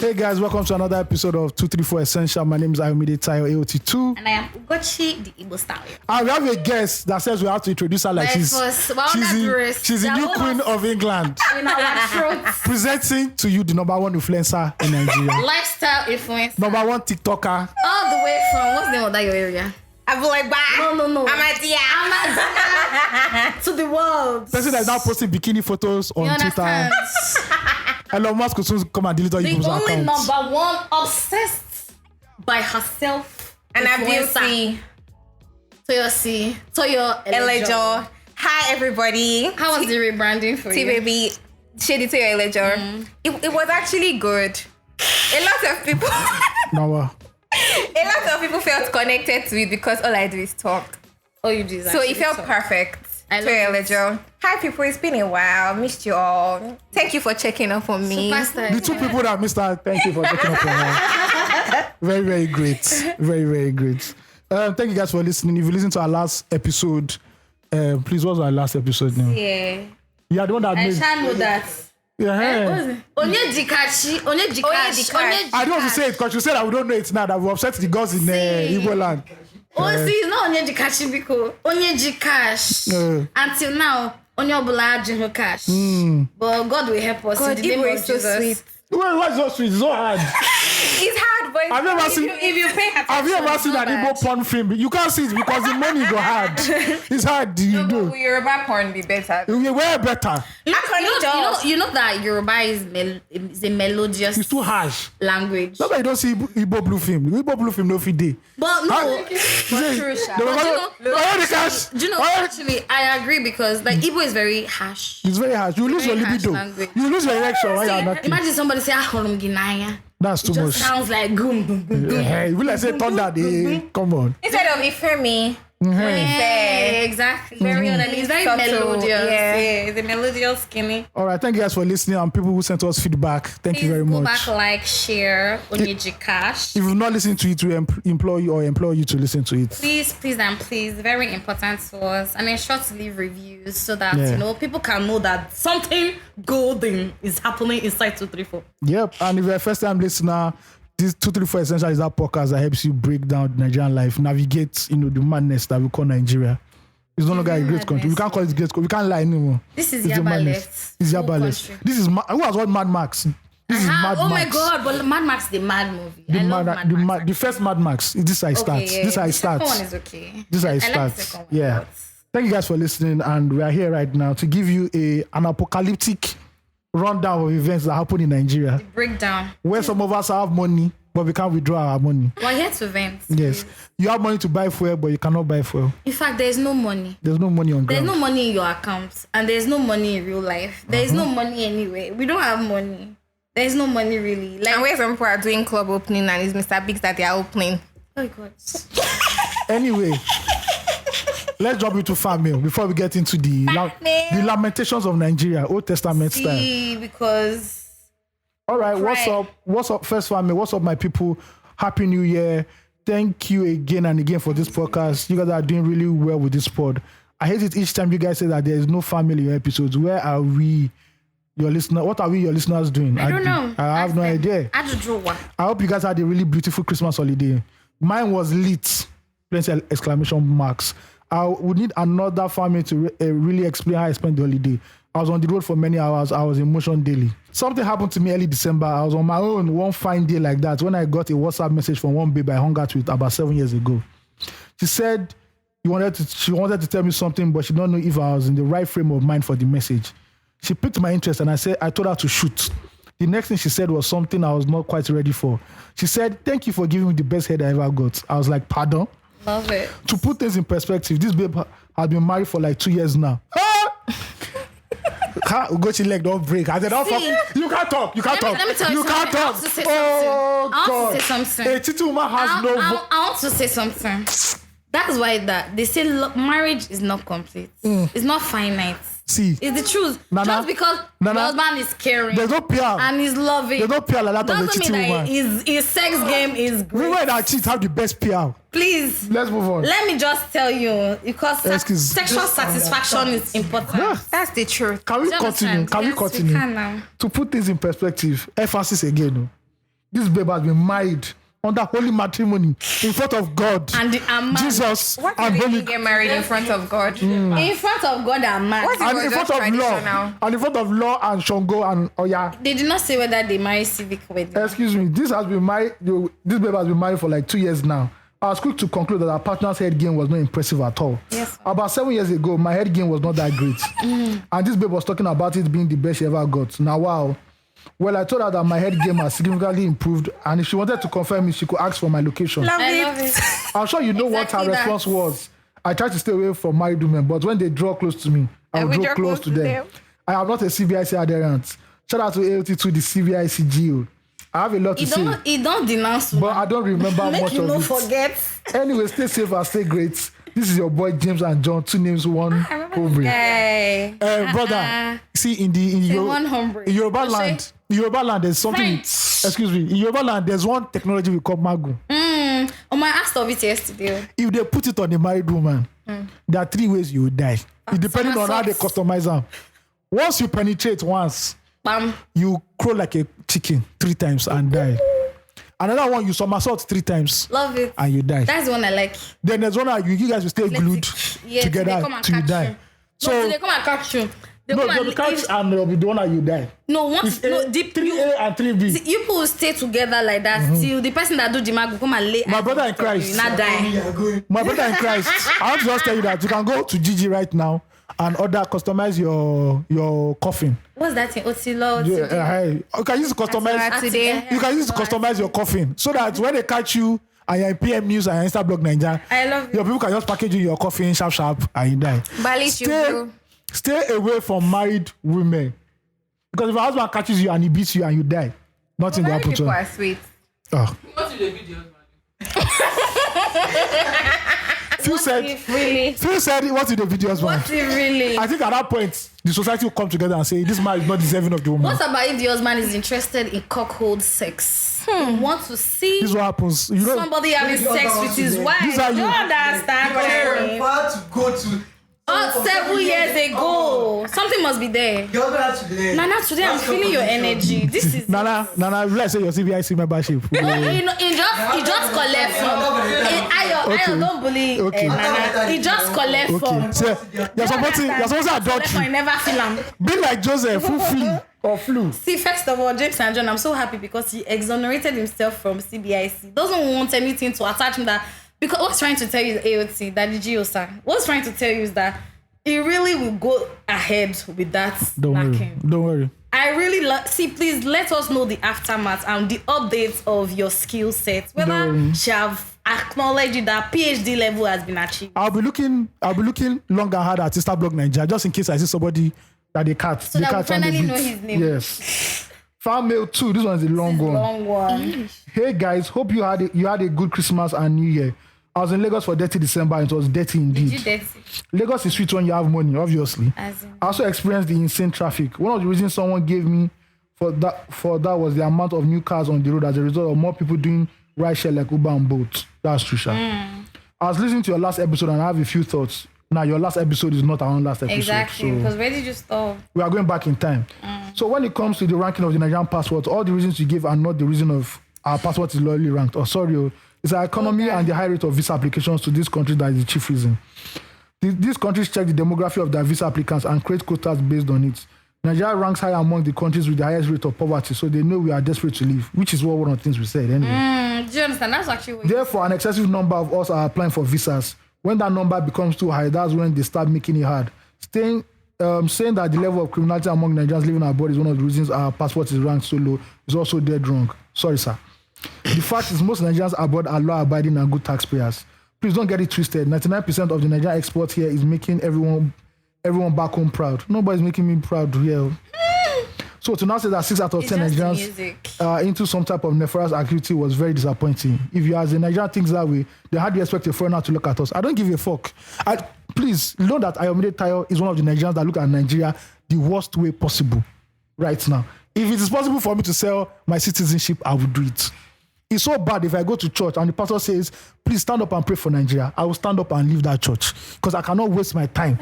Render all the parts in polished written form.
Hey guys, welcome to another episode of 234 Essential. My name is unavailability, AOT2. And I am Ugochi, the Igbo stallion. And we have a guest that says we have to introduce her like she's the new queen of England. In our throats. Presenting to you the number one influencer in Nigeria. Lifestyle influencer. Number one TikToker. All the way from, what's the name of that your area? I'm like, bye. No. Amadia. To the world. Person that is now posting bikini photos on Twitter. Elon Musk will soon come and delete all your The only accounts. number one obsessed by herself. And I'm beauty. Toyo Elejo. Hi, everybody. How was the rebranding for you? T-Baby. Shady Toyo Elejo. It was actually good. A lot of people... No, A lot of people felt connected to it because all I do is talk. Oh, you do. So it felt perfect. I love Toyo it. Elejo. Hi, people. It's been a while. Missed you all. Thank you for checking up on me. Superstar. the two people that missed her, thank you for taking up on her. Very, very great. Very, very great. Thank you guys for listening. If you listen to our last episode, please, what was our last episode name? Yeah. Yeah, the one that I made... shall know that. Yeah. Onyejikashi. I don't want to say it because you said that we don't know it now, that we upset the girls in Igbo land. Oh, see, it's not Onyejikashi because Onyejikash. Until now, Onyobula Jiho Cash. But God will help us. God, in the name Igbo of is so Jesus. sweet. Well, what's so sweet? It's so hard. It's hard, but Have you ever seen- if you pay attention, Have you ever seen it's an not Igbo porn film? You can't see it because the money go hard. It's hard. You bad. do. But Yoruba porn be better. You way better. You know that Yoruba is a melodious It's too harsh. language. That's why you don't see Igbo blue film. Igbo blue film no fit dey. But no, True, Sha. do you know, It's actually, I agree because like Igbo is very harsh. very harsh. You lose your Very harsh libido. language. You lose your erection when you're knocking. Imagine somebody say "Ahorum ginaya." That's too It much. just sounds like goom boom boom boom. Hey, you will like say thunder. Come on. Instead of Ifemi, Yeah, exactly. Very it's very subtle. melodious. Yeah, it's a melodious skinny. All right, thank you guys for listening and people who sent us feedback. Thank you Please very go much. back, like, share Onyejikash. If you've not listened to it, we implore you to listen to it. Please, very important to us. And ensure to leave reviews so that people can know that something golden is happening inside 234. Yep, and if you're a first time listener, this 234 Essential is that podcast that helps you break down Nigerian life, navigate, the madness that we call Nigeria. It's no longer a great country. We can't call it a great country. We can't lie anymore. This is It's the madness. Yabaleft. It's Yabaleft. This is who has what Mad Max? This is Mad Oh Max. my God! But Mad Max, the mad movie. I love Mad Max. The first Mad Max. This is how it starts. Okay, This is how it The starts. second one is okay. This is how it I like the starts. second one, Yeah. but Thank you guys for listening, and we are here right now to give you an apocalyptic rundown of events that happen in Nigeria, breakdown. where some of us have money, but we can't withdraw our money. We're here to vent. Yes, you have money to buy fuel, but you cannot buy fuel. In fact, there's no money. There's no money on There's ground. no money in your account, and there's no money in real life. There's no money anyway. We don't have money. There's no money really. Like, And where some people are doing club opening and it's Mr. Biggs that they are opening. oh God. Anyway, let's jump into family before we get into the lamentations of Nigeria, Old Testament style. See, because All right, Right. what's up, first family? What's up, my people? Happy New Year. Thank you again and again for this podcast. You guys are doing really well with this pod. I hate it each time you guys say that there is no family in your episodes. Where are we, your listener? What are we, your listeners, doing? I don't know. I have no idea. I just draw one. I hope you guys had a really beautiful Christmas holiday. Mine was lit. Plenty of exclamation marks. I would need another family to really explain how I spent the holiday. I was on the road for many hours. I was in motion daily. Something happened to me early December. I was on my own one fine day like that when I got a WhatsApp message from one babe I hung out with about 7 years ago. She said she wanted to tell me something, but she don't know if I was in the right frame of mind for the message. She piqued my interest and I told her to shoot. The next thing she said was something I was not quite ready for. She said, "Thank you for giving me the best head I ever got." I was like, "Pardon?" Love it. To put things in perspective, this babe has been married for like 2 years now. Ugochi leg don't break. I said, "Oh, fuck. You can't talk. You can't talk. Let me tell you You can't something. I talk." want to say Oh, something. I want God. to say something. A Titi woman has no I want to say something. That's why they say marriage is not complete. It's not finite. See, It's the truth. Nana, Just because Nana, the husband is caring there's no PR. and is loving, There's no PR like that of a doesn't cheating mean woman. that his sex game is great. Women that cheat have the best PR. Please, Let's move on. let me just tell you, because Excuse- sexual satisfaction is important. Yeah. That's the truth. Can we Do you continue? understand? Can we Yes, continue? can now. To put things in perspective, emphasis again. This babe has been married under holy matrimony in front of God, And the man. Jesus, What and if they holy, didn't get married in front of God? In front of God and man. What if and it in was front just of law, traditional? and in front of law and Shango and Oya. They did not say whether they marry civic wedding. Excuse me, this babe has been married for like 2 years now. I was quick to conclude that our partner's head game was not impressive at all. Yes. About 7 years ago, my head game was not that great. And this babe was talking about it being the best she ever got. Now, wow. Well, I told her that my head game has significantly improved, and if she wanted to confirm it, she could ask for my location. I love it. I'm sure you know what her Exactly that. response was. I tried to stay away from married women, but when they draw close to me, I will draw close to them. I am not a CBIC adherent. Shout out to AOT2, the CBIC GO. I have a lot to say, He don't denounce but I don't remember Make much you of no it. forget. Anyway, stay safe and stay great. This is your boy James and John, 2 names, 1 hombre. Hey. Brother, see in one hombre. Yoruba Oshé. land, there's something. French. Excuse me, in Yoruba land, there's one technology we call magu. Oh, my asked of it yesterday. If they put it on a married woman, there are 3 ways you will die. It depending on how they somersaults. customize them. Once you penetrate once, Bam. you crow like a chicken 3 times and die. Another one, you somersault 3 times Love it. and you die. That's the one I like. Then there's one that you guys will stay glued Yeah, together they come and till you catch die. you. So No, they come and catch you. They no, come they'll and catch and they'll be the one that you die. No, once It's no, deep 3A and 3B. See, you people will stay together like that till the person that do the mag will come and lay. My eyes brother on in top of Christ. you, not die. My brother in Christ, I want to just tell you that you can go to Gigi right now and customize your coffin. What's that thing? Otilo. You can use to customize. Today. You can use to customize your coffin so that when they catch you and you're in PM News and Instablog Nigeria, I love your it. people can just package you your coffin sharp and you die. But at least you do. Stay away from married women, because if your husband catches you and he beats you and you die, nothing will Married happen to people him. are sweet. Oh. What if the videos, man? Phil said, Really? what is the videos, man? What if really? I think at that point, the society will come together and say, this man is not deserving of the woman. What about if the husband is interested in cockhold sex? You want to see This is what happens. You know, somebody having sex with his wife? These are You you. understand what I'm saying? Required to go to. 7 years ago. Something must be there. Your husband has today. Nana, today I'm feeling your energy. This is Nana, let's say your CBIC membership. He just collect from. I don't believe Okay. Nana. He just collect Okay. from. So, you're supporting I adultery. never feel him. Be like Joseph, who flew. See, first of all, James and John, I'm so happy because he exonerated himself from CBIC. Doesn't want anything to attach him that. Because what's trying to tell you, AOT, that the GO sir, what's trying to tell you is that he really will go ahead with that knacking. Don't worry. I really see. Please let us know the aftermath and the updates of your skill set. Whether she have acknowledged you that PhD level has been achieved. I'll be looking long and hard at Instablog Nigeria just in case I see somebody that they catch. So they that we catch on the finally beat. know his name. Yes. Fan mail 2. This one is a long one. Long one. Hey guys, hope you had a good Christmas and New Year. I was in Lagos for 30 December and it was dirty indeed. Did you dirty? Lagos is sweet when you have money, obviously. As in- I also experienced the insane traffic. One of the reasons someone gave me for that was the amount of new cars on the road as a result of more people doing rideshare like Uber and Bolt. That's true, Sha. I was listening to your last episode and I have a few thoughts. Now, your last episode is not our own last episode. Exactly. So Because where did you stop? we are going back in time. So when it comes to the ranking of the Nigerian passports, all the reasons you give are not the reason of our passport is lowly ranked. It's our economy and the high rate of visa applications to this country that is the chief reason. These countries check the demography of their visa applicants and create quotas based on it. Nigeria ranks high among the countries with the highest rate of poverty, so they know we are desperate to leave, which is one of the things we said anyway. Do you understand? That's actually what Therefore, an excessive number of us are applying for visas. When that number becomes too high, that's when they start making it hard. Saying that the level of criminality among Nigerians living abroad is one of the reasons our passport is ranked so low is also dead wrong. Sorry, sir. The fact is most Nigerians abroad are law-abiding and good taxpayers. Please don't get it twisted. 99% of the Nigerian export here is making everyone back home proud. Nobody's making me proud here. So to now say that 6 out of 10 just Nigerians music. into some type of nefarious activity was very disappointing. If you as a Nigerian thinks that way, they hardly expect a foreigner to look at us. I don't give a fuck. Please know that Ayomide Tayo is one of the Nigerians that look at Nigeria the worst way possible right now. If it is possible for me to sell my citizenship, I will do it. It's so bad if I go to church and the pastor says, please stand up and pray for Nigeria. I will stand up and leave that church because I cannot waste my time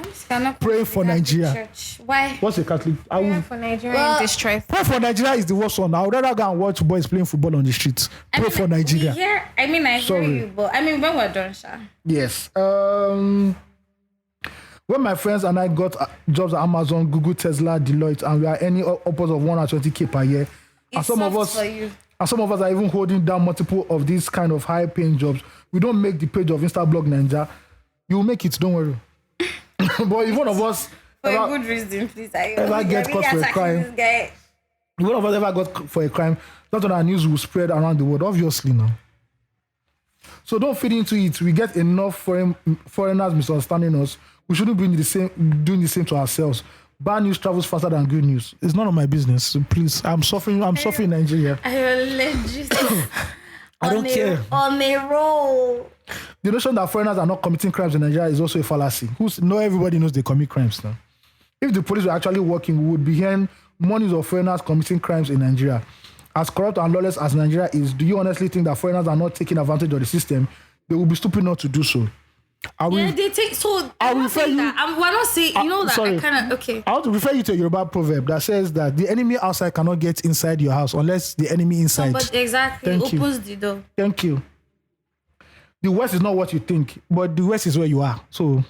praying for Nigeria. Church. Why? What's a Catholic? I will For Nigeria in distress. pray for Nigeria is the worst one. I would rather go and watch boys playing football on the streets. Pray for Nigeria. I hear Sorry. you, but when we're done, Sha. Yes. When my friends and I got jobs at Amazon, Google, Tesla, Deloitte, and we are earning upwards of 120K per year, and some of us are even holding down multiple of these kind of high-paying jobs. We don't make the page of Instablog Ninja. You will make it, don't worry. But if one of us For a good reason, please. ever get caught for a crime, This guy. if one of us ever got for a crime, that's when our news will spread around the world, obviously now. So don't feed into it. We get enough foreigners misunderstanding us. We shouldn't be doing the same to ourselves. Bad news travels faster than good news. It's none of my business. So please, I'm suffering in Nigeria. I legit. I don't care. On a roll. The notion that foreigners are not committing crimes in Nigeria is also a fallacy. Everybody knows they commit crimes now. If the police were actually working, we would be hearing more news of foreigners committing crimes in Nigeria. As corrupt and lawless as Nigeria is, do you honestly think that foreigners are not taking advantage of the system? They will be stupid not to do so. They take. So I will refer you. we're not saying. You know that sorry. I kind of okay. I want to refer you to a Yoruba proverb that says that the enemy outside cannot get inside your house unless the enemy inside. But exactly, Thank you. opens the door. Thank you. The West is not what you think, but the West is where you are. So,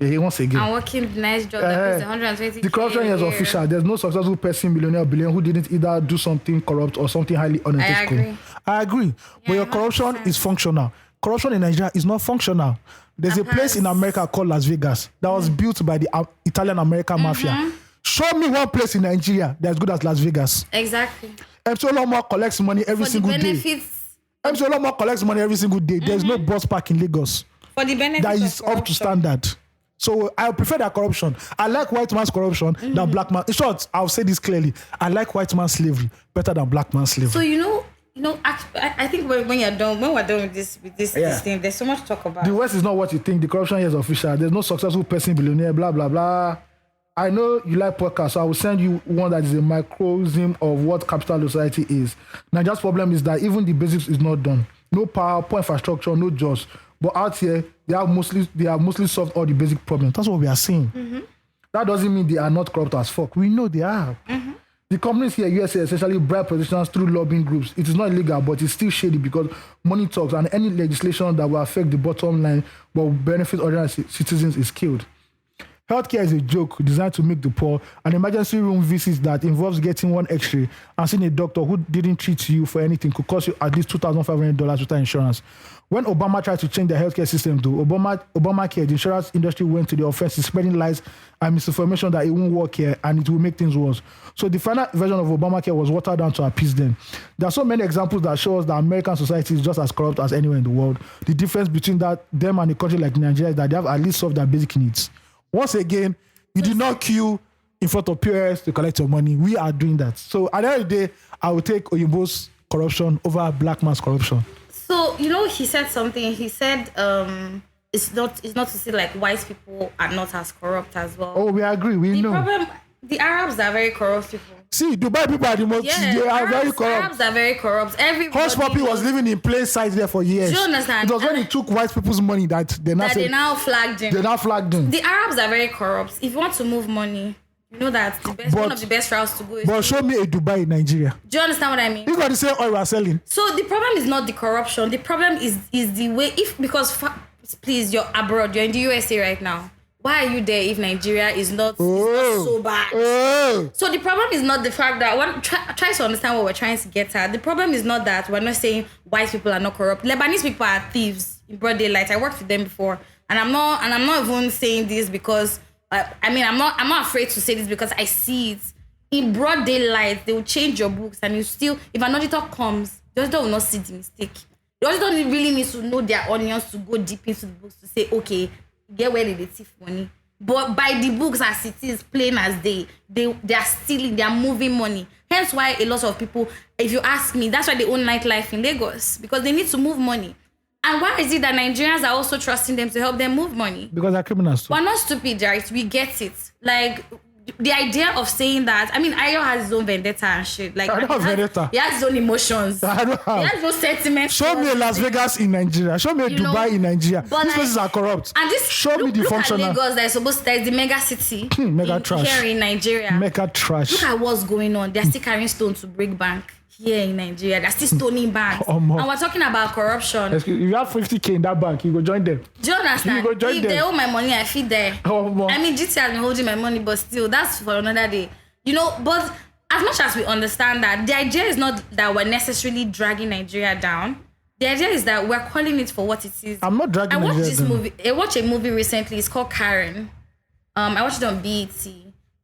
once again. I'm working the nice job that pays 120. The corruption is official. There's no successful person, millionaire or billionaire who didn't either do something corrupt or something highly unethical. I agree. But your corruption is functional. Corruption in Nigeria is not functional. There's a place in America called Las Vegas that was built by the Italian-American mafia. Show me one place in Nigeria that's good as Las Vegas. Exactly. MC Olomọ collects money every single day. MC Olomọ collects money every single day. There's no bus park in Lagos For the benefit that of is corruption. up to standard. So I prefer that corruption. I like white man's corruption than black man. In short, I'll say this clearly. I like white man's slavery better than black man's slavery. So I think when you're done, when we're done with this thing, there's so much to talk about. The West is not what you think. The corruption here is official. There's no successful person, billionaire, blah, blah, blah. I know you like podcasts, so I will send you one that is a microcosm of what capital society is. Nigeria's problem is that even the basics is not done. No power, poor infrastructure, no jobs. But out here, they have mostly solved all the basic problems. That's what we are seeing. That doesn't mean they are not corrupt as fuck. We know they are. The companies here, USA, essentially bribe politicians through lobbying groups. It is not illegal, but it's still shady because money talks, and any legislation that will affect the bottom line but will benefit ordinary citizens is killed. Healthcare is a joke designed to make the poor. An emergency room visit that involves getting one X-ray and seeing a doctor who didn't treat you for anything could cost you at least $2,500 without insurance. When Obama tried to change the healthcare system, though, Obamacare, the insurance industry went to the offensive, spreading lies and misinformation that it won't work here and it will make things worse. So the final version of Obamacare was watered down to appease them. There are so many examples that show us that American society is just as corrupt as anywhere in the world. The difference between them and a country like Nigeria is that they have at least solved their basic needs. Once again, you did not queue in front of POS to collect your money. We are doing that. So at the end of the day, I will take Oyinbo's corruption over black man's corruption. So, he said something. He said it's not to say like white people are not as corrupt as well. Oh, we agree. We know. The problem, the Arabs are very corrupt people. See, Dubai people are the most, they are very corrupt. Arabs are very corrupt. Hush Puppy was living in plain sight there for years. Do you understand? It was when he took white people's money that they now flagged him. They now flagged him. The Arabs are very corrupt. If you want to move money, you know that one of the best routes to go is. But show me a Dubai in Nigeria. Do you understand what I mean? It's not the same oil we're selling. So the problem is not the corruption. The problem is the way. Please, you're abroad. You're in the USA right now. Why are you there if Nigeria is not so bad? So the problem is not the fact that try to understand what we're trying to get at. The problem is not that we're not saying white people are not corrupt. Lebanese people are thieves in broad daylight. I worked with them before, and I'm not even saying this because I'm not afraid to say this because I see it in broad daylight. They will change your books, and you still, if an auditor comes, the auditor will not see the mistake. The auditor really needs to know their onions to go deep into the books to say, okay, get where they thief money. But by the books as it is, plain as they are stealing, they are moving money. Hence why a lot of people, if you ask me, that's why they own nightlife in Lagos, because they need to move money. And why is it that Nigerians are also trusting them to help them move money? Because they're criminals too. We're not stupid, right? We get it. Like, the idea of saying that, I mean, Ayo has his own vendetta and shit. Like, I don't have vendetta. He has his own emotions. I don't He have. has no sentiments. Show me towards Las it. Vegas in Nigeria. Show me You know, Dubai in Nigeria. but These like- places are corrupt. And this, Show me the look functional. at Lagos, there's the mega city Mega trash. here in Nigeria. Mega trash. Look at what's going on. They're still carrying stone to break bank here in Nigeria. They're still stoning banks. And we're talking about corruption. Excuse, if you have 50K in that bank, you go join them. Do you understand? You go join If them. they owe my money, I feed there. I mean, GT has been holding my money, but still, that's for another day. You know, but as much as we understand that, the idea is not that we're necessarily dragging Nigeria down. The idea is that we're calling it for what it is. I'm not dragging I watched Nigeria this down. movie. I watched a movie recently. It's called Karen. I watched it on BET.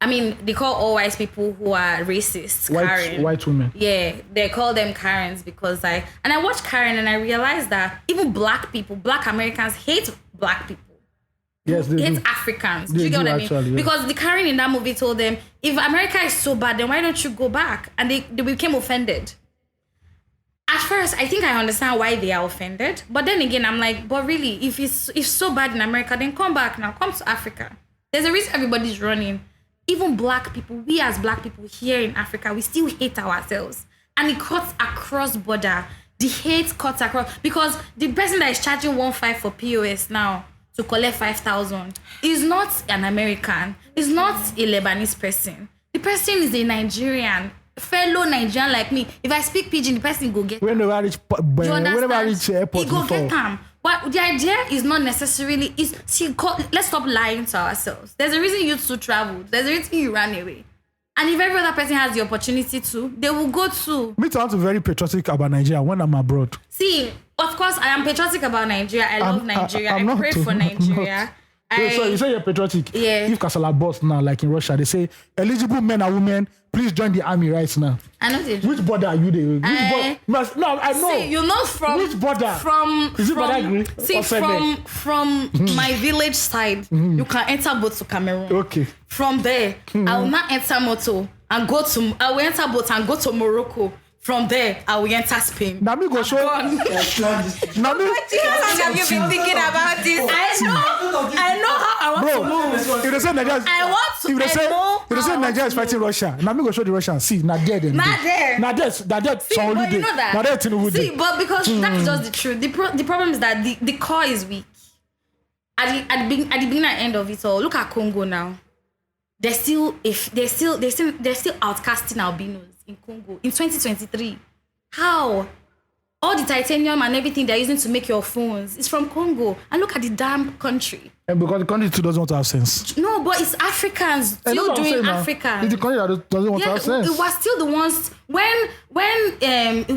I mean, they call all white people who are racist Karen. White women. Yeah, they call them Karens because and I watched Karen and I realized that even black people, black Americans hate black people. Yes, they Hate do. Africans. They Do you get do what I mean? actually, yeah. Because the Karen in that movie told them, if America is so bad, then why don't you go back? And they became offended. At first, I think I understand why they are offended. But then again, I'm like, but really, if it's so bad in America, then come back now. Come to Africa. There's a reason everybody's running. Even black people, we as black people here in Africa, we still hate ourselves. And it cuts across border. The hate cuts across. Because the person that is charging 1.5 for POS now to collect 5,000 is not an American. Is not a Lebanese person. The person is a Nigerian. Fellow Nigerian like me. If I speak pidgin, the person go get Whenever I reach, whenever I reach airport, he go before, get them. But the idea is not necessarily let's stop lying to ourselves. There's a reason you two traveled. There's a reason you ran away. And if every other person has the opportunity to, they will go to. me too, I'm very patriotic about Nigeria when I'm abroad. See, of course, I am patriotic about Nigeria. I love Nigeria. I'm I not pray too- for I'm Nigeria. So you say you're patriotic. Yeah. If Kasala boss now, like in Russia, they say eligible men and women, please join the army right now. I know they do. Which border are you there? No, I know. See, you know from Which border? From Is it from, Badagry see or Seme? from my village side, you can enter boat to Cameroon. Okay. From there, I will not enter motor and go to. I will enter boat and go to Morocco. From there, I will enter Spain. Now me go show. Gone. Now me. How long have you been thinking about this? I know how I want to move. Bro, if they say Nigeria, I want to. if they say, I know if they how say I want Nigeria is to fighting Russia, now me go show the Russians. See, now there them. Not there. Now there. See, Now but you know that. Now there Tinubu See, dey. but because that's just the truth. The problem is that the core is weak. At the beginning and end of it all, look at Congo now. They're still outcasting albinos in Congo in 2023. How? All the titanium and everything they're using to make your phones is from Congo. And look at the damn country. And because the country too doesn't want to have sense. No, but it's Africans And that's still what I'm doing saying now. Africa. It's the country that doesn't want to have sense. It was still the ones when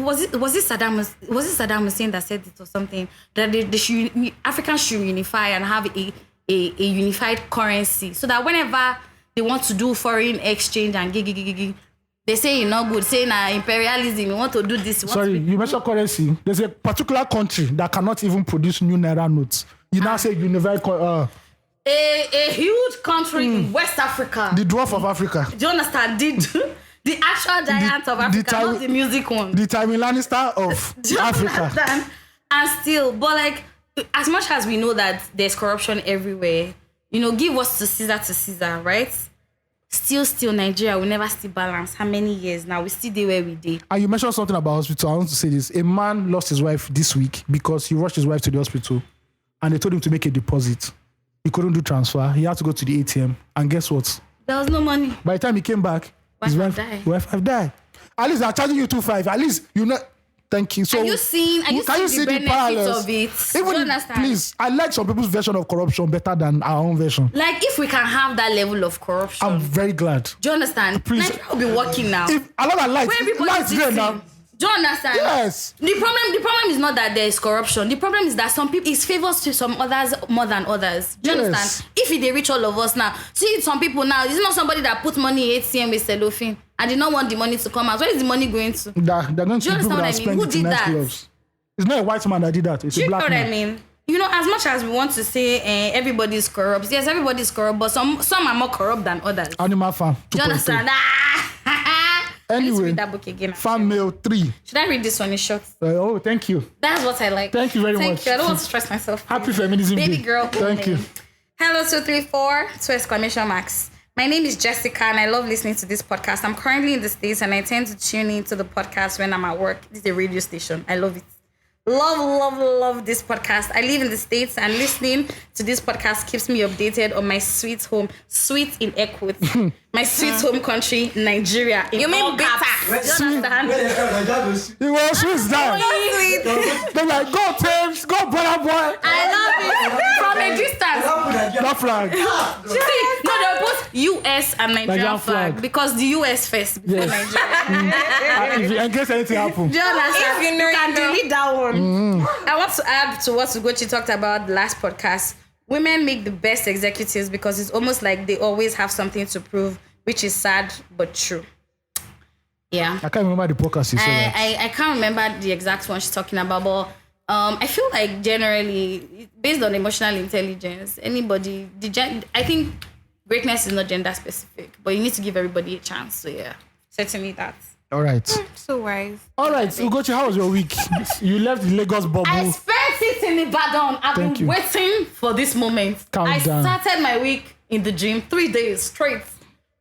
was it Saddam Hussein that said it or something that they should, Africans should unify and have a unified currency so that whenever they want to do foreign exchange and they say you're not good, say na imperialism, you want to do this. Sorry, you mentioned currency. There's a particular country that cannot even produce new naira notes. You now say unified a huge country in West Africa. the dwarf of Africa. Do you understand? The actual giant of Africa, not the music one. The Timmy Lannister of Do you Africa. understand? And still, but like, as much as we know that there's corruption everywhere, you know, give what's to Caesar, right? Still, Nigeria will never still balance. How many years now? We still there where we did. And you mentioned something about hospital. I want to say this. A man lost his wife this week because he rushed his wife to the hospital and they told him to make a deposit. He couldn't do transfer. He had to go to the ATM. And guess what? There was no money. By the time he came back, his Wife have died. wife have died. At least they're charging you 2.5. At least you know. Thank you. So Are you seeing can you see the the benefits parallels? of it? Do Even you understand? please, I like some people's version of corruption better than our own version. Like, if we can have that level of corruption, I'm very glad. do you understand? Please. Nigeria will be working now. If a lot of lights, Where everybody's lights there now. sitting. Do you understand? Yes. The problem is not that there is corruption. The problem is that some people, it favors to some others more than others. Do you Yes. understand? If they reach all of us now, see some people now, it's not somebody that put money in ATM with cellophane and did not want the money to come out. Where is the money going to? They're going Do you to people understand what that I mean? spend Who it in did that? nightclubs. It's not a white man that did that. It's Do a you know black what man. I mean? You know, as much as we want to say everybody's corrupt, yes, everybody's corrupt, but some are more corrupt than others. Animal Farm 2.0. Do you understand? I need to Anyway, read that book again. Farm Mail 3. Should I read this one in short? Oh, thank you. That's what I like. Thank you very much. Thank you. I don't want to stress myself. Happy Feminism Baby Day. girl. Thank you. Hello 234 2 exclamation marks. My name is Jessica, and I love listening to this podcast. I'm currently in the States, and I tend to tune into the podcast when I'm at work. This is a radio station. I love it. Love this podcast. I live in the States, and listening to this podcast keeps me updated on my sweet home, sweet in air quotes, my sweet home country, Nigeria. You mean bitter? Do you understand? It was Swiss down. They're like, go Thames, go Burna Boy. I love it from a distance. That flag. See, no, they're both US and Nigerian Nigerian flag flag. because the US first before Yes. Nigeria. In case anything happens. Do you understand? If you know, can you know. delete that one. I want to add to what Ugochi talked about the last podcast. Women make the best executives because it's almost like they always have something to prove, which is sad but true. Yeah. I can't remember the podcast you said. that. I can't remember the exact one she's talking about, but I feel like generally, based on emotional intelligence, anybody, I think greatness is not gender specific, but you need to give everybody a chance. So yeah, certainly that. All right. So wise. All right, Ugochi, how was your week? You left the Lagos bubble. I spent it in Ibadan. I've Thank been you. waiting for this moment. Calm I down. started my week in the gym 3 days straight.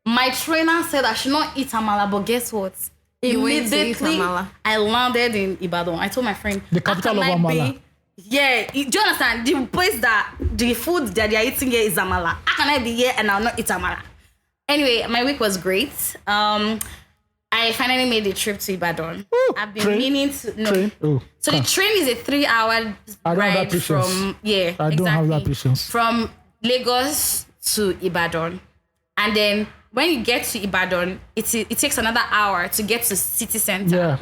My trainer said I should not eat amala, but guess what? You went to eat Immediately, amala. I landed in Ibadan. I told my friend, The "How capital can of I amala." be-" Yeah, do you understand? The place that the food that they are eating here is amala. How can I be here and I'll not eat amala? Anyway, my week was great. I finally made a trip to Ibadan. Ooh, I've been train? meaning to. No. Train? Oh, So the train is a 3-hour I don't have that ride patience. from I don't have that patience. From Lagos to Ibadan, and then when you get to Ibadan, it takes another hour to get to city center. yeah.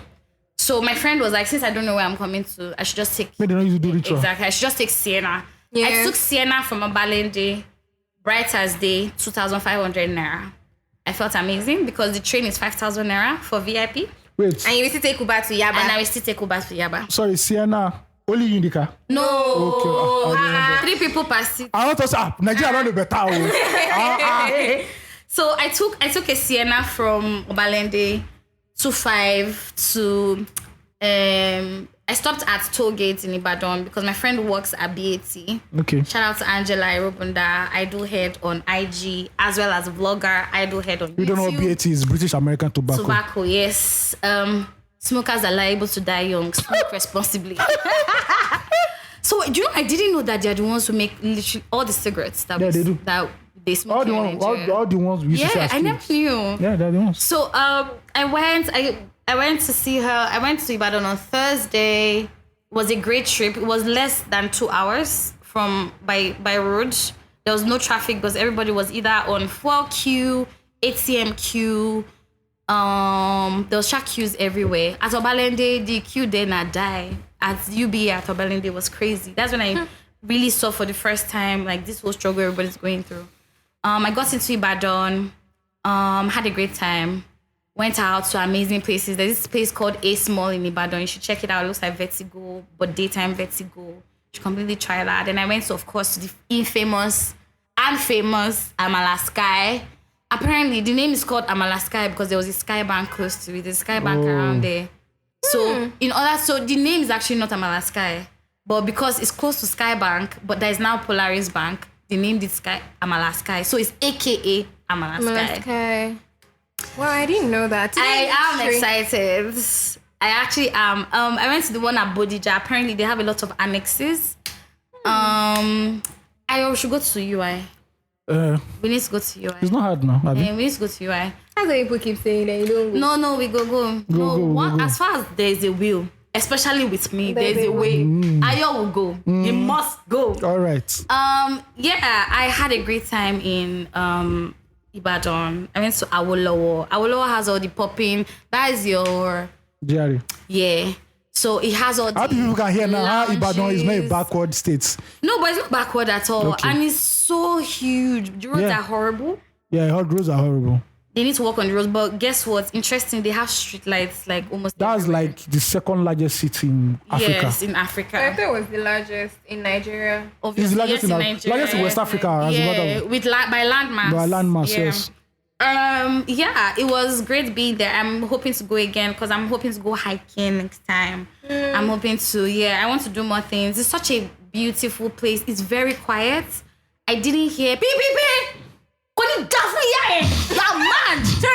So my friend was like, since I don't know where I'm coming to, I should just take Maybe they don't use to do ritual. exactly. I should just take Sienna. Yeah. I took Sienna from Obalende, bright as day, 2,500 naira. I felt amazing because the train is 5,000 naira for VIP, Wait, And you will still take Uber to Yaba. and I will still take Uber to Yaba. sorry, Sienna. Only you in the car. No, Okay, I remember. 3 people per seat. I want to say, Nigeria run the better. So I took a Sienna from Obalende 25 to I stopped at toll gates in Ibadan because my friend works at BAT. Okay. Shout out to Angela Irobunda. I do head on IG as well as vlogger. I do head on YouTube. You don't know what BAT is, British American Tobacco. Tobacco, yes. Smokers are liable to die young. Smoke responsibly. So do you know, I didn't know that they're the ones who make literally all the cigarettes that Yeah, they do. that they smoke All the in ones, Nigeria. all the ones we used to see Yeah, as I never kids. knew. Yeah, they're the ones. So I went to see her. I went to Ibadan on Thursday. It was a great trip. It was less than 2 hours from by road. There was no traffic because everybody was either on fuel queue, ATM queue. There was shark queues everywhere. At Obalende, the queue then I die. At UBA at Obalende was crazy. That's when I really saw for the first time like this whole struggle everybody's going through. I got into Ibadan. Had a great time. Went out to amazing places. There's this place called A Mall in Ibadan. You should check it out. It looks like Vertigo, but daytime Vertigo. You should completely try that. Then I went, of course, to the infamous and famous Amala Sky. Apparently, the name is called Amala Sky because there was a Sky Bank close to it. There's a Sky Bank around there. So, so the name is actually not Amala Sky, but because it's close to Sky Bank, but there is now Polaris Bank, they named it Amala Sky. So it's AKA Amala Sky. Okay. Wow, I didn't know that. I am excited. I actually am. I went to the one at Bodija. Apparently, they have a lot of annexes. I should go to UI. We need to go to UI. It's not hard now. Abi? We need to go to UI. That's why people keep saying that you don't go. No, we go. No, go. as far as there is a will, especially with me, there's a way. Ayo will go. He must go. All right. Yeah, I had a great time in Ibadan. I went to Awolowo. Awolowo has all the popping. That is your Jerry. yeah. So it has all the How do people can hear now how Ibadan is not a lounges. backward state? No, but it's not backward at all. Okay. And it's so huge. The roads Yeah. are horrible. Yeah, hot roads are horrible. They need to work on the roads. But guess what? Interesting, they have street lights like almost That's everywhere. like the second largest city in Africa. Yes, in I Africa. thought it was the largest in Nigeria. Obviously, It's the largest yes, in Nigeria. largest in West Africa, as a matter Yeah, of- with by landmass. By landmass, Yeah. yes. Yeah, it was great being there. I'm hoping to go again because I'm hoping to go hiking next time. I'm hoping to, I want to do more things. It's such a beautiful place. It's very quiet. I didn't hear beep beep beep. Koni definitely you're mad. Do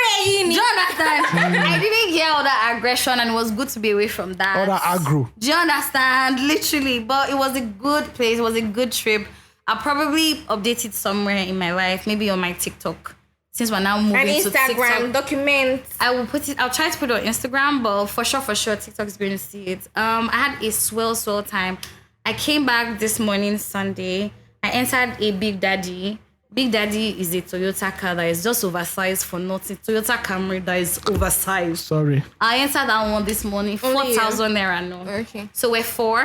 you understand? I didn't hear all that aggression, and it was good to be away from that. All that aggro. Do you understand? Literally, but it was a good place. It was a good trip. I'll probably update it somewhere in my life, maybe on my TikTok. Since we're now moving And to Instagram TikTok, documents. I will put it. I'll try to put it on Instagram, but for sure, TikTok is going to see it. I had a swell time. I came back this morning, Sunday. I entered a Big Daddy. Big Daddy is a Toyota car that is just oversized for nothing. Toyota Camry that is oversized. Sorry. I entered that one this morning, 4,000 naira. No. Okay. So we're four.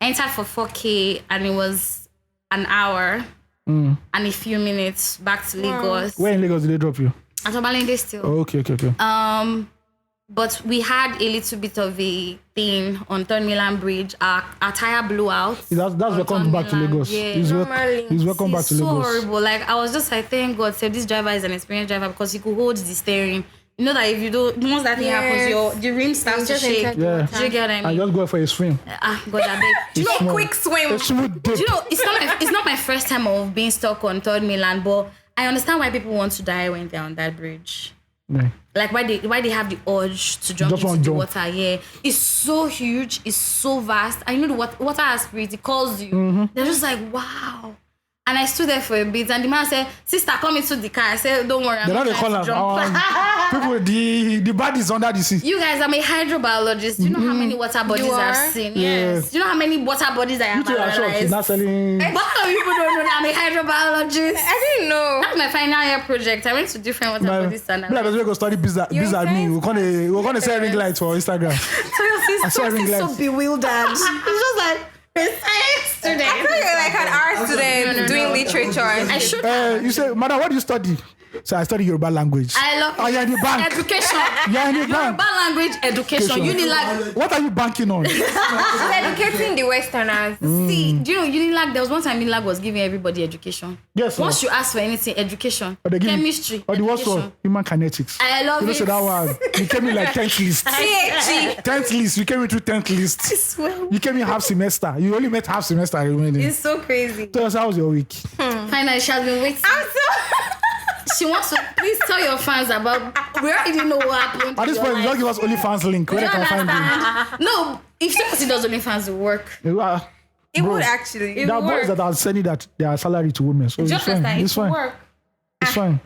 I entered for 4K, and it was an hour and a few minutes back to Lagos. Where in Lagos did they drop you? At Obalende still. Oh, okay. But we had a little bit of a thing on Third Milan Bridge. Our tire blew out. That's welcome back to Lagos. Yeah. He's welcome back to so Lagos. horrible. Like, I was just like, thank God, say this driver is an experienced driver because he could hold the steering. You know that if you don't, once that thing happens, the rim starts to just shake. enter Yeah. Do you get what I I mean? just go for a swim. God, I beg. Do you know, Small. quick swim. A smooth dip. Do you know, it's not my first time of being stuck on Third Milan, but I understand why people want to die when they're on that bridge. Yeah. Like why they have the urge to jump Just into want the jump. water. Yeah, it's so huge, it's so vast. I know the water has spirit. It calls you. Mm-hmm. They're just like, wow. And I stood there for a bit, and the man said, "Sister, come into the car." I said, "Don't worry, I'm They're not not the trying to jump." people, the body is under the sea. You guys, I'm a hydrobiologist. Do you know how many water bodies You I've are? seen? Yeah. Yes. Do you know how many water bodies I You have two are shocked. She's analyzed? not selling. But people don't know that I'm a hydrobiologist. I didn't know. That's my final year project. I went to different water bodies to Like, analyze. let's go study business me. science We're gonna sell ring lights for Instagram. So your sister saw ring is so lights. bewildered. It's just like a science student. I thought you were like an art student doing literature. I should You say, madam, what do you study? So I study Yoruba language. I love Oh, you're in the bank. education. You're in the bank. Yoruba language education. Unilag. What are you banking on? She's educating the Westerners. See, do you know Unilag? There was one time Unilag was giving everybody education. Yes, sir. Once you ask for anything, education, Or they give you- chemistry, Or the worst education. one, human kinetics. I love You know, it. so that one, you came in like 10th list. PhD. 10th list, you came into 10th list. Swear. You came in half semester. You only met half semester remaining. It's so crazy. Tell us, how was your week? Finally, she has been waiting. I'm so. She wants to please tell your fans about. We already know what happened. At this point, you just give us OnlyFans link where Do they you can find you. understand? No, if she does OnlyFans, it will work. You are- It Bro, would actually. It there are will boys work. that are sending that their salary to women. So Do you it's fine. understand? It's It will fine. work. It's fine.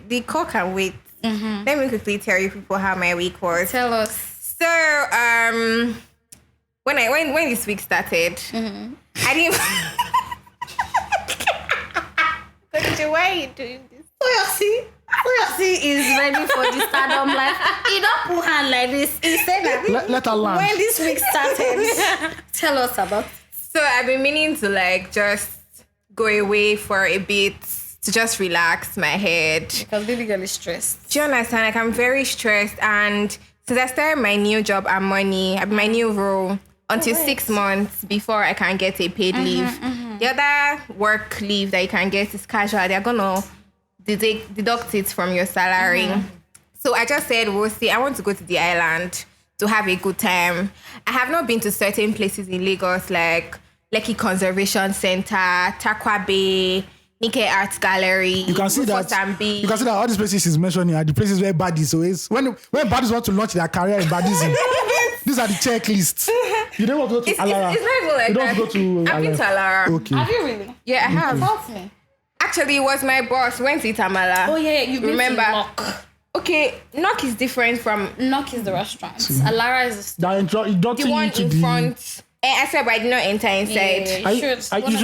The call can wait. Let me quickly tell you people how my week was. Tell us. So when this week started, I didn't. Why are you doing this? Soyasi is ready for the stardom life. He don't put hand like this. He said that Let her land. when this week started. Tell us about. So I've been meaning to like just go away for a bit to just relax my head. Because baby girl is stressed. Do you understand? Like I'm very stressed, and since I started my new job at money, my new role, until 6 months before I can get a paid leave. The other work leave that you can get is casual. They're gonna deduct it from your salary. So I just said, we'll see. I want to go to the island to have a good time. I have not been to certain places in Lagos like Lekki Conservation Center, Takwa Bay, Nike Arts Gallery. You can see that. You can see that all these places she's mentioning are the places where baddies always when baddies want to launch their career in baddism. These are the checklists. You don't want to go to It's Alara. not even like You don't that. want to go to I've been to Alara. Okay. Have you really? Yeah, I have. Tell me. Actually, it was my boss. Went to Itamala. Oh yeah, you Remember? Knock. Okay, Knock is different from Knock is the restaurant. Alara is the That you the one in front. I said, but I did not enter inside. You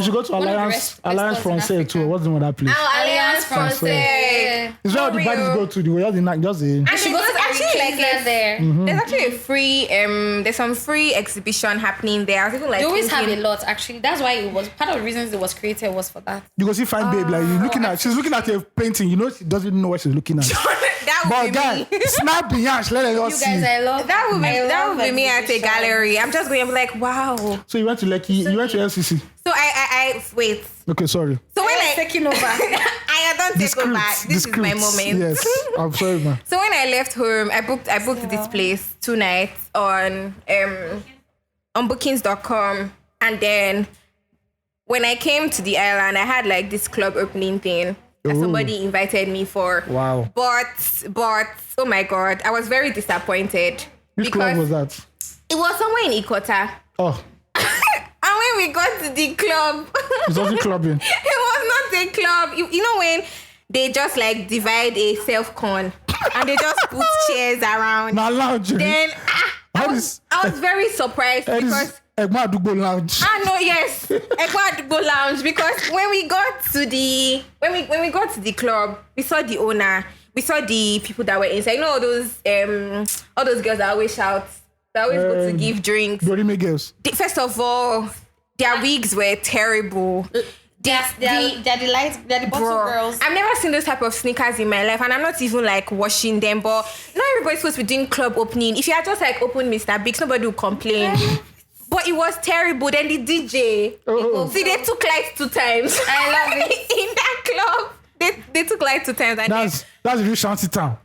should go to Alliance Française too. What's the name of that place? Alliance Française. It's where all the For baddies real. go to. Just the. And She there's goes to actually like Arikiza there. there's actually a free there's some free exhibition happening there. I was even like They always have a thinking, lot actually. That's why it was part of the reasons it was created was for that. You go see fine babe like you looking at. She's looking at a painting. You know she doesn't even know what she's looking at. that would But be guy, me. snap the yash. Let us You see. guys, I love That would be I love me at a exhibitions. gallery. I'm just going to be like, wow. So you went to Lekki. You went to LCC. So I wait. Okay, sorry. So when I taking over. I don't take over. This is my moment. Yes, I'm sorry, man. So when I left home, I booked this place 2 nights on bookings.com, and then when I came to the island, I had like this club opening thing. that Oh. somebody invited me for. Wow. But oh my God, I was very disappointed. Which club was that? It was somewhere in Ikota. Oh, And when we got to the club, it's also clubbing. it was not a club. You know when they just like divide a self-con and they just put chairs around. Now lounge. Then How is I was very surprised because Egma Adugbo lounge? no, yes, Ekwadugbo Lounge. Because when we got to the club, we saw the owner, we saw the people that were inside. You know all those girls that always shout, that always go to give drinks. Dorime girls. First of all, their wigs were terrible. They're the bottle Bro, girls. I've never seen those type of sneakers in my life, and I'm not even like washing them. But not everybody's supposed to be doing club opening. If you had just like open Mr. Biggs, nobody would complain. But it was terrible. Then the DJ, see, they took lights 2 times. I love it. In that club, they took lights 2 times. And That's a real shanty town.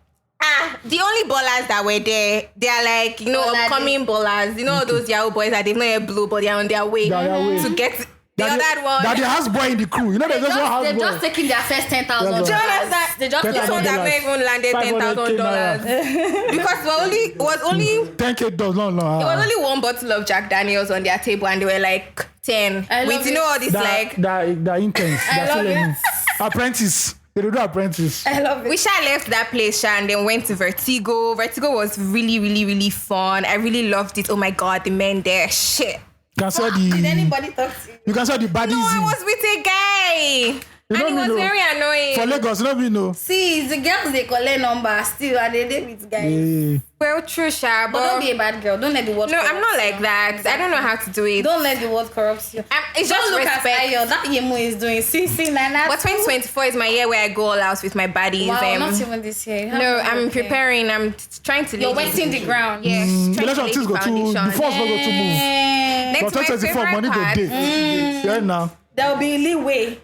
the only ballers that were there, they are like, you know, upcoming ballers. You know, all those Yahoo boys that they've not yet blue, but they're on their way to get the other one. That the house boy in the crew. You know, there's also a house They're boy. just taking their first $10,000. That's right. They just This like one that $10,000. may even landed $10,000 because it was only 10K dollars. No. it was only 1 bottle of Jack Daniels on their table, and they were like 10 I love with you know all this like. that intense. I love it. Apprentice. They do apprentice. I love it. We left that place and then went to Vertigo. Vertigo was really, really, really fun. I really loved it. Oh my God, the men there, shit. You can saw Did the. anybody talk to you? You can saw the baddies. No, I was with a guy. And don't it was know. very annoying. For Lagos, you don't know. See, the girls they collect number still and they date with guys. Yeah. Well, true, Sha, But don't be a bad girl. Don't let the word no, corrupt I'm not you. like that. I don't know how to do it. Don't let the word corrupt you. It's just Don't look respect. at Ayo. That Yemo is doing. See, Nana. But 2024 is my year where I go all out with my buddies. Wow, not even this year. You no, have to I'm be okay. preparing. I'm trying to. You're lay wetting the ground. Yes. trying to Election lay things the go to. foundation. The force not go to move. Next, But my 2024 favorite money go part. day. Yeah, now. There'll be leeway.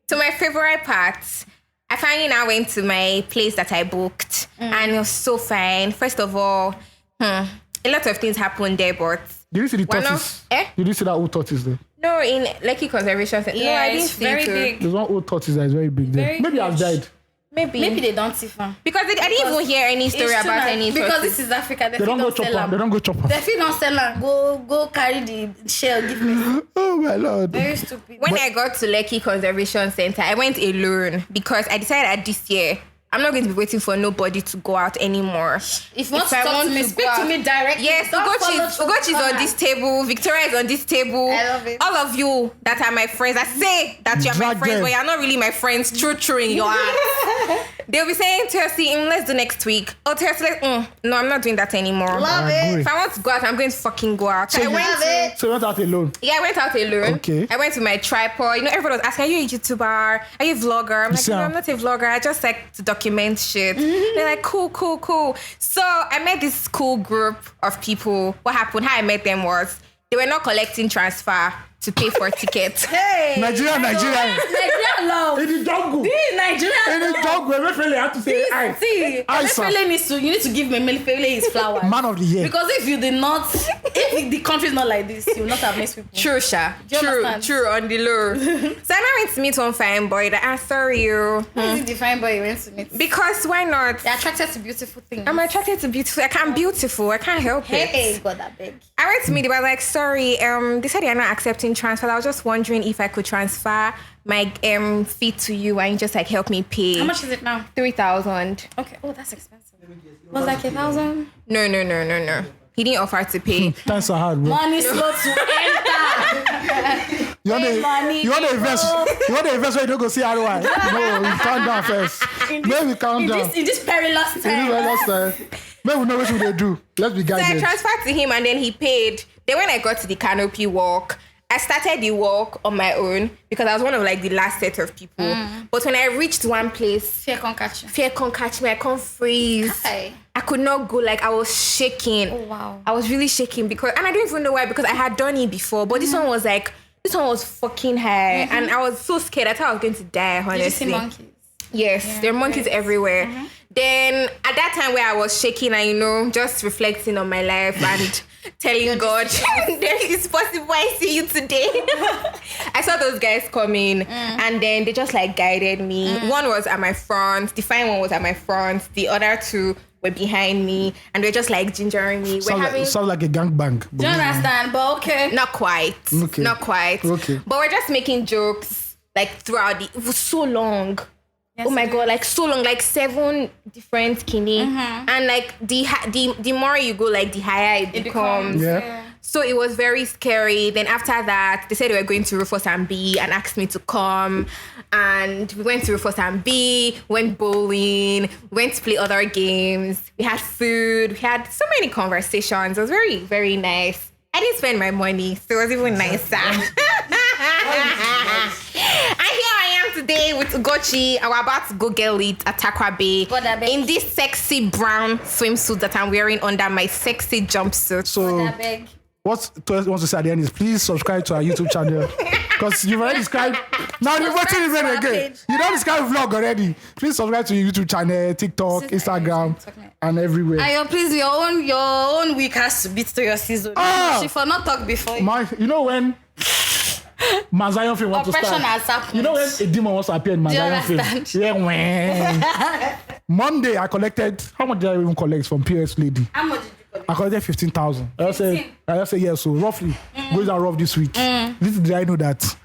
So my favorite part, I finally now went to my place that I booked, and it was so fine. First of all, a lot of things happened there, but Did you see the one tortoise? of Did you see that old tortoise there? no, in Lekki Conservation Center. Yeah, no, I didn't it's see very it. big. There's one old tortoise that is very big there. Very Maybe I've huge. died. Maybe They don't siphon. because I didn't even hear any story It's true about now, any because tortoise. this is Africa. They don't go sell chopper. am. They don't go chopper. They fit don't sell am. Go carry the shell. Give me. Oh my lord. Very stupid. When I got to Lekki Conservation Center, I went alone because I decided that this year I'm not going to be waiting for nobody to go out anymore. If you want to talk to me, speak to me directly. Yes, Don't follow Ugochi is through on this table. Victoria is on this table. I love it. All of you that are my friends, I say that you're my Drag friends, them. but you're not really my friends. True in your heart. They'll be saying, Tercy, let's do next week. Oh, Tercy, no, I'm not doing that anymore. Love I it. agree. If I want to go out, I'm going to fucking go out. I you- went Love to, it. So you went out alone. yeah, I went out alone. Okay. I went with my tripod. You know, everybody was asking, are you a YouTuber? Are you a vlogger? I'm like, see, no, I'm not a vlogger. I just like to document shit. They're like, cool. So I met this cool group of people. What happened? How I met them was they were not collecting transfer to pay for tickets. Hey. Nigeria. Nigeria love. In the jungle. This Nigeria In the love. jungle. Emefiele had to say, "Aye." See, Isa. you need to give Emefiele his flowers. Man of the year. Because if you did not, if the country is not like this, you will not have mixed people. True, Sha. Do you understand? True, on the low. So I went to meet one fine boy that sorry you. Who is the fine boy you went to meet? Because why not? They're attracted to beautiful things. I'm attracted to beautiful. I'm beautiful. I can't help it. Hey, God, I beg. I went to meet. They were like, sorry. They said they're not accepting transfer. I was just wondering if I could transfer my fee to you and you just like help me pay. How much is it now? 3,000. Okay. Oh, that's expensive. Was like 1,000. No. He didn't offer to pay. Times are hard, bro. Money slow to enter. You want money, to invest? people. You want to invest where you don't go see ROI? No, we calm down first. Maybe we calm down. In this perilous This time. is my last time. Maybe we know what should they do. Let's be So I guided. transferred to him and then he paid. Then when I got to the canopy walk, I started the walk on my own because I was one of like the last set of people. But when I reached one place, Fear can't catch you. fear can't catch me. I can't freeze. Hi. I could not go. Like I was shaking. Oh, wow. I was really shaking because, and I don't even know why because I had done it before. But this one was fucking high, and I was so scared. I thought I was going to die. Honestly. Did you see monkeys? Yes, there are monkeys everywhere. Then at that time where I was shaking and just reflecting on my life and telling God, there is possible I see you today. I saw those guys coming, and then they just like guided me. One was at my front, the fine one was at my front, the other two were behind me, and they're just like gingering me. Sounds like a gangbang. Do you understand? But okay. Not quite. Okay. Not quite. Okay. But we're just making jokes like throughout it was so long. Yes, oh my god, like so long, like 7 different kidney. And like the more you go, like the higher it becomes. Yeah. So it was very scary. Then after that, they said they were going to Rufus and B and asked me to come. And we went to Rufus and B, went bowling, went to play other games. We had food. We had so many conversations. It was very, very nice. I didn't spend my money, so it was even nicer. And here I am today with Ugochi, and we're about to go get lit at Takwa Bay in this sexy brown swimsuit that I'm wearing under my sexy jumpsuit. So, what Toys wants to say at the end is please subscribe to our YouTube channel. Because you've already described. Now you're watching it again. You don't describe vlog already. Please subscribe to your YouTube channel, TikTok, Instagram, and everywhere. Ayo, please, your own week has to beat to your season. She for not talk before. You know when Mazayon film wants to Oppression start. has happened. You know when a demon wants to appear in Do you Mazayon film? understand? Yeah, when. Monday I collected. How much did I even collect from POS lady? How much did you collect? I collected 15,000. I just said yeah. So roughly, goes down rough this week. Little did I know that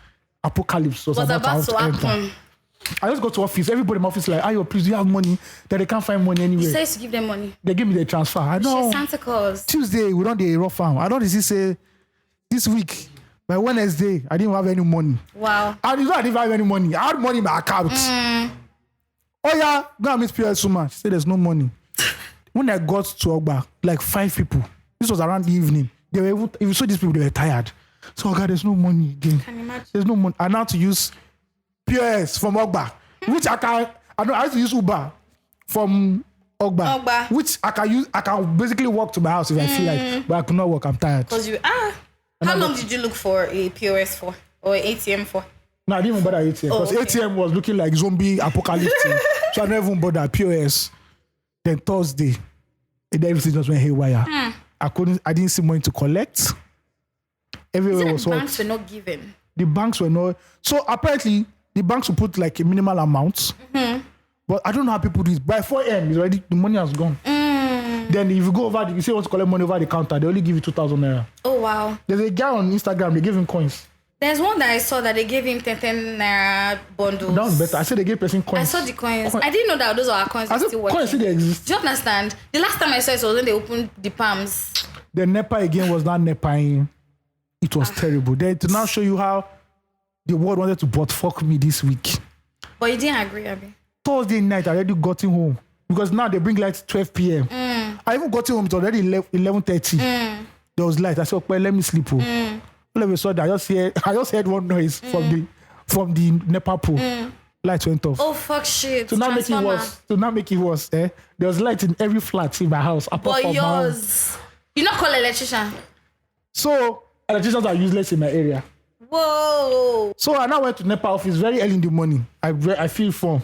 apocalypse was about to enter. I just go to office. Everybody in my office like, Ayo, please, do you have money? That they can't find money anywhere. You said to give them money. They give me the transfer. I know. She's Santa Claus. Tuesday we don't do a rough farm. I don't say this week. By Wednesday, I didn't have any money. Wow. And you know I didn't have any money. I had money in my account. Oh yeah, go and meet POS woman. She said there's no money. When I got to Ogba, like 5 people. This was around the evening. They were even, if you saw these people, they were tired. So God, there's no money again. Can you imagine? There's no money. I now to use POS from Ogba, which I used to use Uber from Ogba, which I can use. I can basically walk to my house if I feel like, but I could not walk. I'm tired. Because how long did you look for a POS for or ATM for? No, I didn't even bother ATM because ATM was looking like zombie apocalypse. So I never even bothered POS. Then Thursday, and everything just went haywire. I didn't see money to collect. Everywhere was the banks were not given. The banks were not. So apparently, the banks will put like a minimal amount. But I don't know how people do it. By 4 a.m., it's already the money has gone. Then if you go over, you say you want to collect money over the counter, they only give you 2,000 naira. Oh wow. There's a guy on Instagram, they give him coins. There's one that I saw that they gave him 10 naira bundles. That was better. I said they gave person coins. I saw the coins. I didn't know that those are coins that still working. Coins still exist. Do you understand? The last time I saw it was when they opened the palms. The NEPA again was not NEPAing. It was terrible. Then to now show you how the world wanted to butt fuck me this week. But you didn't agree, Abby. Thursday night, I already got him home. Because now they bring lights 12 p.m. I even got home, it was already 11:30. There was light. I said, okay, let me sleep. All of a sudden, I just heard one noise from the NEPA pole. Light went off. Oh fuck shit. To now make it worse, there was light in every flat in my house. Apart from yours. You not call electrician. So electricians are useless in my area. Whoa. So I now went to NEPA office very early in the morning. I feel form.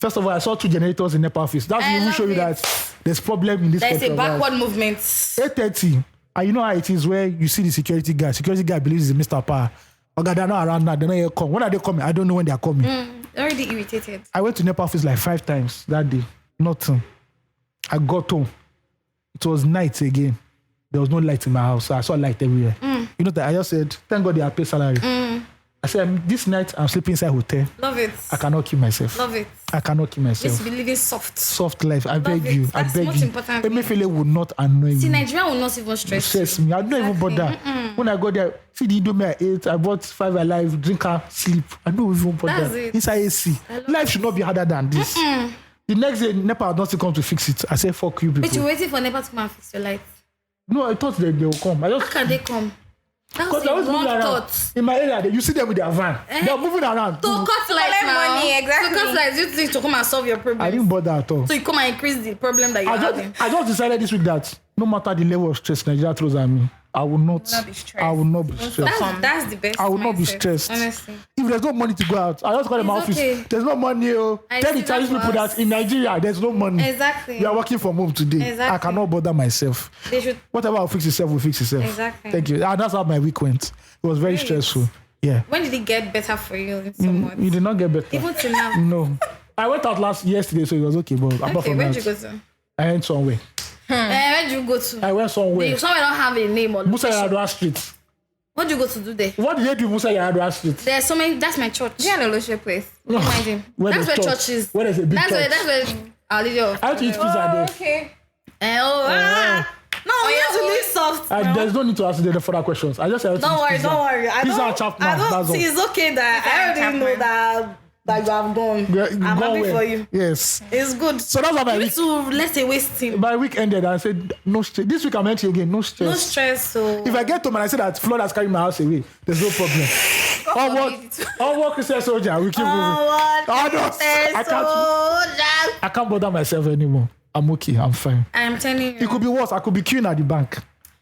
First of all, I saw 2 generators in NEPA office. That's will show you that there's problem in this country. There's a backward movement. 8:30. And you know how it is where you see the security guy. Security guy believes he's Mr. Power. Okay, they're not around now. They're not here come. When are they coming? I don't know when they're coming. Already irritated. I went to NEPA office like 5 times that day. Nothing. I got home. It was night again. There was no light in my house. So I saw light everywhere. You know that I just said, thank God they are paid salary. I said, this night I'm sleeping inside a hotel. Love it. I cannot keep myself. Love it. I cannot keep myself. Just be living soft. Soft life. I beg you. I That's beg much you. important. Emefiele would not annoy See, me. Nigeria will not even stress Me. I don't even bother. When I go there, see the Indomie I ate, I bought 5 alive, drink her, sleep. I don't even bother. That's it. Inside AC. Life should not be harder than this. The next day, NEPA had not still come to fix it. I said, fuck you people. But you're waiting for NEPA to come and fix your lights. No, I thought they will come. How can they come? That was Because I was a moving wrong around. thought. In my area, you see them with their van. They're moving around. To cut lights Collect now. money, exactly. To cut lights, you think to come and solve your problem. I didn't bother at all. So you come and increase the problem that you're having. I just decided this week that no matter the level of stress Nigeria throws at me, I will not be stressed. I will not be stressed. That's the best. I will not be mindset, stressed. Honestly. If there's no money to go out, I just call in my It's office. okay. There's no money. I Tell see the Chinese that people for us. that in Nigeria there's no money. Exactly. We are working from home today. Exactly. I cannot bother myself. They should. Whatever will fix itself will fix itself. Exactly. Thank you. And that's how my week went. It was very stressful. Yeah. When did it get better for you in somewhat? You did not get better. Even till now. No. I went out yesterday, so it was okay. But apart Okay, from where'd that, you go to? I went somewhere. Where'd you go to? I went somewhere. Somewhere don't have a name or Musa location. Yaradua Street. What do you go to do there? What did they do in Musa Yaradua Street? There's so many. That's my church. Yeah, an Olosho place. Don't mind him. Where That's where there's church is. Where there's a big That's church. where our leader. I have to eat pizza there. Okay. No, we have to live soft. There's no need to ask the further questions. I just have to Don't eat worry, pizza. don't worry. Pizza and Chapman, that's all. See, it's okay that Pizza I and already know Chapman. that you have gone. I'm Go happy away. for you. Yes. It's good. So that's how my You week. need to let's say waste him. My week ended. I said no stress. This week I met you again. No stress. No stress. So If I get home and I say that flood has carried my house away, there's no problem. All Christian soldier, we keep moving. what? Oh, no. I can't bother myself anymore. I'm okay. I'm fine. I'm telling you. It could be worse. I could be queuing at the bank,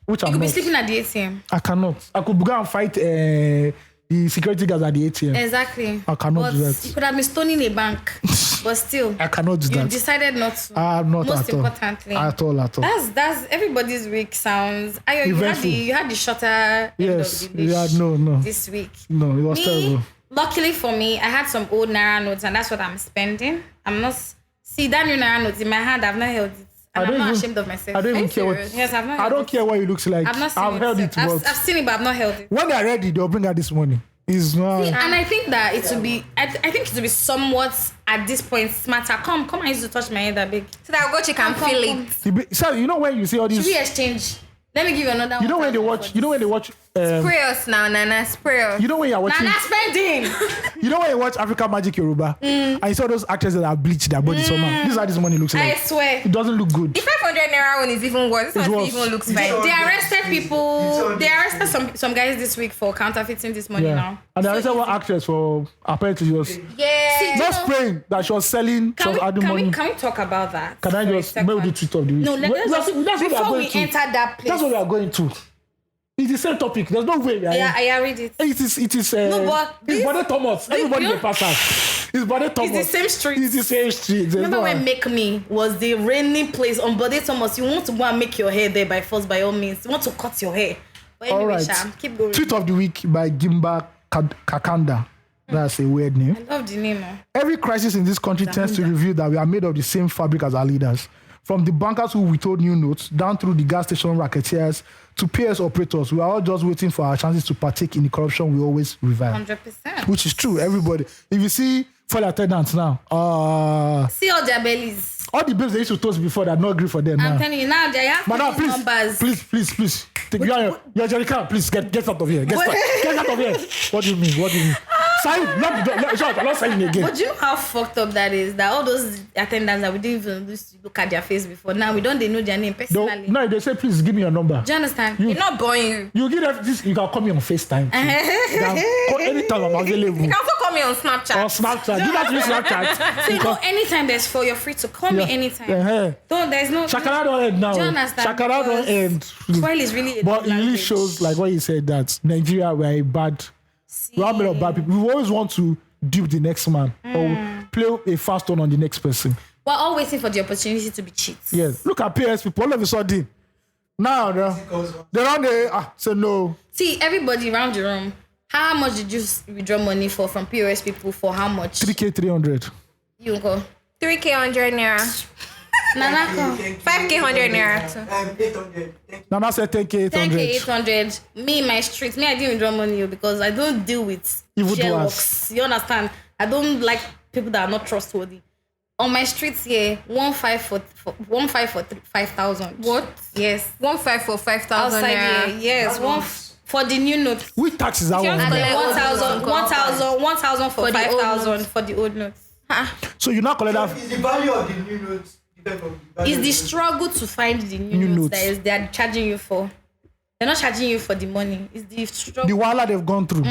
which You I'm could be not. sleeping at the ATM. I cannot. I could go and fight the security guards at the ATM. Exactly. I cannot But do that. You could have been stoning a bank, but still, I cannot do you that. decided not to. I'm not Most at all. importantly, At all. that's everybody's week sounds. Ayo, Eventful. you had the shorter end Yes. of the Yeah. dish No. this week. No. It was terrible. Luckily for me, I had some old Naira notes, and that's what I'm spending. I'm not see that new Naira notes in my hand. I've not held it, and I'm not ashamed of myself. I don't even care what. serious? Yes, I've not. I held don't it. care what it looks like. I've not seen I've held it. I've But seen it, but I've not held it. when they're ready, they'll bring out this money. It's not. And I think that it will be. I think it will be somewhat at this point smarter. Come, I used to touch my head that big. So that Ugochi can Come, feel come. it. So you know when you see all Should these. we exchange? Let me give you another. You know when they 1,000 watch. for You know when they watch. Spray us now, Nana. Spray us. You know when you're watching. Nana spending. You know when you watch African Magic Yoruba, and you saw those actresses that have bleached their bodies somehow. This is how this money looks I like. swear. It doesn't look good. The 500 Naira one is even worse. This It's one worse. even looks It's fine. worse. They arrested people. It's They arrested some guys this week for counterfeiting this money Yeah. now. And I said one actress for apparently she was Yeah. not spraying that she was selling. She was adding money. Can we talk about that? Can I for a just maybe second? do tweet of the week? No, Well, let's that's what we are before going we to. enter that place. That's what we are going to. It's the same topic. There's no way we are. Yeah, I read it. It is. No, but it's this- Bode Thomas. Everybody you- will pass out. It's Bode Thomas. It's the same street. It's the same street. There's Remember no when one. Make Me was the reigning place on Bode Thomas? You want to go and make your hair there by force, by all means. You want to cut your hair. But anyway, All right. Sham, keep going. Tweet of the week by Gimba Kakanda. That's a weird name. I love the name. Every crisis in this country tends to reveal that we are made of the same fabric as our leaders. From the bankers who withhold new notes, down through the gas station racketeers, to PS operators, we are all just waiting for our chances to partake in the corruption we always revile. 100%. Which is true, everybody. If you see flight attendants now, See all their bellies. all the babes they used to toast before that not agree for them I'm now. telling you now, they have Madam, these please, numbers. please. Take your jerrycan, please get out of here. Get out of here. What do you mean? Sign, lock the door. Shut, I'm not signing again. But do you know how fucked up that is? That all those attendants that we didn't even used to look at their face before. Now we don't they know their name personally. No, they say, please give me your number. Do you understand? You're not born you. You give them this, you can call me on FaceTime. You can call anytime I'm available. You can also call me on Snapchat. Or Snapchat. Do that to me Snapchat. So you know, anytime there's for you're free to call me anytime. Don't there's no Shakara don't end now. Do you understand? Shakara don't Because end. Swahili is really a But it really language. shows, like what you said, that Nigeria, we are a bad, we are made of bad people. We always want to dupe the next man or play a fast one on the next person. We're all waiting for the opportunity to be cheats. Yes. Look at PS people. All of a sudden, now they're on the say no. See, everybody around the room, how much did you withdraw money from POS people for how much? 3K 300. You go. 3K 100 Naira. Nanako. 5K 100 Naira. too. 800. Thank you. Now say 10K 800. 10K 800. Me in my street, I didn't withdraw money because I don't deal with Evil Sherlocks. You understand? I don't like people that are not trustworthy. On my streets here, 1.5 for 5,000. What? Yes. 1.5 for 5,000 Outside Naira. here, yes. For the new note. Which tax is that you one? want to now? collect- 1,000 for For the old 5,000 notes. for the old notes. So you now collect that. Is the value of the new notes depend on the value It's of the struggle to find the new New notes notes. that is they're charging you for. They're not charging you for the money. It's the struggle. The wala they've gone through.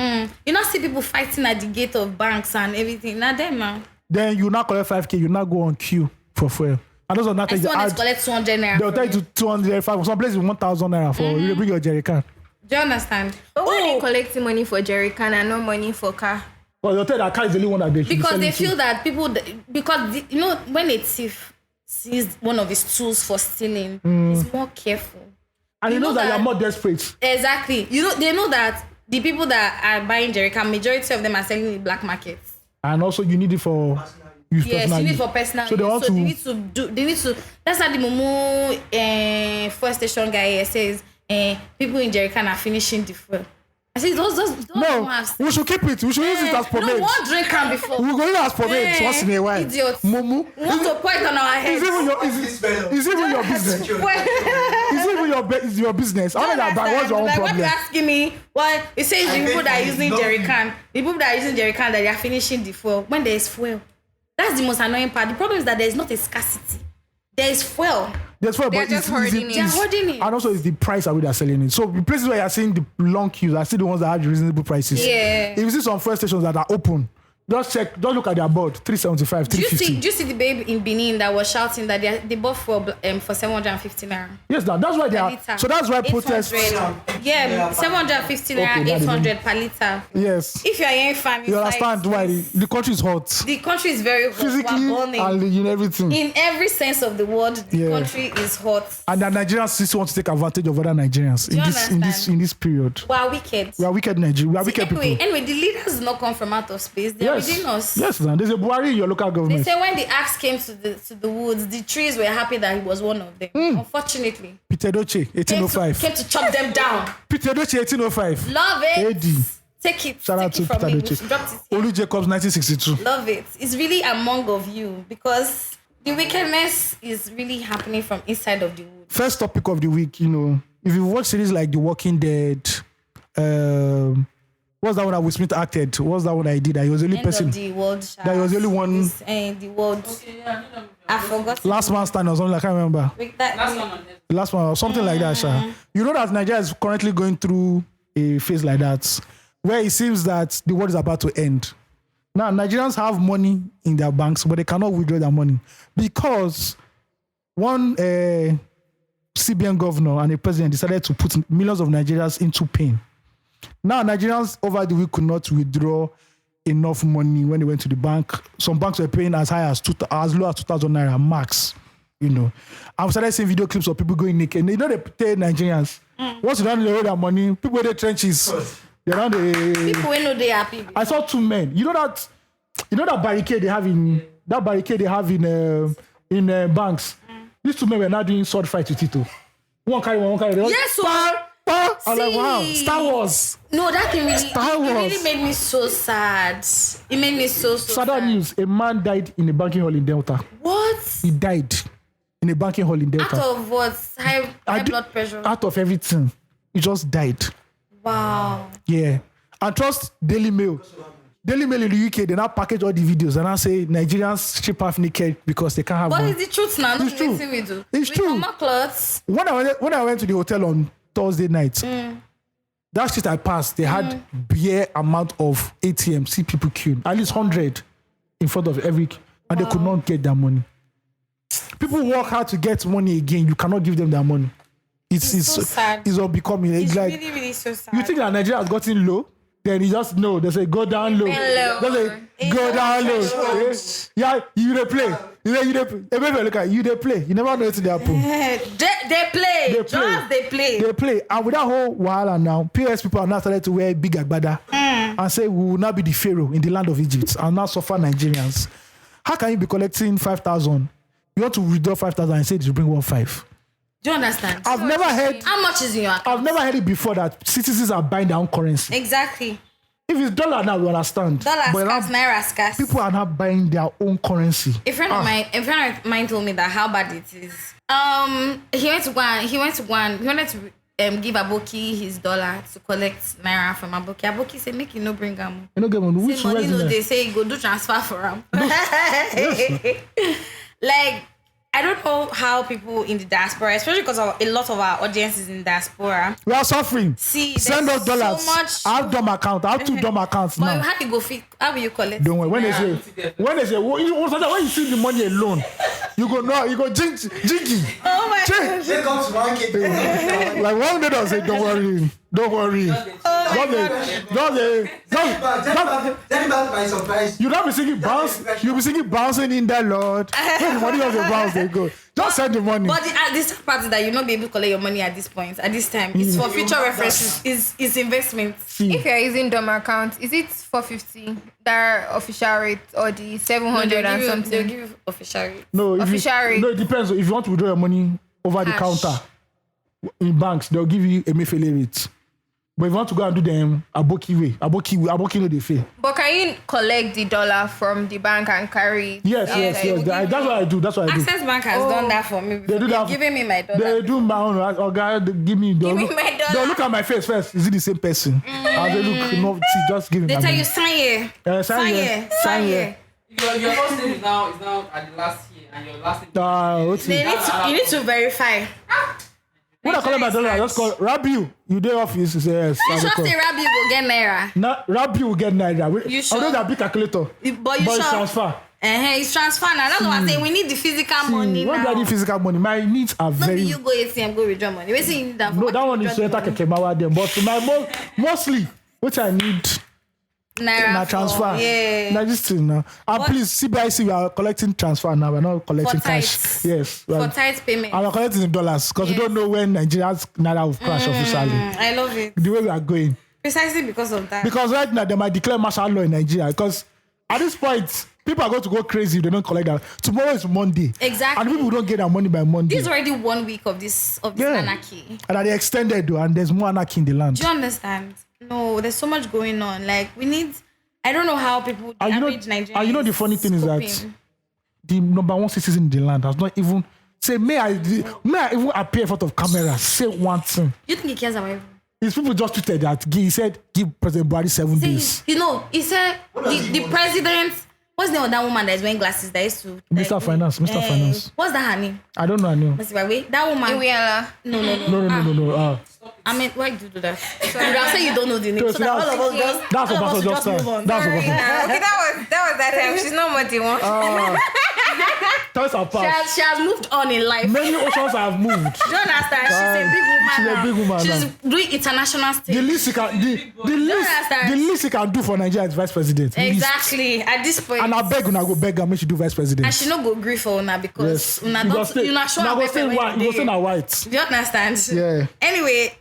You not see people fighting at the gate of banks and everything. Not them now. Then you now collect 5K. You now go on queue for fuel. And those are not I taking still want to collect 200 naira. they'll from take you. you to 200, some places 1,000 naira for you bring your jerry can. Do you understand? But why are they collecting money for jerry can and no money for car? But they'll tell you that car is the only one that they should be Because they selling feel that people, you know, when a thief sees one of his tools for stealing, he's more careful. and he you knows know that that- you're more desperate. Exactly. You know, they know that the people that are buying jerrycan, majority of them are selling in the black market. And also you need it for use Yes, personal you need use. for personal So they use. want So to- they need to that's how the Momo fuel station guy here says people in jerrycan are finishing the fuel. I say those No, don't have we should keep it. We should use it as no, pomade. one drink can before. We're going to ask pomade Eh, once in a while. idiots. Mumu. We want to point on our Is heads. even your is even your business. Is even is your business. How many buy? What's your own Like, what problem? you asking me? Well, it says the people that are using jerrycan, the people that are using jerrycan that they are finishing the fuel when there is fuel. That's the most annoying part. The problem is that there is not a scarcity. There is fuel. There's fuel, They're but just hoarding it. They're hoarding it. And also, it's the price at which they're selling it. So the places where you're seeing the long queues are still the ones that have reasonable prices. Yeah. If you see some fuel stations that are open, just look at their board. 375, Do you 350. see the babe in Benin that was shouting that they bought for 750 naira? Yes, that's why they Per are. liter. So that's why 800. protests. Yeah, 750 naira, Okay, that 800 per liter. Yes. If you are hearing fan, You understand why the country is hot. the country is very hot. Physically We're burning. and in everything. In every sense of the word, the Yeah. country is hot. And the Nigerians still want to take advantage of other Nigerians you in this period. We are wicked. We are wicked Nigerians. We are wicked people. Anyway, the leaders do not come from out of space. They are within us. Yes, man. There's a Buhari in your local They government. say when the axe came to the woods, the trees were happy that he was one of them. Unfortunately, Peter Doche, came 1805. to chop them down. Peter Doche, 1805. Love it. AD. Take it. Shout out Take to it from Peter me. Doche. We dropped it here. Olu Jacobs, 1962. Love it. It's really among of you because the wickedness is really happening from inside of the wood. First topic of the week, if you watch series like The Walking Dead, what's that one that Will Smith acted? What's that one I did? He was the only End person. of the world. That was the only one. The world. I forgot. Last Man Stand or something, I can't remember. The last one or something like that, Sha. You know that Nigeria is currently going through a phase like that, where it seems that the world is about to end. Now, Nigerians have money in their banks, but they cannot withdraw their money because one CBN governor and a president decided to put millions of Nigerians into pain. Now, Nigerians over the week could not withdraw enough money when they went to the bank. Some banks were paying as high as low as 2,000 naira max. I've started seeing video clips of people going naked. They pay Nigerians. Once you don't know their money, people in the trenches. They don't. People know they happy. I saw two men. You know that barricade they have in banks. These two men were now doing sword fight with Tito. One carry one carry the other. Yes, so I was like, wow, See. Star Wars. no, that thing really, Star it Wars. really made me so sad. It made me so Sad sad. news: a man died in a banking hall in Delta. What? He died in a banking hall in Delta. Out of what? High blood pressure. Out of everything, he just died. Wow. Yeah. And trust Daily Mail. Daily Mail in the UK, they now package all the videos and now say Nigerians strip half naked because they can't have What one. is the truth now? It's Not true. anything we do. It's we true. Come clothes. When I went to the hotel on Thursday night, that street I passed, they had bare amount of ATM, see people queuing, at least 100 in front of every, and they could not get their money. People work hard to get money again. You cannot give them their money. It's so sad. It's unbecoming. It's like really, really so sad. you think that Nigeria has gotten low, then you just know. They say go down low. Low. They say go down low. Yeah, you they play. You they play. Everybody look at you. They play. You never know what's to happen. They play. They Just play. they play. They play. And with that whole wahala now, PS people are now started to wear big agbada and say we will not be the pharaoh in the land of Egypt and now suffer Nigerians. How can you be collecting 5,000? You want to withdraw 5,000 and say you bring 1,500? Do you understand? I've never heard. How much is in your account? I've never heard it before that citizens are buying their own currency. Exactly. If it's dollar now, we understand. Dollar But now scarce, naira scarce. people are not buying their own currency. A friend of mine told me that how bad it is. He wanted to give Aboki his dollar to collect naira from Aboki. Aboki said, make you no bring him. You know, get money. Which Money no, resident? they say you go do transfer for him. Like, I don't know how people in the diaspora, especially because a lot of our audience is in diaspora. We are suffering. See, Send us there's dollars. so much- I have dumb account. I have two dumb accounts But now. how you go fit? How will you collect? Don't worry. When they naira? say, when you see the money alone, you go no, you go jingy. Oh my Check. God. They come to 1K. Like one day, they'll say, don't worry. Tell me about my surprise. You don't be singing bounce. You'll be singing bouncing in there, Lord. When the money of the bounce, they go. Just send the money. But this part is that you'll not be able to collect your money at this point, at this time. It's for future references. It's investment. If you're using DOM account, is it 450 their official rate or the 700 and They'll something? give you official rate. No, Official rate. it depends. If you want to withdraw your money over the Cash. counter in banks, they'll give you a Mefele rate. But if you want to go and do them Aboki no they fail. But can you collect the dollar from the bank and carry it? Yes. That's what I do. Access Bank has done that for me before. They do that. They've given me my dollar. They do my own. Oh God, they give me. Give me my dollar. They'll look at my face first. Is it the same person? And they look. No, see, just give me. They my tell money. you sign here. Sign here. Your first name is now at the last year, and your last name. What's They it? you need to verify. When I call my dollar, I just call Rabiu. You day office. You say yes. You I sure will say call. Rabi will get naira? Now Rabiu will get naira. You sure? I know that big calculator. But you But sure? it's transfer. It's transfer now. That's what I'm saying. We need the physical money When do I now. need physical money? My needs are Not be very. you go ATM, go withdraw money. We say you need that for No, that one is to enter Kekemawa then. But my mostly, which I need. naira Na for- transfer. Yeah. Na this thing now. And please, CBIC, we are collecting transfer now. We're not collecting For cash. tithes. Yes. For tight payment. And we're collecting in dollars because we Yes. don't know when Nigeria's naira will crash officially. I love it. The way we are going. Precisely because of that. Because right now they might declare martial law in Nigeria. Because at this point, people are going to go crazy if they don't collect that. Tomorrow is Monday. Exactly. And people don't get their money by Monday. This is already 1 week of this anarchy. And that they extended though, and there's more anarchy in the land. Do you understand? No, there's so much going on. Like we need. I don't know how people. The And average Nigerian. and you know the funny thing is that the number one citizen in the land has not even say, may I even appear in front of cameras, say one thing. You think he cares about everyone? His people just tweeted that he said give President Buhari 7 days. You know, he said the president. What's the name of that woman that is wearing glasses that used to Mr. Finance. What's that her name? I don't know her name. Must be wait. That woman. Iweala. No. I mean, why do you do that? I'll say you don't know the name. So So that all of us just. That's all of us what will just move on. That's what Okay, that was that time. She's not what you want. Tell our past. She has moved on in life. Many oceans have moved. Do you understand? She's a big woman. She's a now. big woman She's now. doing international stage. The least he can the least he can do for Nigeria is vice president. Least. Exactly. At this point. And I beg una go beg her make she do vice president. And she no go agree for una because una You go don't stay- you not sure una go about stay white. You go stay na white. Do you understand? Yeah. Anyway,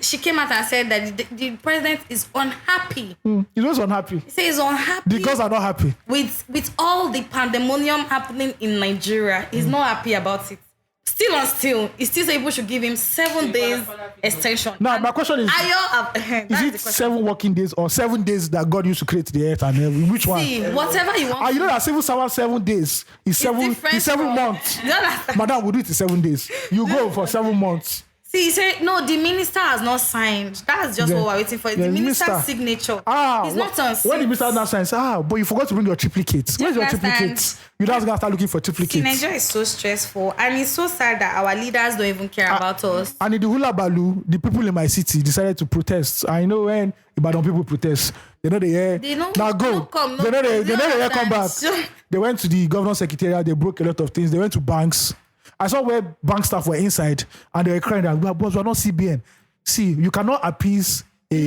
she came out and said that the president is unhappy. He's always unhappy. He says he's unhappy The girls are not happy. with all the pandemonium happening in Nigeria. He's not happy about it. Still, he still say people should give him 7 days extension. Now my question is: Is Is it 7 working days or 7 days that God used to create the earth and everything? Which one? See, whatever you want. You know that civil servant 7 days is different is 7 from- months. Do you understand? Madam, we'll do it in 7 days. You go for 7 months. See, he said, no, the minister has not signed. That's just Yeah. what we're waiting for. Yeah, The the minister's minister. signature. He's not on when the minister now signs, but you forgot to bring your triplicates. Where's your understand? triplicates? You guys gotta start looking for See, triplicates. Nigeria is so stressful, and it's so sad that our leaders don't even care about us. And in the hula balu, the people in my city decided to protest. I know when Ibadan people protest, they know the air. They know Now go. no come, no They know come. they know the air come back. So- They went to the governor's secretariat. They broke a lot of things. They went to banks. I saw where bank staff were inside and they were crying that boss, we're not CBN. See, you cannot appease a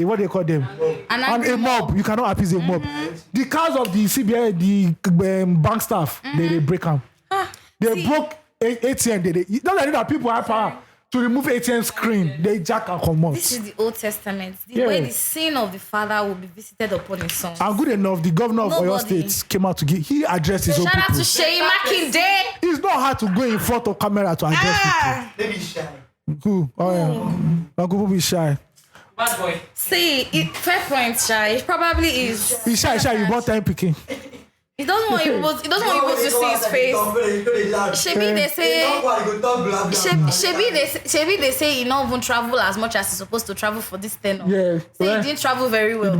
what they call them An and angry a mob. You cannot appease a mob. The cars of the CBN, the bank staff, they break them. They broke ATM. They don't know that people have power to remove ATM screen. They jack and come out. This is the Old Testament. The Yeah. way the sin of the father will be visited upon his son. And good enough, the governor of Oyo Nobody. State came out to give. He addressed his own Shout out people. to Sheyi Makinde. It's not hard to go in front of camera to address Maybe shy. people. Who? Oh yeah. Now people be shy. Bad boy. See, fair point, Shy. It probably is. Be shy. You bought time picking. He doesn't want people. He doesn't want people to see his face. Shebi they say. Shebi they say he not even travel as much as he's supposed to travel for this tenure. Yeah. Say Well, he didn't travel very well.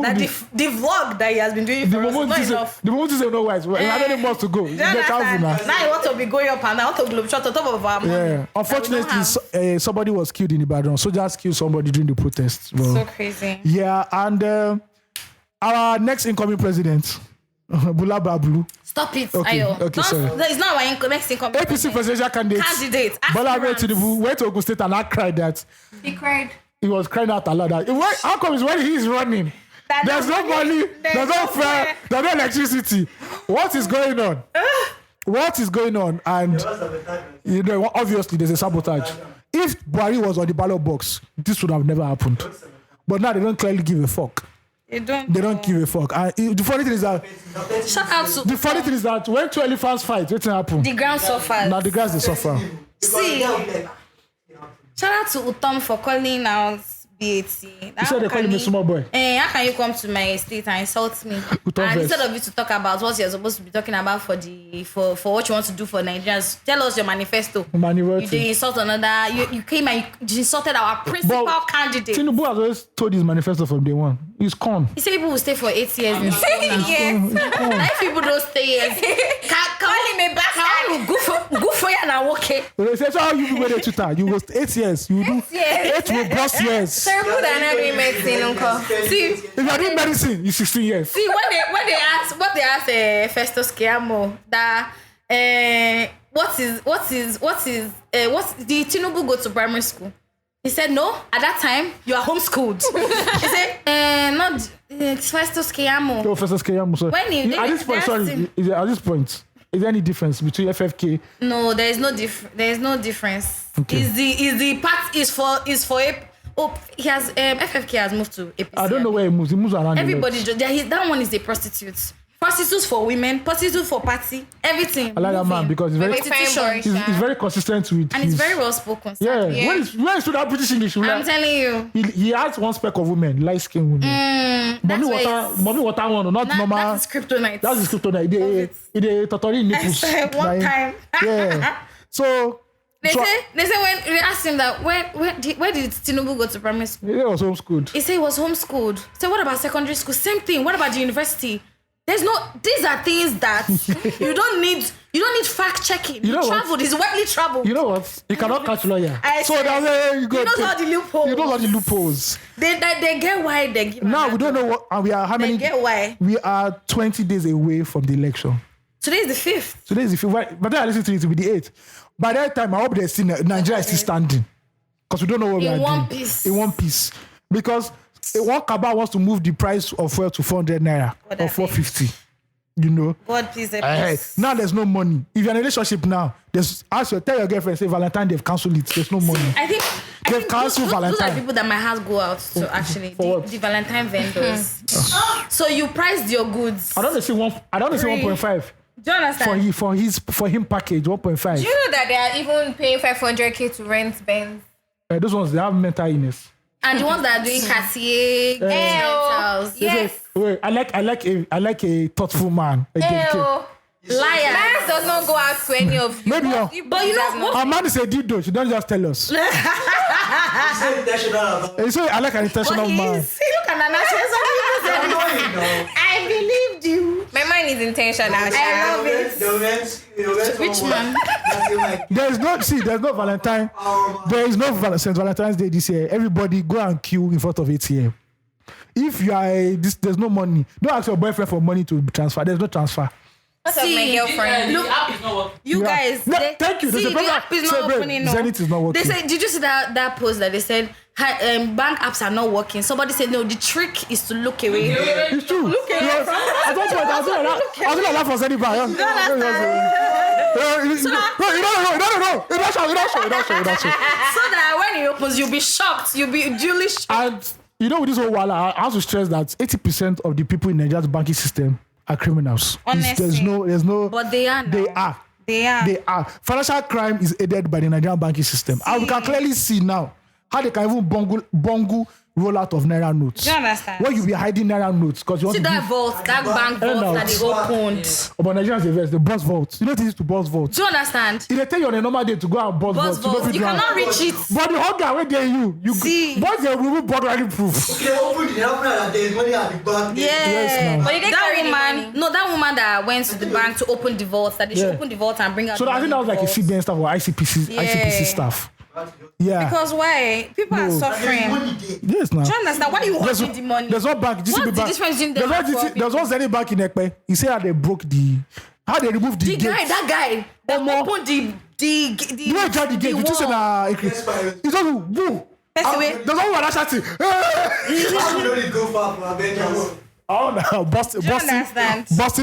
That the vlog that he has been doing the for us is moment not you say, enough. the moment you say no wise, well, how many months to go? You Do you get travel understand? now. Now he want to be going up and now want to globetrot on top of our money. Yeah. that we don't Unfortunately, have. somebody was killed in Ibadan. Soldiers killed somebody during the protest. Well, So crazy. yeah, and our next incoming president, Bula Bablu, Stop it, Okay, Ayo. okay, sorry. It's not our next income. APC presidential candidate Bola Ahmed Tinubu went to Ogun State and I cried that He cried. he was crying out aloud that how come it's when he's running? There's no money, there's no fare, there's no electricity. What is going on? What is going on? And you know, obviously there's a sabotage. If Buhari was on the ballot box, this would have never happened. But now they don't clearly give a fuck. They don't give a fuck. And the funny thing is that Shout out to the funny thing is that when two elephants fight, what's happen? the ground suffers. Now the grass they suffer. See, shout out to Utom for calling out BAT. You said they call him a small boy. How can you come to my estate and insult me? Utom And first. instead of you to talk about what you're supposed to be talking about for what you want to do for Nigerians, tell us your manifesto. You did insult another. You came and you insulted our principal candidate. Tinubu has always told his manifesto from day one. He's con. He said people will stay for 8 years in school now. Yes. If people don't stay here, Call him a bastard. Go for you and okay. They say, so how you be with Twitter? You go 8 years. You do 8 robust years. Terrible that I'm not doing medicine, uncle. See, If you are doing medicine, it's 16 years. see when they ask Festus Keyamo that what did Tinubu go to primary school? He said no. At that time, you are homeschooled. He said not Festus Keyamo. So, Professor Keyamo, sorry. When he- At this point, they sorry, asked him- at this point, is there any difference between FFK? No, there is no difference. Okay. Is the part is for he has FFK has moved to APC. I don't know where he moves. He moves around. Everybody that one is a prostitute. Prostitutes for women, prostitute for party, everything. I like that man moving. because he's very, Wait, fine, Constitution. boy. he's very consistent with And his... it's very well spoken. Yeah. sadly. When he's that British English, I'm telling you. he has one speck of women, light-skinned women. That's why it's- Mommy water one, not normal. That is kryptonite. That's his kryptonite. They totally nipples. One time. Yeah. So They say when they asked him that where did Tinubu go to primary school? he was homeschooled. He said he was homeschooled. So what about secondary school? Same thing. What about the university? These are things that you don't need fact checking. You know what? traveled, he's widely traveled. You know what? He cannot catch lawyer. I So said, that's why you go. he knows all the loopholes. You know all the loopholes. They get why they give Now him we that don't know job. what, and we are how They many? get why. We are 20 days away from the election. Today is the 5th. Today is the 5th. By the time I listen to it, it will be the 8th. By that time, I hope they see Nigeria is still standing. Because we don't know what we are In one doing. piece. In one piece. Because one cabal wants to move the price of fuel to 400 naira What or that 450. You know? God please help Eh, us. now there's no money. If you're in a relationship now, tell your girlfriend, say Valentine, they've cancelled it. There's no money. I think They've cancelled those are Valentine. people that my house go out to actually for what? the Valentine vendors. So you priced your goods. I don't say 1.5 Do you understand? for him package 1.5. Do you know that they are even paying 500k to rent Benz? Those ones they have mental illness. And the ones that are doing Cartier, rentals. They say, Yes. wait, I like a thoughtful man. A dedicated- Liar. Benz does not go out to any of you. Maybe But you know what? a man is a dildo. She don't just tell us. And so I like an intentional But man. he's, look at Nana. I believed you. My mind is intentional. I love it. Which man? There's no Valentine. There is no St. Valentine's Day this year. Everybody go and queue in front of ATM. If you are there's no money. Don't ask your boyfriend for money to transfer. There's no transfer. What's up, my See, girlfriend? Look, The app is not working. you Yeah. guys. No, thank you. There's See, a the program- app is Say, not babe, opening. No. Zenith is not working. They said, did you see that post that they said bank apps are not working? Somebody said no. The trick is to look away. It's true. Look at Yes. At one point, I was gonna laugh for Zenith. No, you don't show. So that when it opens, you'll be shocked. You'll be duly shocked. And you know, with this whole while, I have to stress that 80% of the people in Nigeria's banking system are criminals. Honestly. There's no. But they are now. They are. They are. They are. Financial crime is aided by the Nigerian banking system. And we can clearly see now how they can even bungle roll out of Naira notes. Do you understand? Where you be hiding Naira notes because you want See to that give. vault, that bank vault that they opened. But Nigerians invest, the boss vault. You know this is to boss vault. Do you understand? If they tell you on a normal day to go and boss Boss vault, vault. You cannot reach it. But the hunger where they you See. boss they remove border proof. They opened it up now that there is money at the bank. Yeah. now. But did they That carry the money? woman, no, that woman that went to the bank to open the vault, that they should Yeah. open the vault and bring out So the I think that was money like a vault. CBN staff or ICPC staff. Yeah. Because why? People are No. suffering. Money there. Yes, now. Do you understand? Why you There's holding the money? There's one bank, GCB What's the bank. difference between them and poor There's one Zenith bank in Ekpe. He said that they broke How they remove the gate? that guy that opened the You know, the gate. You just say that. It's just woo. There's no one shouting. How do you go far from Avengers? Oh no, Boston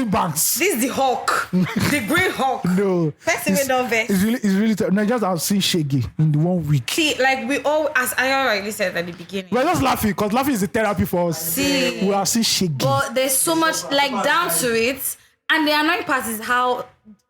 Banks. This is the Hawk, the Green Hawk. No, Person we don't vex. it's really. Nigerians have seen Shaggy in the 1 week. See, like we all, as I already said at the beginning. We're just laughing because laughing is the therapy for us. See, we have seen Shaggy. but there's so much like down to it, and the annoying part is how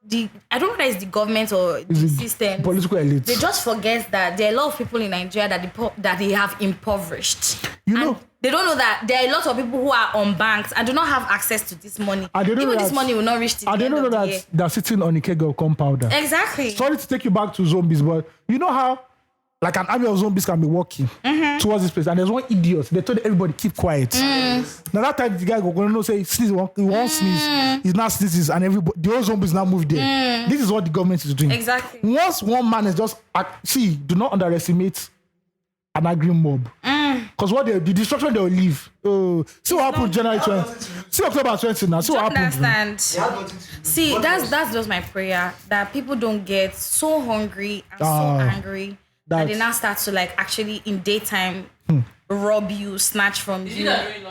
I don't know that it's the government or the system. Political elite. They just forget that there are a lot of people in Nigeria that they have impoverished. You know. They don't know that there are a lot of people who are on banks and do not have access to this money. And they don't Even know this money will not reach to the and they end don't of know the that year. they're sitting on a keg of compounder. Exactly. Sorry to take you back to zombies, but you know how like an army of zombies can be walking towards this place, and there's one idiot. They told everybody keep quiet. Now that time the guy go going to say sneeze, he won't sneeze. He's not sneezes, and everybody the whole zombies now move there. This is what the government is doing. Exactly. Once one man is just do not underestimate an angry mob. Because the destruction they will leave. See what happened January 20. See October 20 now. See what happened. Understand. See, that's just my prayer that people don't get so hungry and so angry that they now start to like actually in daytime rob you, snatch from Did you. you that during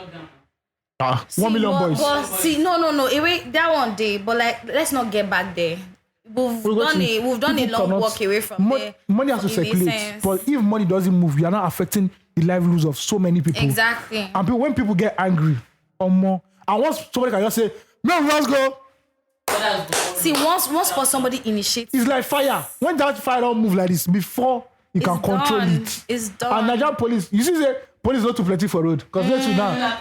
lockdown? 1 million boys. But see, no. Wait, that one day. But like, let's not get back there. We've done a long walk away from there. Money has to circulate, but if money doesn't move, you are not affecting the livelihoods of so many people. Exactly. And when people get angry or more, and once somebody can just say, "No, let's go," See, once for somebody initiates, it's like fire. When that fire don't move like this, before you can control it. It's done. And Nigerian police, you see, say police not too plenty for road because now.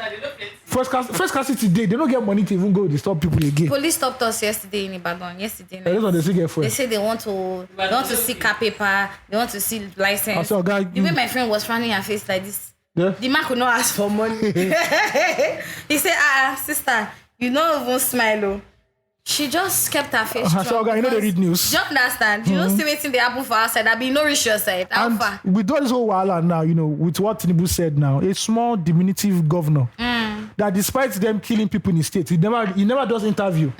First class today, they don't get money to even go disturb people again. Police stopped us yesterday in Ibadan. Yesterday night. That's what they say get for. They say they want to see car paper, they want to see license. I saw a guy. The way my friend was frowning her face like this, Yeah. the man could not ask for money. He said, sister, you don't even smile. Oh. She just kept her face strong. I saw a guy, you know they read news. Do you understand? You don't see anything they happen for outside. I be no reach your side. How And far? with all this whole wahala now, with what Tinubu said now, a small diminutive governor that despite them killing people in the state, he never does interview.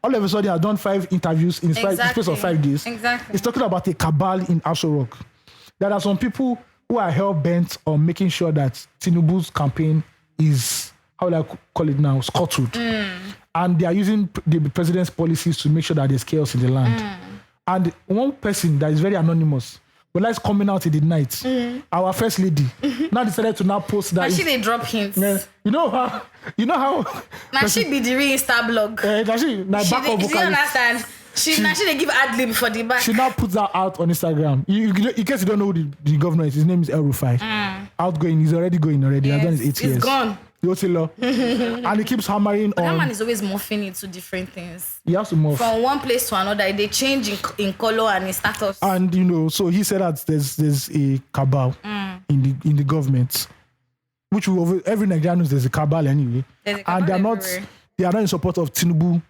All of a sudden, he has done 5 interviews in the space of 5 days. Exactly. He's talking about a cabal in Aso Rock. There are some people who are hell bent on making sure that Tinubu's campaign is, how will I call it now, scuttled. And they are using the president's policies to make sure that there's chaos in the land. And one person that is very anonymous, but like coming out in the night, our first lady, now decided to now post that. Actually, they drop hints. You know how. Now she be the real Insta blog. She She understand. She they give ad lib for the back. She now puts that out on Instagram. In case you don't know who the governor is, his name is Rufai. Outgoing, he's already going already. Yes. He's done his 8 years. It's gone. And he keeps hammering on. That man is always morphing into different things. He has to morph. From one place to another, they change in color and in status. And so he said that there's a cabal in the government, which every Nigerian knows there's a cabal anyway. And they are not in support of Tinubu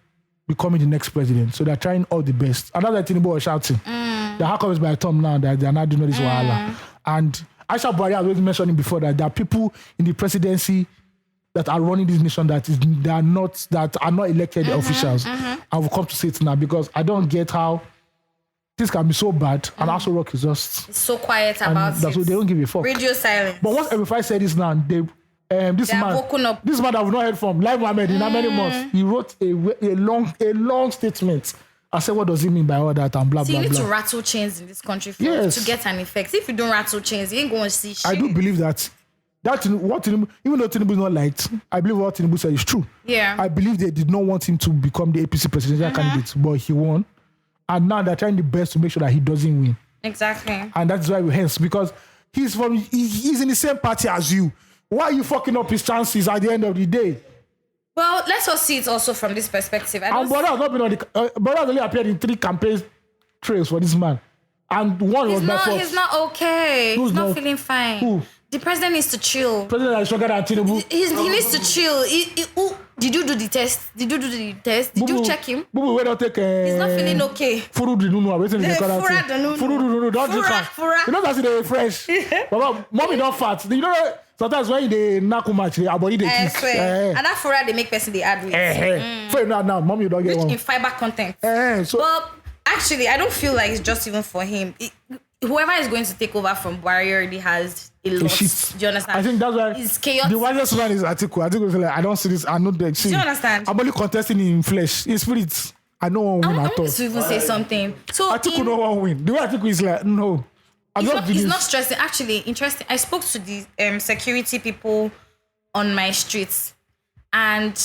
becoming the next president. So they're trying all the best. And that's why Tinubu was shouting. The how come it's by Tom now that they're not doing this wahala. And Aisha Buhari has already mentioned before that there are people in the presidency that are running this nation that are not elected officials. I will come to say it now because I don't get how this can be so bad and Aso Rock is just so quiet about it. That's what they don't give a fuck. Radio silence. But once Rufai said this now, this man that we've not heard from, Lai Mohammed, in how many months, he wrote a long statement. I said, what does it mean by all that and blah, blah, blah. You need to rattle chains in this country for to get an effect. If you don't rattle chains, you ain't going to see shit. I do believe that what Tinubu, even though Tinubu is not liked, I believe what Tinubu said is true. Yeah. I believe they did not want him to become the APC presidential candidate, but he won. And now they're trying the best to make sure that he doesn't win. Exactly. And that's why because he's in the same party as you. Why are you fucking up his chances at the end of the day? Well, let's all see it also from this perspective. Brother has not been on Brother has only appeared in 3 campaign trails for this man. And one was by force. He's not okay. He's not feeling fine. Who? The president needs to chill. President is stronger than Tinubu. He needs to chill. Did you do the test? Did you check him? Boo, we don't take. He's not feeling okay. Furu dununu, waiting in the corner. Fura dununu. Furu dununu, don't drink am. Fura. You know that's the fresh. Baba, mommy don't fat. You know sometimes when they knack much, they body they kick. And that fura they make person they add with. For now, mommy you don't get Rich one. in fiber content. So But actually, I don't feel like it's just even for him. Whoever is going to take over from Buhari already has a lot. shit. Do you understand? I think that's why It's chaotic. the wisest man is Atiku. Atiku is like, I don't see this. I know that. Do you understand? I'm only contesting in flesh, in spirit. I know one I win want at all. to even say something. So Atiku no one win. The way Atiku is like, no. I'm not doing it's this. not stressing. Actually, interesting. I spoke to the security people on my streets, and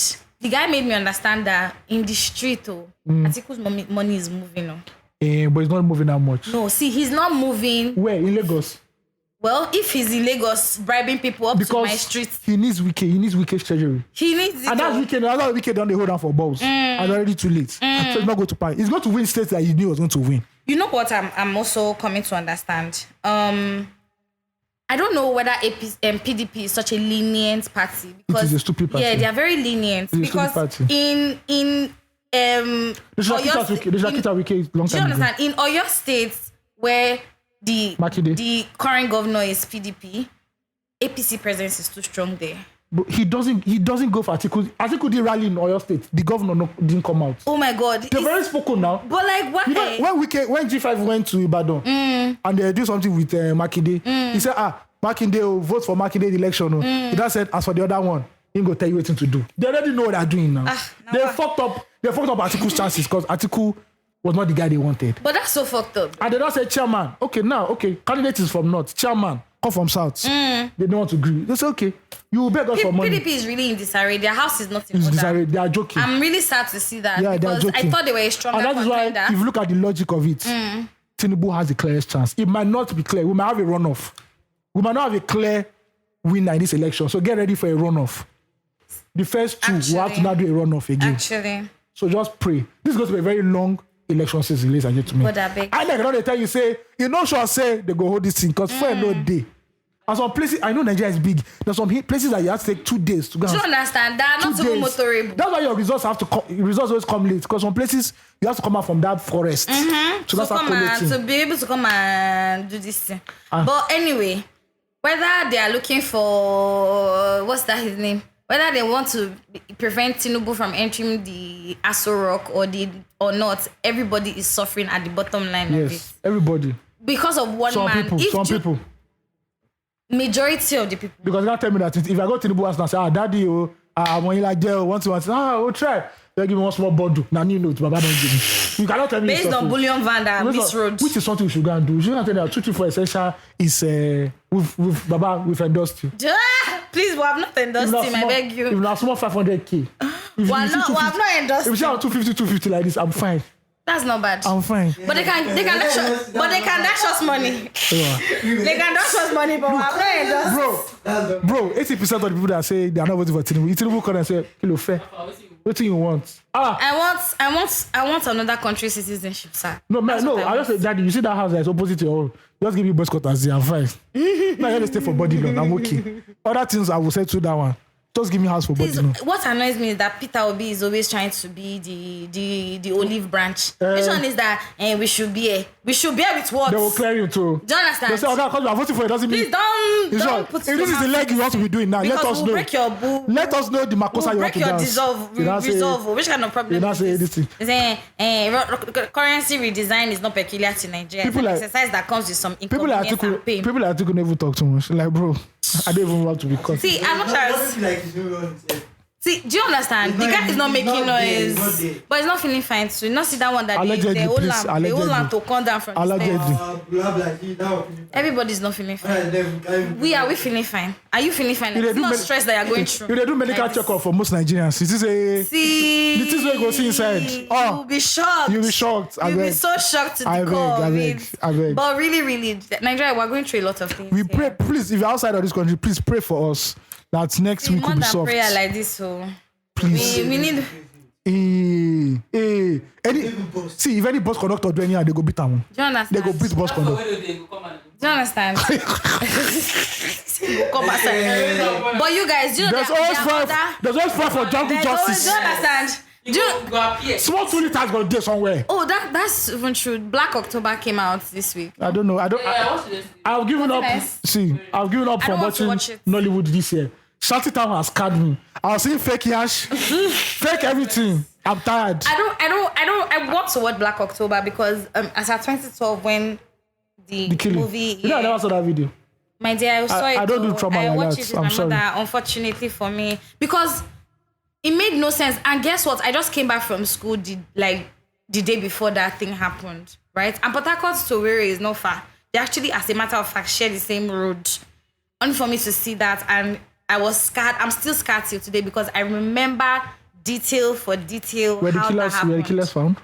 the guy made me understand that in the street, Atiku's money is moving on. But he's not moving that much. No, see, he's not moving. Where? In Lagos? Well, if he's in Lagos bribing people up to my Because street, he needs wicked treasury. he needs it. And that's wicked on the hold on for balls. And already too late. So he's not going to pay. He's going to win states that he knew he was going to win. You know what I'm also coming to understand? I don't know whether PDP is such a lenient party. Because, It is a stupid party. Yeah, they are very lenient. It's a Because stupid party. They should have kept our wiki long do you time ago. understand? In Oyo State, where Makinde. the current governor is PDP, APC presence is too strong there. But he doesn't go for Atiku. Atiku did rally in Oyo State. The governor didn't come out. Oh my God. They're very spoken now. But like, why? You know, when G5 went to Ibadan and they do something with Makinde, he said, Makinde will vote for Makinde the election. He just said, as for the other one, he go tell you what to do. They already know what they're doing now. They fucked up Atiku's chances because Atiku was not the guy they wanted. But that's so fucked up. And they don't say chairman. Okay, candidate is from north. Chairman, come from south. They don't want to agree. They say, okay, you will beg us for money. PDP is really in disarray. Their house is not in It's order. disarray. They are joking. I'm really sad to see that. Yeah, they are because joking. I thought they were a stronger And that is why, contender. if you look at the logic of it, Tinubu has the clearest chance. It might not be clear. We might have a runoff. We might not have a clear winner in this election. So get ready for a runoff. The first two, we have to now do a runoff again. Actually. So just pray. This is going to be a very long election season, ladies and gentlemen. God, I beg. And they cannot tell you, say, you know, sure say they go hold this thing because for no day. And some places, I know Nigeria is big. There's some places that you have to take 2 days to go. Do you understand that? Not 2 even days. motorable. That's why your results have to come. Results always come late because some places you have to come out from that forest to To come and to be able to come and do this thing. But anyway, whether they are looking for what's that his name? Whether they want to prevent Tinubu from entering the Aso Rock or not, everybody is suffering at the bottom line of it. Yes, everybody. Because of one Some man. people. Majority of the people. Because you can't tell me that if I go to Tinubu house and say, daddy, when you like jail, once, we'll try. They give me one small bottle. Now you know it's Baba don't give me. You cannot tell me. Based on Bullion Vanda, Miss Road. Which is something we should go and do. You shouldn't tell me that 2 for essential is with Baba with endorsed you. Please, we have not endorsed him. I beg you. If not small 500k. We have not endorsed If you him. have 250 like this, I'm fine. That's not bad. I'm fine. But they can dash us money. Yeah. They can dash us money, but we have not endorsed. Bro, 80% of the people that say they are not voting for Tinubu, Tinubu come and say, Kilo fair. What do you want? I want another country citizenship, sir. No, man, That's no. what I I just say, Daddy, you see that house that is opposite to your own. Just give me boys cut and say I'm fine. Now I have to stay for body loan. I'm okay. Other things I will say to that one. Just give me house for body loan. What annoys me is that Peter Obi is always trying to be the olive branch. Which one is that? We should be here. We should be here with what? They will clear you too. Do you understand? They say, okay, because you are voting for it doesn't mean. Please don't Sure. put If this is the leg you want to be doing now, let us know. Break your boo. Let us know the Makosa We'll you want break to your dance. resolve. Which kind of problem You not is say this? anything. Saying currency redesign is not peculiar to Nigeria. It's an exercise that comes with some People like inconvenience and pain. Atiku never talk too much. Like, bro, I don't even want to be caught. See, I'm not sure. See, do you understand? The guy is not making noise, but he's not feeling fine too. You not see that one that Allegedly, they hold please, lamp, they hold lamp to come down from the Allegedly. stairs. Everybody's not feeling fine. Are we feeling fine? Are you feeling fine? Like, it's not stress that you're going through. If they do medical like checkup for most Nigerians, it is a. See, the things where you go see inside. You'll be shocked. You'll be shocked. You'll be so shocked to the core. I beg. But really, Nigeria, we're going through a lot of things. We pray, please, if you're outside of this country, please pray for us that next week will more be than soft. prayer like this, so Please. we need. See, if any bus conductor do anyhow, they go beat them. Do you understand? They go beat bus conductor. Do you understand? Come outside. But you guys, do you know There's always five. There's always five for jungle justice. Do you understand? Go appear. Small 2 liters go there somewhere. Oh, that's even true. Black October came out this week. I don't know. Yeah, I watched this. I've given up. Nice. See, I've given up I from don't want to watching watch it. Nollywood this year. Shanty Town has scared me. I was seeing fake yash, fake everything. I'm tired. I want to watch Black October because as at 2012 when the killing. movie. You know, I never saw that video. My dear, I saw it. I don't do though. trauma I like watched that. it with I'm my sorry. mother, unfortunately for me. Because it made no sense. And guess what? I just came back from school the day before that thing happened. Right? And Port Harcourt to Owerri is not far. They actually, as a matter of fact, share the same road. Only for me to see that, and I was scared. I'm still scared till today because I remember detail for detail Were the how that killers? happened. Were the killers found?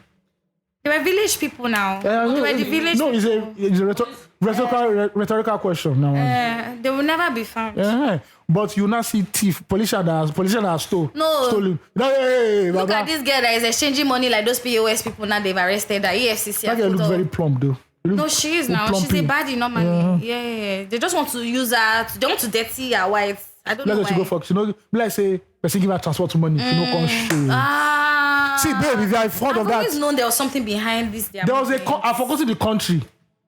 They were village people now. They were the village No, it's people. a rhetorical question now. They will never be found. But you now see thief, politician that stole. No. Stolen. No, hey, Look Baba. at this girl that is exchanging money like those POS people now they've arrested that EFCC. That girl looks very plump though. No, she is now. She's a plumpy. baddie normally. Yeah. They just want to use her. They want to dirty her wife. I don't Let know her why. go fuck. You know, like say, person give her transport money. She no come show. See, babe, if you are in front I've of that, always known there was something behind this. there was I forgot the country.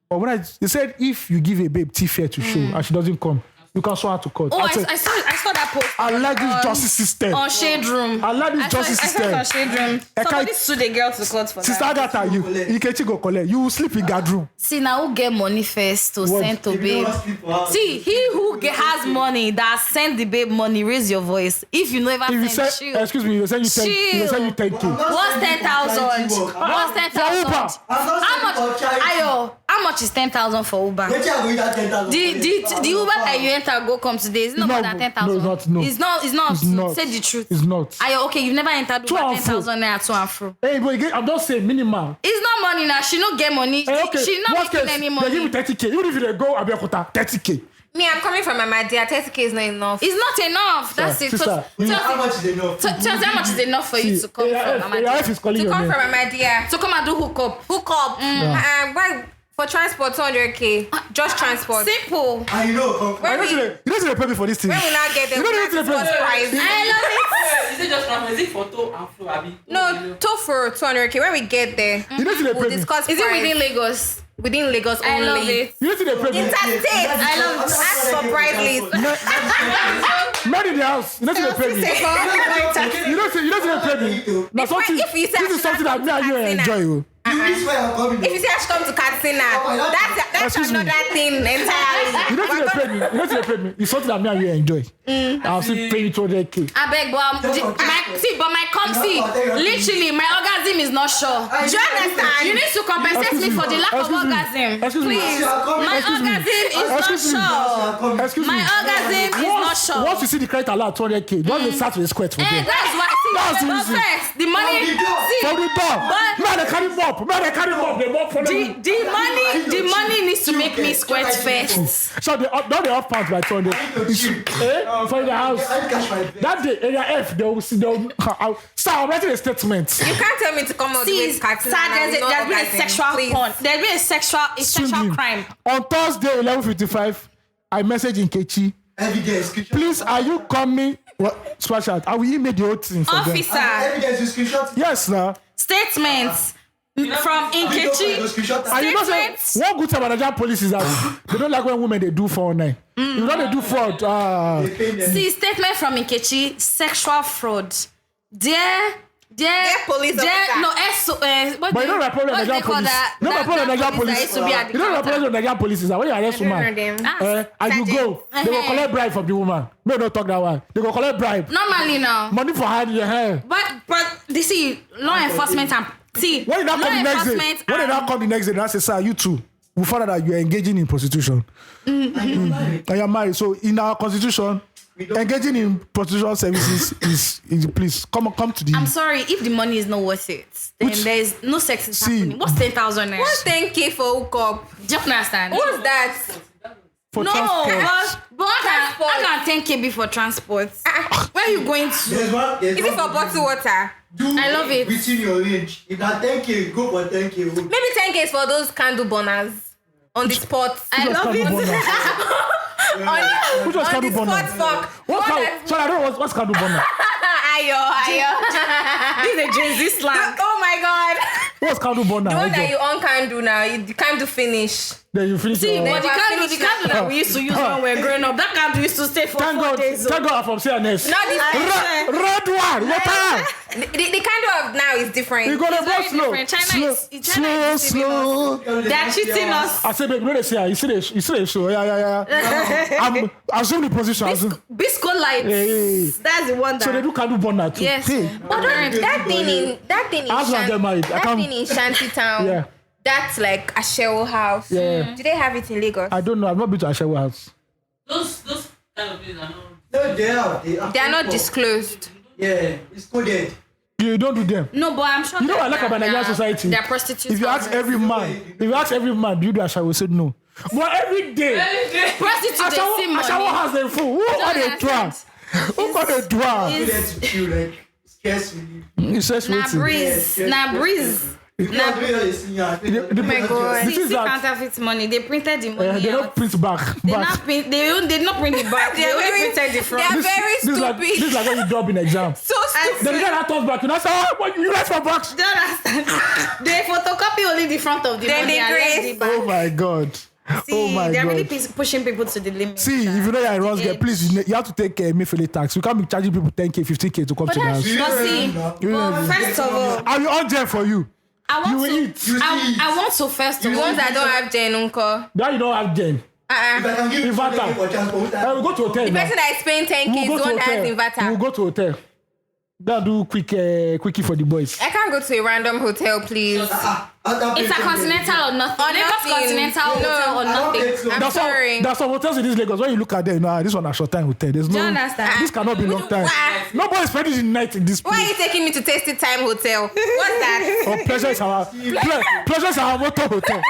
But when they said if you give a babe T-fare to show and she doesn't come, you can sue her to court. Oh, I said, saw that post. I like this justice system. On Shade Room. I like this justice I system. saw it on Shade Room. Somebody sued a girl to court for Sister that. Agatha, you Ikechi go collect. You will sleep in guard room. See, now who get money first to What? send to If you don't babe? ask people how- See, he who has money that send the babe money, raise your voice. If you never If you send, say, chill. excuse me, you send you 10, you send you 10K. What's 10,000? What's 10,000? How much? Ayo, how much is 10,000 for Uber? Wait till I go eat that 10,000. The Uber that you enter go come today is not more than 10,000. No, it's not. No. It's not. It's not. Say the truth. It's not. Ayo, okay, you've never entered To Uber and fro. 10,000 naira to and fro. Hey, but again, I'm just saying minimal. It's not money now. She not get money. Hey, okay. She not Worst making case, any they money. give you 30K. Even if they go Abeokuta, 30K. Me, I'm coming from Amadia. 30K is not enough. It's not enough. That's it. Sister, How much is enough? Tell us how much is enough for you to come from Your Amadi. wife is calling To your come name. from Amadia. To come and do hookup. Hookup. Why? For transport, 200K. Just transport. Simple. And you know, When we, You don't see the pay me for this thing. when we now get them, You don't we need to have to pay. discuss price. I love Is it just from? Is it for toe and flow, Abi? No, for 200K. When we get there, You don't see the we'll pay me. discuss it. Is it price. within Lagos? Within Lagos only. I love it. You don't see the pay me. Interstate. I love it. Ask for price list. Man in the house. You don't see the pay me. You don't see the pay me. Now something. if you say This is something that me and you Katsina. enjoy. this way I'm coming. If you say I should come to Katsina, that's Excuse me. another thing entirely. You don't see the pay me. You don't see the pay me. It's something that me and you enjoy. I'll still pay you 200K. I beg, but literally, my orgasm is not sure. Do you understand? You need to compensate me for the lack of orgasm. Excuse me. Please. My orgasm is not Excuse me. sure. Excuse me. My orgasm is not sure. Once you see the credit allowed 200K, don't they start with a squirt for them. That's why. That's the But reason. first, the money. From the door. But- Man, they carry mop. They mop for them. The money needs to make me squirt first. So they off pounds by 200. For the house. I catch my bed. That day, area F, they will see. Sir, I'm writing a statement. You can't tell me to come out See, with sir, Katsina. there's been a sexual porn. There's been a sexual Swinging. crime. On Thursday, 11:55, I message in Kechi. Evidence. Screenshot. Please, are you coming? What? Splash out. I will email the whole thing for them. Officer, Evidence. You screenshot. Yes, now. Statements from Nkechi. And you know, say, Statements. one good thing about Nigerian police is that they don't like when women they do 419. You know they do fraud. See, statement from Nkechi, sexual fraud. Dear police officer. no, what But you know the problem with what do they Nigerian call police. that? You know the That problem with Nigerian that police. that used to be at the You know the counter. problem with Nigerian police is that when you arrest woman, and you go, they will collect bribe from the woman. No, don't talk that one. They will collect bribe. Normally now. Money for hiding your hair. But they see law enforcement and see When did that law come the next day? enforcement When did that and- come the next day? That's a sir, you too. We found out that you are engaging in prostitution. And you're married. So in our constitution, engaging in prostitution services is please come to the. I'm sorry, if the money is not worth it, then Which- there's no sex is See- happening. What's 10,000 naira? What's 10K for hookup? Do you understand? What's that? for No, transport. but I can 10K be for transport. Where are you going to? Is it for bottled water? I love it. Within your range. If not 10K, go for 10K. Maybe 10K is for those candle burners on the spot. I love it. Which was On candle the burner? spot fuck. Sorry, I don't know what's candle burner. Ayo. This is a Gen Z slang. Oh my god. What's candle burner? The one that you on candle now, you can't do finish. Then you finish. See, but the Never candle finish that we used to use when we were growing up, that candle used to stay for Thank 4 God. days. Thank God I'm from CNS. Not this Red one. What time? the candle of now is different. You got to very go slow. different. China is Slow. deceiving They're cheating us. I said, baby, no, they say, you see the show. Yeah. I'm assuming the position. Bisco lights. Hey. That's the one that. So they do candle burner too. Yes. Hey. But that thing in I was gonna get married. I can't- in Shantytown. Yeah. That's like a shell house. Yeah. Do they have it in Lagos? I don't know. I've not been to Ashewo house. Those kind of things are not. No, they are. They are not disclosed. Yeah, it's coded. You don't do them. No, but I'm sure. You know what I like that about Nigerian they're- society? They're prostitutes. If you ask every man, do you do Ashewo? We said no. But every day, prostitutes, they see money. Ashewo has them full. Who are they drunk? Who got the drunk? Coded to feel like scarce relief. It says Na waiting. breeze. Na breeze. If you are doing a senior, I think The- Oh my God. The See, thing is see that counterfeit money. They printed the money. they don't out. print back. They But not print. They not print it back. They They're only very- printed the they front. are very this is like stupid. when you drop in exam. So Then stupid. the guy that turns back, you know, say, oh, what, you write for backs. Do you understand? They photocopy only the front of the Then money they and left grace. the back. Oh my God. See, Oh my they're God. really pushing people to the limit. See, if you know you're in Rosgate, please, you have to take Mayfield tax. You can't be charging people 10K, 15K to come to the house. But see, but first of all, I will on there for you. I want You will to. eat. I want to first of The all. ones that don't have Jen Unko. That you don't have Jen. if I can give you Inverter. 10K for transport, We'll go to hotel The now. person that is paying 10K is the one that has We'll inverter. go to hotel. That do quickie for the boys. I can't go to a random hotel, please. It's a continental or nothing. Or Lagos nothing. continental No, hotel or I don't nothing. think so. I'm That's sorry. There's some hotels in this Lagos. When you look at them, nah, this one a short time hotel. There's Do no. you understand? This cannot be long time. Why? Nobody spending the night in this Why are place. you taking me to Tasty Time Hotel? What's that? Oh, pleasure is our motor hotel.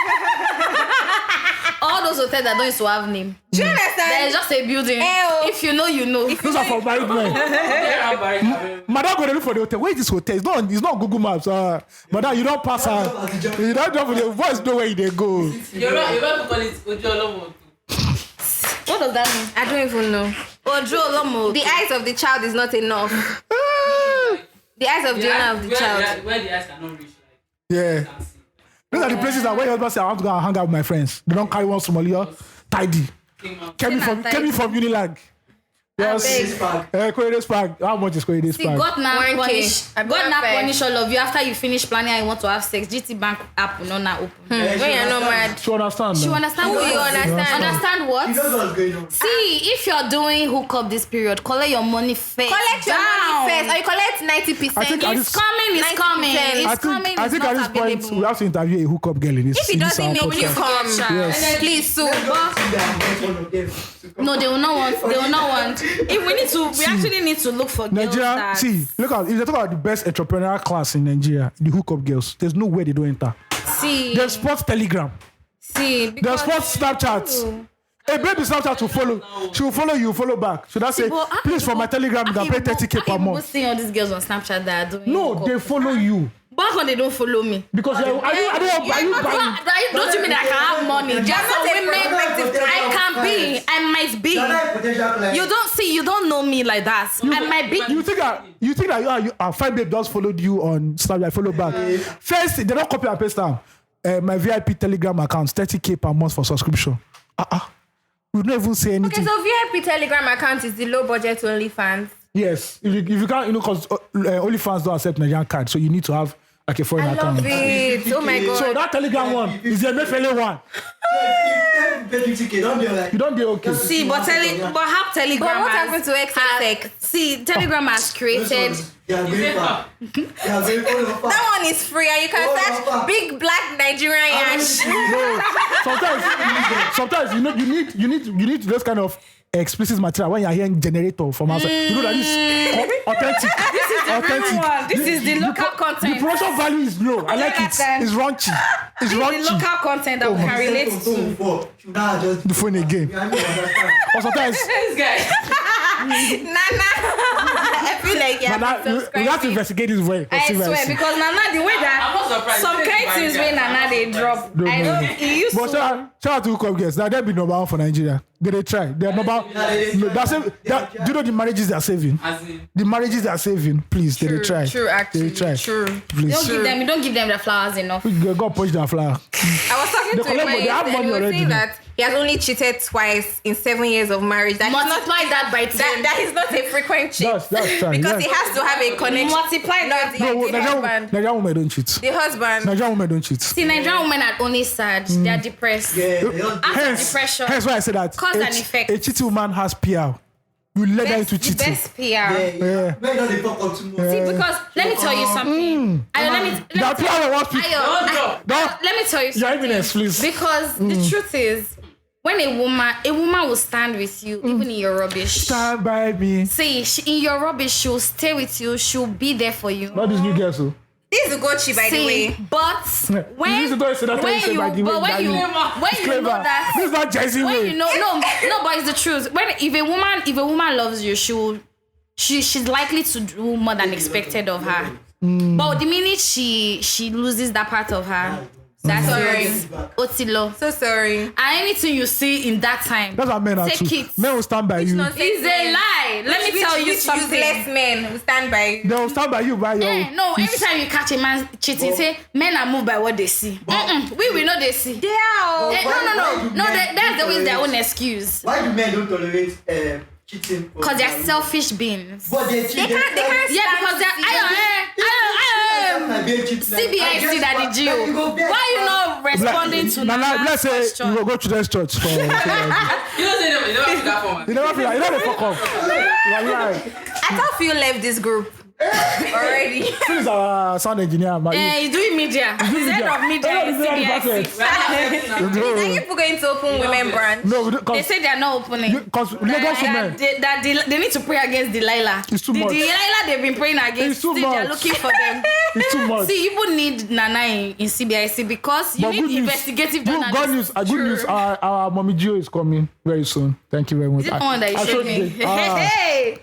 All those hotels that don't used to have name. Do you There's understand? just a building. Ew. If you know, you know. Those are for married men. Madam go there for the hotel. Where is this hotel? It's not Google Maps. Madam, you don't pass her. You don't drop the voice know where they go. You're not to call it Ojo Olomo. What does that mean? I don't even know. Ojo Olomo. The eyes of the child is not enough. The eyes of the owner of the child. Where the eyes cannot reach, Yeah. can see. Those are the places that when your husband say, I want to go and hang out with my friends. They don't carry one Somalia. Tidy. Kemi from Unilag. Yes. Corridors Park. How much is Corridors See, Park? God now 1K. punish. I'm God not now fair. punish all of you after you finish planning and you want to have sex. GT Bank app will not now open. When you're not mad. She understand You now. understand Who what? you understand? Understand You know what? what's going on. See, if you're doing hookup this period, collect your money first. Collect your money first, or you collect 90%. I think at It's this- coming. It's 90%. coming. I It's coming. think It's at not this point available. we have to interview a hookup girl in this. If he in this doesn't our make you podcast. come, Yes. please sue. No, they will not want. They will not want. If we need to, we actually need to look for girls Nigeria, that. see, look at if they talk about the best entrepreneurial class in Nigeria, the hookup girls. There's no way they don't enter. See, There's sports Telegram. see. There's because- sports Snapchat. A baby Snapchat will follow. She will follow you, follow back. Should I say, But how please for my Telegram, you can pay 30K per month. seeing all these girls on Snapchat that are doing. No, hookup. they follow you Back when they don't follow me. because are you buying? Don't you mean I can have money? Just not for a women, prospective I can be. I might be. You don't see. You don't know me like that. I might be. You think that you fine babe just followed you on Snapchat, I follow back. First, they don't copy and paste down. My VIP Telegram account, 30K per month for subscription. We don't even say Okay, anything. so VIP Telegram account is the low budget OnlyFans. Yes, if you can't, because OnlyFans don't accept Nigerian card, so you need to have like a foreign I account. love it. Oh my god. So that Telegram one is the MFLA one. You don't get okay. See, but how Telegram? But what has- happened to XXX? See, Telegram has created. That one is free and you can search big black Nigerian yash. No, sometimes you need those kind of explicit material when you're hearing generator from outside. You know that this is authentic. This is the real one. This is the local The content. production value is low. I like it. understand. It's raunchy. It's This is the raunchy. local content that we can relate to. The phone again. I don't understand. Or sometimes, This guy. Nana, I feel like you have to we have to subscribe. investigate this way. I swear, because Nana, the way I'm not that surprised. some creatives way Nana they drop, I don't. He used But to. shout out to Ugochi guys. Now they'll be number one for Nigeria. They try. They're number. No, do you know the marriages they are saving? As in, The marriages they are saving, please. They try. True, actually. They try. True. Please. You don't give them the flowers enough. Go push their flower. I was talking They to him collect money, they have and money he was already saying now. that he has only cheated twice in 7 years of marriage. That is not Multiply that by 10. that is not a frequent cheat. That's fine. Because Yes. he has to have a connection. Multiply that. No, the husband. Nigerian women don't cheat. The husband. Nigerian women don't cheat. See, Nigerian women are only sad. They are depressed. Hence depression. why I say that Cause and effect. a cheating woman has PR. You let her into The cheating. best PR. Yeah. Men don't dey fuck up too much. See, because let me tell you something. That PR wants people. Let me tell you Your something. evidence, please. Because the truth is, when a woman will stand with you, even in your rubbish. Stand by me. See, in your rubbish, she'll stay with you. She'll be there for you. Not this new girl, so. This is Ugochi, by the See, way. but when You don't say that when say you by the way, but when that you you- know that This is not Jay-Z when way. you know no, but it's the truth. When if a woman loves you, she's likely to do more than expected of her. But the minute she loses that part of her, that's Sorry. Otilo. So sorry. And anything you see in that time, That's what men are take too. it. Men will stand by you. nonsense. It's a lie. Let me tell you something. Useless men who stand by you. They will stand by you by your. No, every time you catch a man cheating, say men are moved by what they see. We know they see. They are. No. That's always their own excuse. Why do men don't tolerate cheating? Because they're selfish beings. But they cheat. They can't Yeah, because they're CBIC Daddy Gio. Why you not responding to Nana's Let's say question? you will go to this church for. you don't say them. You never see that format. You never feel like you know the fuck off. You are right. I thought you left this group already. Phil is our sound engineer. But He's doing media. He's head of media in CBIC. Are you people going to open women branch? no, They because say they're not opening. Lagos women. They need to pray against Delilah. It's too The much. Delilah they've been praying against. It's too Still, they're much. looking for them. It's too much. See, you need Nana in CBIC because you But need investigative journalists. Good news. Good news. Our mommy Gio is coming very soon. Thank you very much. Is it the one that I is showed shaking? you. Hey,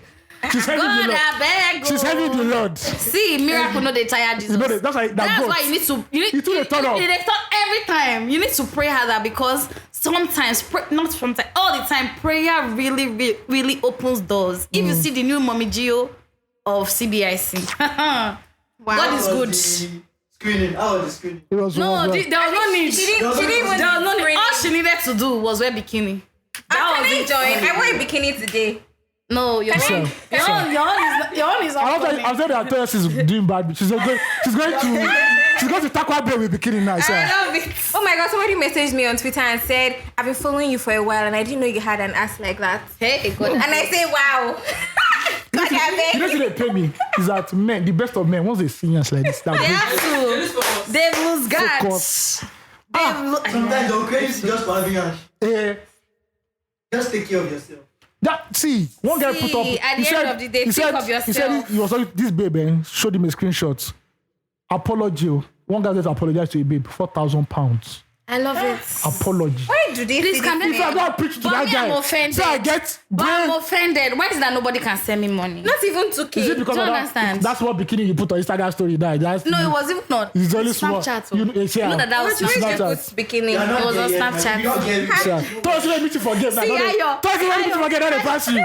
She's having God, the Lord. I beg. She's having the Lord. See, miracle no they tire Jesus. You know that- that's why That's why you need to. You too, they turn up. They turn every time. You need to pray harder because sometimes, not sometimes, all the time, prayer really opens doors. If you see the new Mommy Gio of CBIC, God is good. Screening. How was the screening? It was No, one- there was no need. She didn't even There was no need. screen All it. she needed to do was wear bikini. I'm was it. join. I wore a bikini today. No, your own is I'll tell you that Toyos is doing bad. She's going to tackle Bay with bikini now. So. I love it. Oh my god, somebody messaged me on Twitter and said, I've been following you for a while and I didn't know you had an ass like that. Hey, God. And I say, wow. God, I You know beg. what they pay me? Is that men, the best of men, once they see us like this, They that have to. They lose guts. focus. Sometimes they'll crazy just for having ash. Just take care of yourself. See, one guy put up. See, at the end of the day, think of yourself. He said he was like, this babe showed him a screenshot. Apology. One guy just apologized to a babe, £4,000. I love it. Apology. Why do they Please, see can this they- If I man? don't preach to But that me, guy, I'm offended. so I get But I'm brain. offended. Why is that nobody can send me money? Not even 2K. Is it because don't of that? understand. That's what bikini you put on Instagram story. That's No, it was even not. It's only small. Snapchat. You know, it's You know here. that Why was do you Snapchat. put bikini? You are not was there on yet, man. Snapchat. You don't get it. Yeah. Don't let me to forget. See, Ayo. Don't let me to forget that they pass you.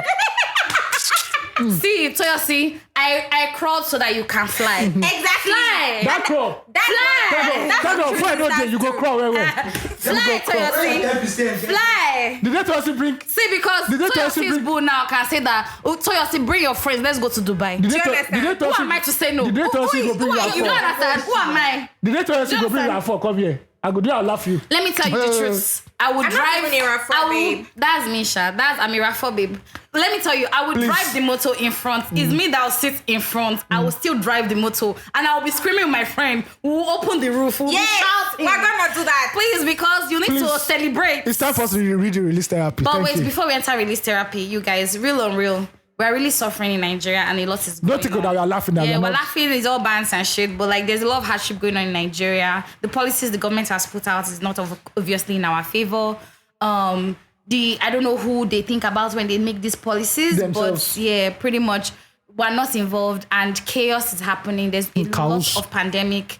See, Toyosi, I crawled so that you can fly. Exactly. Fly. That crawl. Fly. That go. Before I know you go crawl where. Fly, Toyosi. 10%. Fly. Did they tell us to bring? See, because Did they tell us to Toyosi's bring? boo now can say that, oh, Toyosi, bring your friends, let's go to Dubai. Did you they understand? tell Who am I to say no? Did they tell us to go bring Who your are you? You phone? don't understand. Who am I? Did they tell us to Do go you bring understand? your phone? Come here. I go there, I'll laugh you. Let me tell you the truth. I would I'm not drive. even a Rafo babe. That's Misha. I'm a Rafo babe. Let me tell you, I would drive the motor in front. It's me that will sit in front. I will still drive the motor, and I will be screaming with my friend. We will open the roof. We'll be shouting. We're gonna do that. Please, because you need to celebrate. It's time for us to read the release therapy. But Thank wait, you. before we enter release therapy, you guys, real on real, we're really suffering in Nigeria, and a lot is going Don't think on. that we are laughing at Yeah, them. we're laughing. It's all bans and shit, but like, there's a lot of hardship going on in Nigeria. The policies the government has put out is not obviously in our favor. I don't know who they think about when they make these policies, Themselves. but yeah, pretty much we're not involved, and chaos is happening. There's a Chaos. lot of pandemic.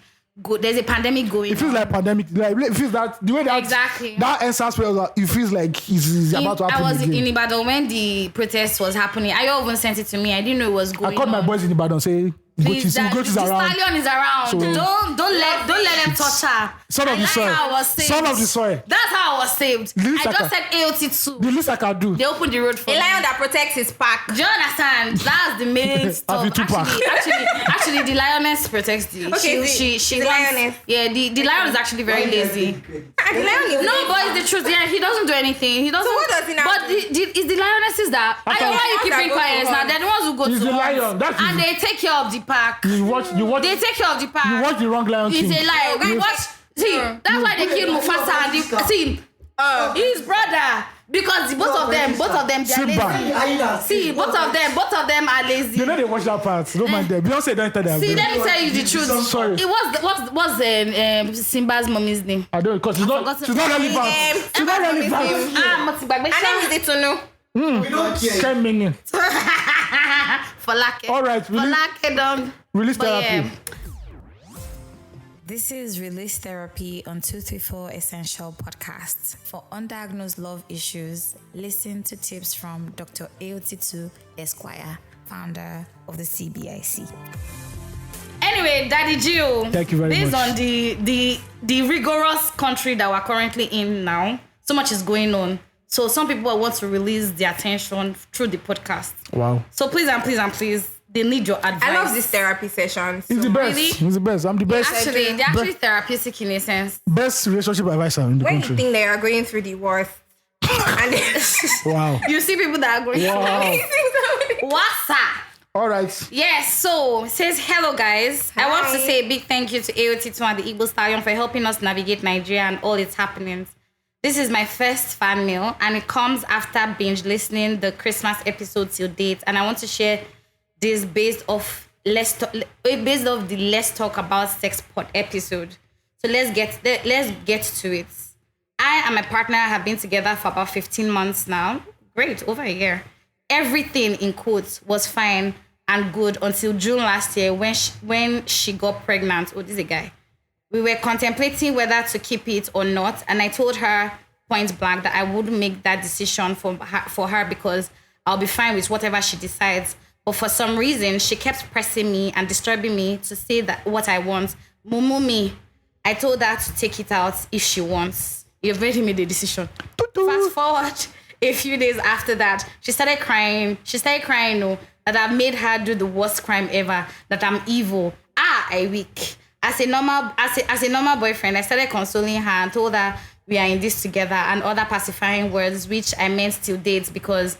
There's a pandemic going. It feels like pandemic. Like it feels that the way that Exactly. that answers well, it feels like it's about to happen I was again. in Ibadan when the protest was happening. I even sent it to me. I didn't know it was going I called on. my boys in Ibadan say Please, Ugochi is the around. stallion is around. So- Don't let them touch her. Son of the That's soil. how I was saved. Son of the soil. That's how I was saved. The least I I just can- said AOT2. The least I can do. They opened the road for A me. lion that protects his pack. Do you understand? That's the main stuff. Have you Tupac? Actually, the lioness protects the. Okay, she the runs- lioness. Yeah, the lion is actually very lazy. And the lion is No, but it's the truth. Yeah, he doesn't do anything. He doesn't. So what does he now But do? it's the lionesses that. I don't know why you The ones that keeping go to quiet now. hunt. They're the ones who go He's to the hunt. lion. That And is- they take care of the pack. You watch They take care of the pack. you watch the wrong Lion King. He's a lion. You- Watch. See, that's why they killed Mufasa and see his brother. Because both of them, they're Simba. lazy. See, both of them are lazy. You know they watch that part. Don't mind them. Beyonce don't enter their See, brain. let me tell you the truth. Sorry. It was what's Simba's mommy's name? I don't because she's not relevant. She's not relevant. Her name is Itunu. We don't care. 10 million. Falake. All right, Falake done. Release But therapy. This is Release Therapy on 234 Essential Podcasts. For undiagnosed love issues, listen to tips from Dr. AOT2 Esquire, founder of the CBIC. Anyway, Daddy Gio. Thank you very based much. on the rigorous country that we're currently in now, so much is going on. So some people want to release their attention through the podcast. Wow. So please, they need your advice. I love this therapy session. He's the best. Really? He's the best. I'm the best. Actually, they're actually therapeutic in a sense. Best relationship advisor in the When you country. think they are going through the worst, and Wow. You see people that are going Wow. What's up? All right. Yes, so it says, hello guys. I want to Hi. say a big thank you to AOT2 and the Igbo Stallion for helping us navigate Nigeria and all its happenings. This is my first fan mail and it comes after binge listening the Christmas episode till date. And I want to share this based off the Let's Talk About Sex Pod episode. So let's get to it. I and my partner have been together for about 15 months now. Great, over a year. Everything in quotes was fine and good until June last year when she got pregnant. Oh, this is a guy. We were contemplating whether to keep it or not, and I told her point blank that I would make that decision for her because I'll be fine with whatever she decides. But for some reason, she kept pressing me and disturbing me to say that what I want. Mumumi, I told her to take it out if she wants. You've already made a decision. Fast forward a few days after that, she started crying. That I've made her do the worst crime ever. That I'm evil. I weak. As a normal boyfriend, I started consoling her and told her we are in this together and other pacifying words, which I meant till date because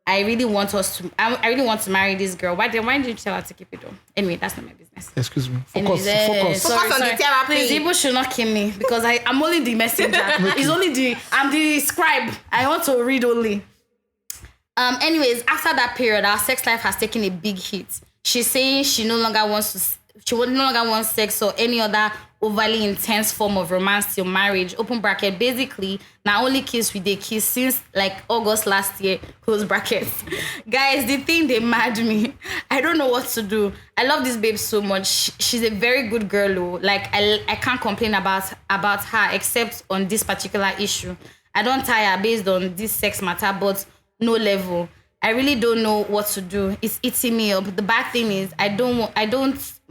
I really want to marry this girl. Why didn't you tell her to keep it though? Anyway, that's not my business. Excuse me. Anyways, Focus. Focus on the therapy. Please, people should not kill me because I'm only the messenger. I'm the scribe. I want to read only. Anyways, after that period, our sex life has taken a big hit. She's saying she no longer wants sex or any other overly intense form of romance till marriage. Open bracket. Basically, not only kiss we dey kiss since like August last year. Close brackets. Guys, the thing they mad me. I don't know what to do. I love this babe so much. She's a very good girl. Though. Like I can't complain about her except on this particular issue. I don't tire based on this sex matter, but no level. I really don't know what to do. It's eating me up. The bad thing is I don't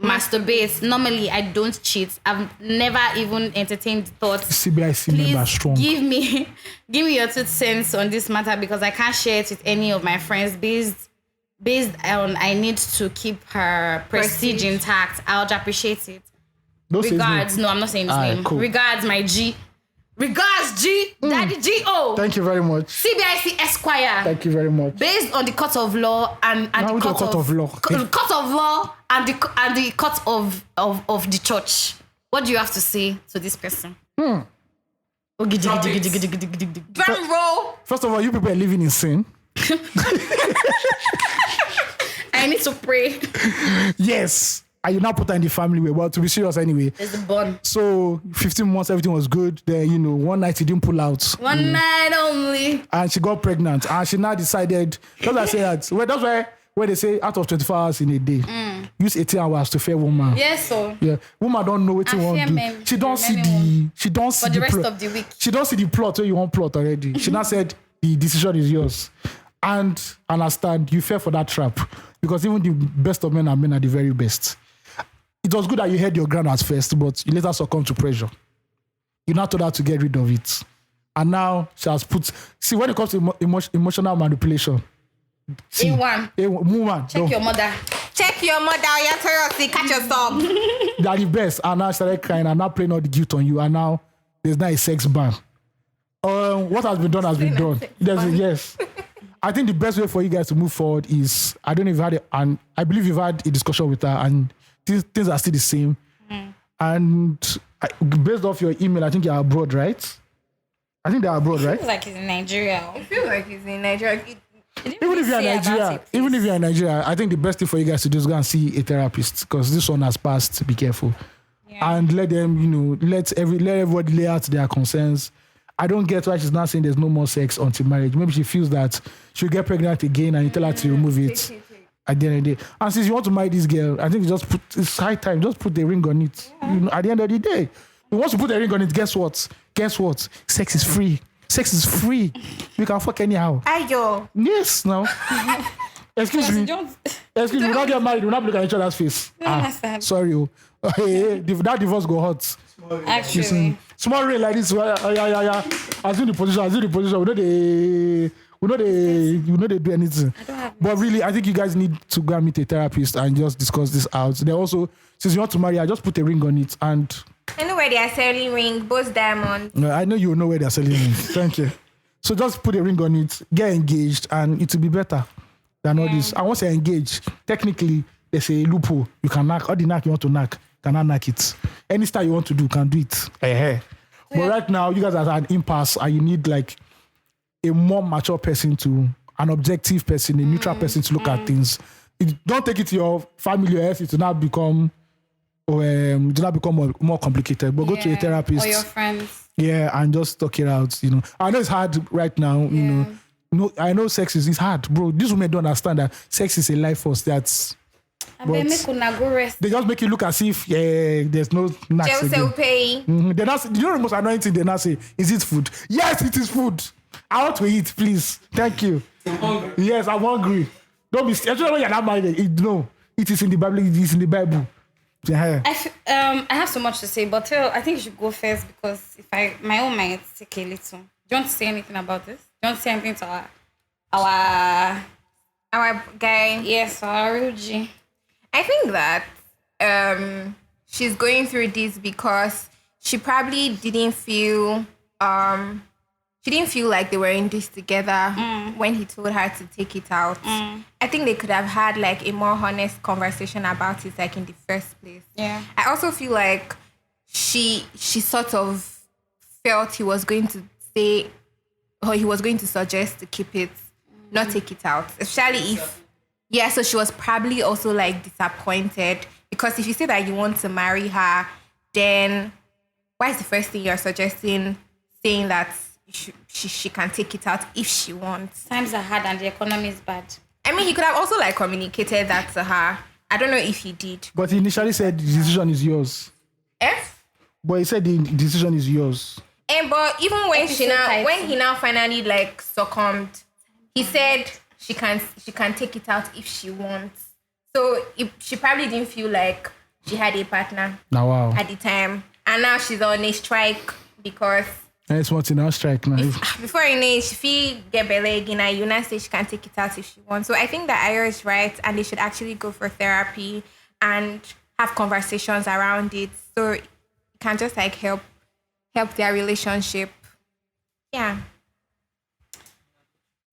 masturbate. Normally I don't cheat. I've never even entertained the thought. CBIC member Please strong. give me your 2 cents on this matter because I can't share it with any of my friends based on I need to keep her prestige intact. I would appreciate it. Don't say his name. Regards. No, I'm not saying his Alright, name. cool. Regards, my G. Regards, G. Daddy G.O. Thank you very much. CBIC Esquire. Thank you very much. Based on the court of law and Now the we do court court of law. court of law and the court of the church. What do you have to say to this person? Drum roll. First of all, you people are living in sin. I need to pray. Yes. And you now put her in the family way. Well, to be serious anyway. There's a bun. So 15 months, everything was good. Then, one night he didn't pull out. One night only. And she got pregnant. And she now decided, because I say that, well, that's where they say out of 24 hours in a day, use 18 hours to fear woman. Yes, so. Yeah, woman don't know what you And want fear to do. men. She don't see Men she don't see For the rest plot. of the week. She don't see the plot where you want plot already. She now said the decision is yours. And understand, you fell for that trap. Because even the best of men are the very best. It was good that you held your ground at first, but you later succumbed to pressure. You now told her to get rid of it. And now she has put... See, when it comes to emotional manipulation... See, A1. Woman, Check your mother. Check your mother. You're seriously catch yourself. They are the best. And now she started crying and now playing all the guilt on you. And now there's now a sex ban. What has been done has been done. Yes. I think the best way for you guys to move forward is, I don't know if you've had it, and I believe you've had a discussion with her and things are still the same. And based off your email, I think you're abroad, right? I think they're abroad, right? Feels like he's in Nigeria. I feel like he's in Nigeria. Even if you're in Nigeria, I think the best thing for you guys to do is go and see a therapist, because this one has passed. Be careful. And let them, let everybody lay out their concerns. I don't get why she's not saying there's no more sex until marriage. Maybe she feels that she'll get pregnant again and you tell her to remove it at the end of the day. And since you want to marry this girl, I think it's high time. Just put the ring on it. At the end of the day, once you put the ring on it, guess what? Sex is free. Sex is free. You can fuck anyhow. Ayo. Yes, no. Excuse me. Excuse me. We don't get married. We not look at each other's face. Sorry. That divorce go hot. Actually. Small rain like this. Yeah. Assume the position. We know they do anything. But really, I think you guys need to go and meet a therapist and just discuss this out. They also, since you want to marry, I just put a ring on it and. I know where they are selling ring, both diamonds. I know you know where they are selling rings. Thank you. So just put a ring on it, get engaged, and it will be better than all this. And once you're engaged, technically, there's a loophole. You can knock all the knock you want to knock. Cannot knock it. Any style you want to do, can do it. But right now, you guys are at an impasse and you need like a more mature person an objective person, a neutral person to look at things. Don't take it to your family or else it will now become more complicated. But go to a therapist. Or your friends. Yeah, and just talk it out. I know it's hard right now. I know sex is hard, bro. These women don't understand that sex is a life force. That's. They make una go rest. They just make you look as if there's no knacks again. Pay. They're not, the most annoying thing they now say, is it food? Yes, it is food. I want to eat, please. Thank you. I'm hungry. Yes, I'm hungry. Don't be, especially when you're not married. No, it is in the Bible. It is in the Bible. Yeah. I have so much to say, but I think you should go first because my own might take a little. Do you want to say anything about this? Do you want to say anything to our guy? Yes, our Ruji. I think that she's going through this because she probably didn't feel like they were in this together when he told her to take it out. I think they could have had like a more honest conversation about it like in the first place. Yeah. I also feel like she sort of felt he was going to say, or he was going to suggest to keep it, not take it out. Especially if, so she was probably also like disappointed because if you say that you want to marry her, then why is the first thing you're suggesting saying that she can take it out if she wants? Times are hard and the economy is bad. I mean, he could have also like communicated that to her. I don't know if he did. But he initially said the decision is yours. But he said the decision is yours. But even when he now finally like succumbed, he said she can take it out if she wants. So she probably didn't feel like she had a partner at the time. And now she's on a strike because it's what's in our strike now. Before you know it, she feel get belly again and you now say she can take it out if she wants. So I think that Ayo is right and they should actually go for therapy and have conversations around it So it can just like help their relationship. Yeah.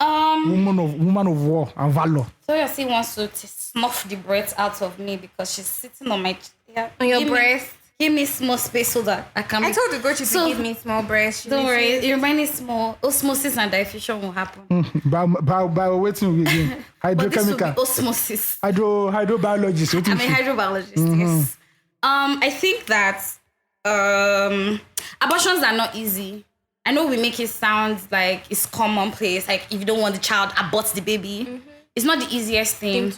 Woman of war and valor. Toyosi wants to snuff the breath out of me because she's sitting on my On your breast. Give me small space so that I can. I told Ugochi to give me small breast. Don't worry, it reminds me small. Osmosis and diffusion will happen. By waiting again. But this will be Hydrochemical. osmosis. Hydrobiologist. I'm a hydrobiologist. Yes. I think that abortions are not easy. I know we make it sound like it's commonplace. Like if you don't want the child, abort the baby. It's not the easiest thing.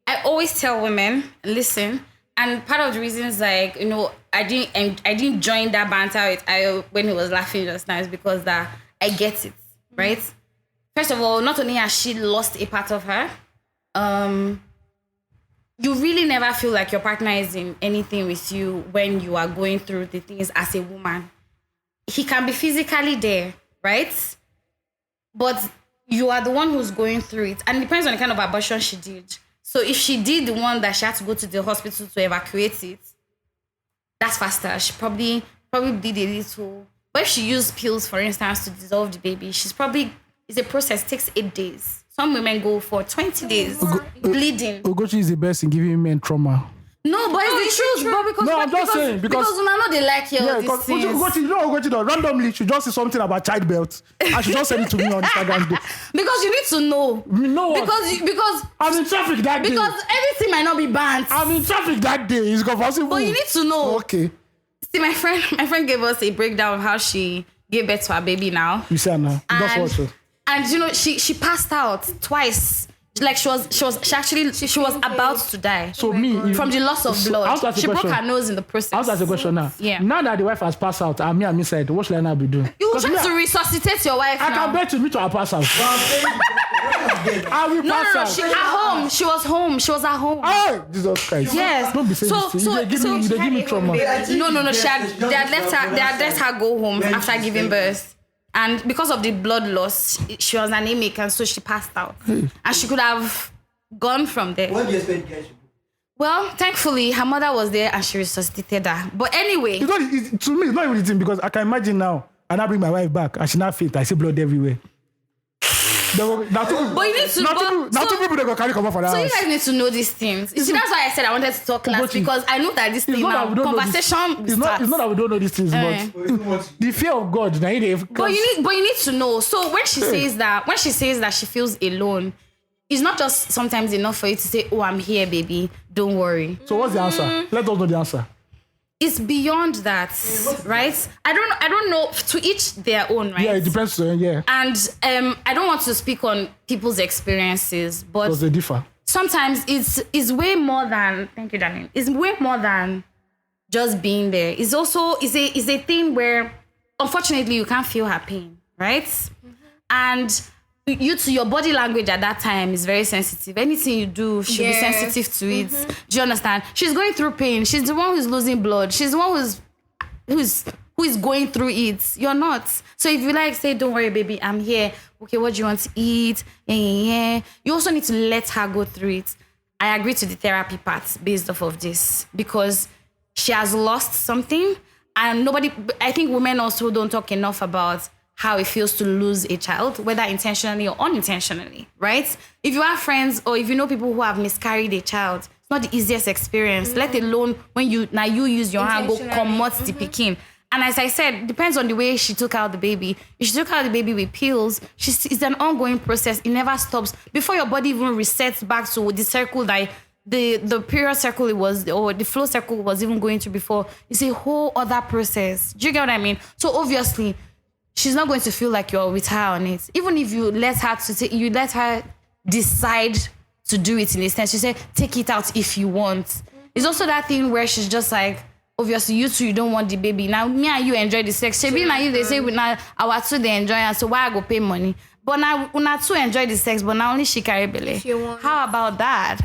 I always tell women, listen. And part of the reasons, like, you know, I didn't join that banter with Ayo when he was laughing just now is because that I get it, right? First of all, not only has she lost a part of her, you really never feel like your partner is in anything with you when you are going through the things as a woman. He can be physically there, right? But you are the one who's going through it. And it depends on the kind of abortion she did. So if she did the one that she had to go to the hospital to evacuate it, that's faster. She probably did a little. But if she used pills, for instance, to dissolve the baby, it's a process. It takes 8 days. Some women go for 20 days bleeding. Ugochi is the best in giving men trauma. No, but it's the truth. But because, No, I'm just saying, because una know they like Yeah, all because these things. Ugochi does. Randomly, she just see something about childbirth, and she just send it to me on Instagram. Because you need to know. You know what? Because I'm in traffic that day. because everything might not be banned. I'm in traffic that day. It's confusing. But you need to know. Okay. See, my friend gave us a breakdown of how she gave birth to her baby now. You see her now. That's what she. And you know, she passed out twice. Like she was about to die. So me, From the loss of blood. I want to ask a She broke question. her nose in the process. I want to ask a question now. Yeah. Now that the wife has passed out, and me and me said, what should I now be doing? You will 'Cause try me, to resuscitate your wife I now. can bet you me to her pass out. I will No, pass no, out. she at home. She was home. She was at home. Oh, Jesus Christ. Yes. Don't be saying this. You dey give me trauma. No. They had let her go home after giving birth. And because of the blood loss, she was anemic and so she passed out. And she could have gone from there. What do you expect guys to do? Well, thankfully, her mother was there and she resuscitated her. But anyway, To me, it's not even the thing because I can imagine now, and I bring my wife back and she not fit. I see blood everywhere. but you need to. Two people they go carry come up for that So you house. guys need to know these things. You see, that's why I said I wanted to talk last Ugochi, because I know that this thing It's not that now, we don't know conversation this. It's not that we don't know these things, but the fear of God. Now But you need to know. So when she says that she feels alone, it's not just sometimes enough for you to say, "Oh, I'm here, baby. Don't worry." So what's the answer? Let us know the answer. It's beyond that, right? I don't know. To each their own, right? Yeah, it depends. Yeah, And I don't want to speak on people's experiences, but because they differ. sometimes it's way more than. Thank you, darling. It's way more than just being there. It's also is a thing where unfortunately you can't feel her pain, right? And your body language at that time is very sensitive. Anything you do should be sensitive to it. Do you understand? She's going through pain. She's the one who's losing blood. She's the one who is going through it. You're not. So if you like say, don't worry, baby, I'm here. Okay, what do you want to eat? Yeah. You also need to let her go through it. I agree to the therapy part based off of this because she has lost something and I think women also don't talk enough about how it feels to lose a child, whether intentionally or unintentionally, right? If you have friends or if you know people who have miscarried a child, it's not the easiest experience, let alone when you use your hand, go comot the pikin. And as I said, depends on the way she took out the baby. If she took out the baby with pills, it's an ongoing process. It never stops. Before your body even resets back to the circle that the period circle it was, or the flow circle was even going through before, it's a whole other process. Do you get what I mean? So obviously, she's not going to feel like you're with her on it. Even if you let her decide to do it in a sense. She said, take it out if you want. It's also that thing where she's just like, obviously you two, you don't want the baby. Now me and you enjoy the sex. Shebi now you they say now our two they enjoy and so why I go pay money? But now una two enjoy the sex, but now only she carry belle. How about that?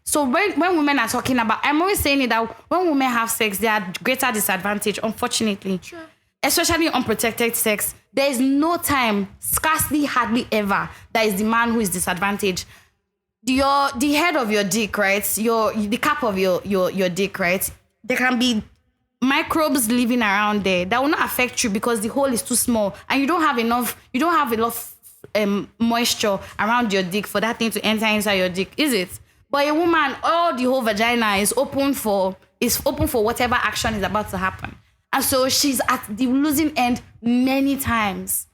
So when women are talking about, I'm always saying it that when women have sex, they are greater disadvantage, unfortunately. Sure. Especially unprotected sex, there is no time, scarcely, hardly ever, that is the man who is disadvantaged. The head of your dick, right? The cap of your dick, right? There can be microbes living around there that will not affect you because the hole is too small and you don't have enough moisture around your dick for that thing to enter inside your dick, is it? But a woman, all the whole vagina is open for whatever action is about to happen. And so she's at the losing end many times.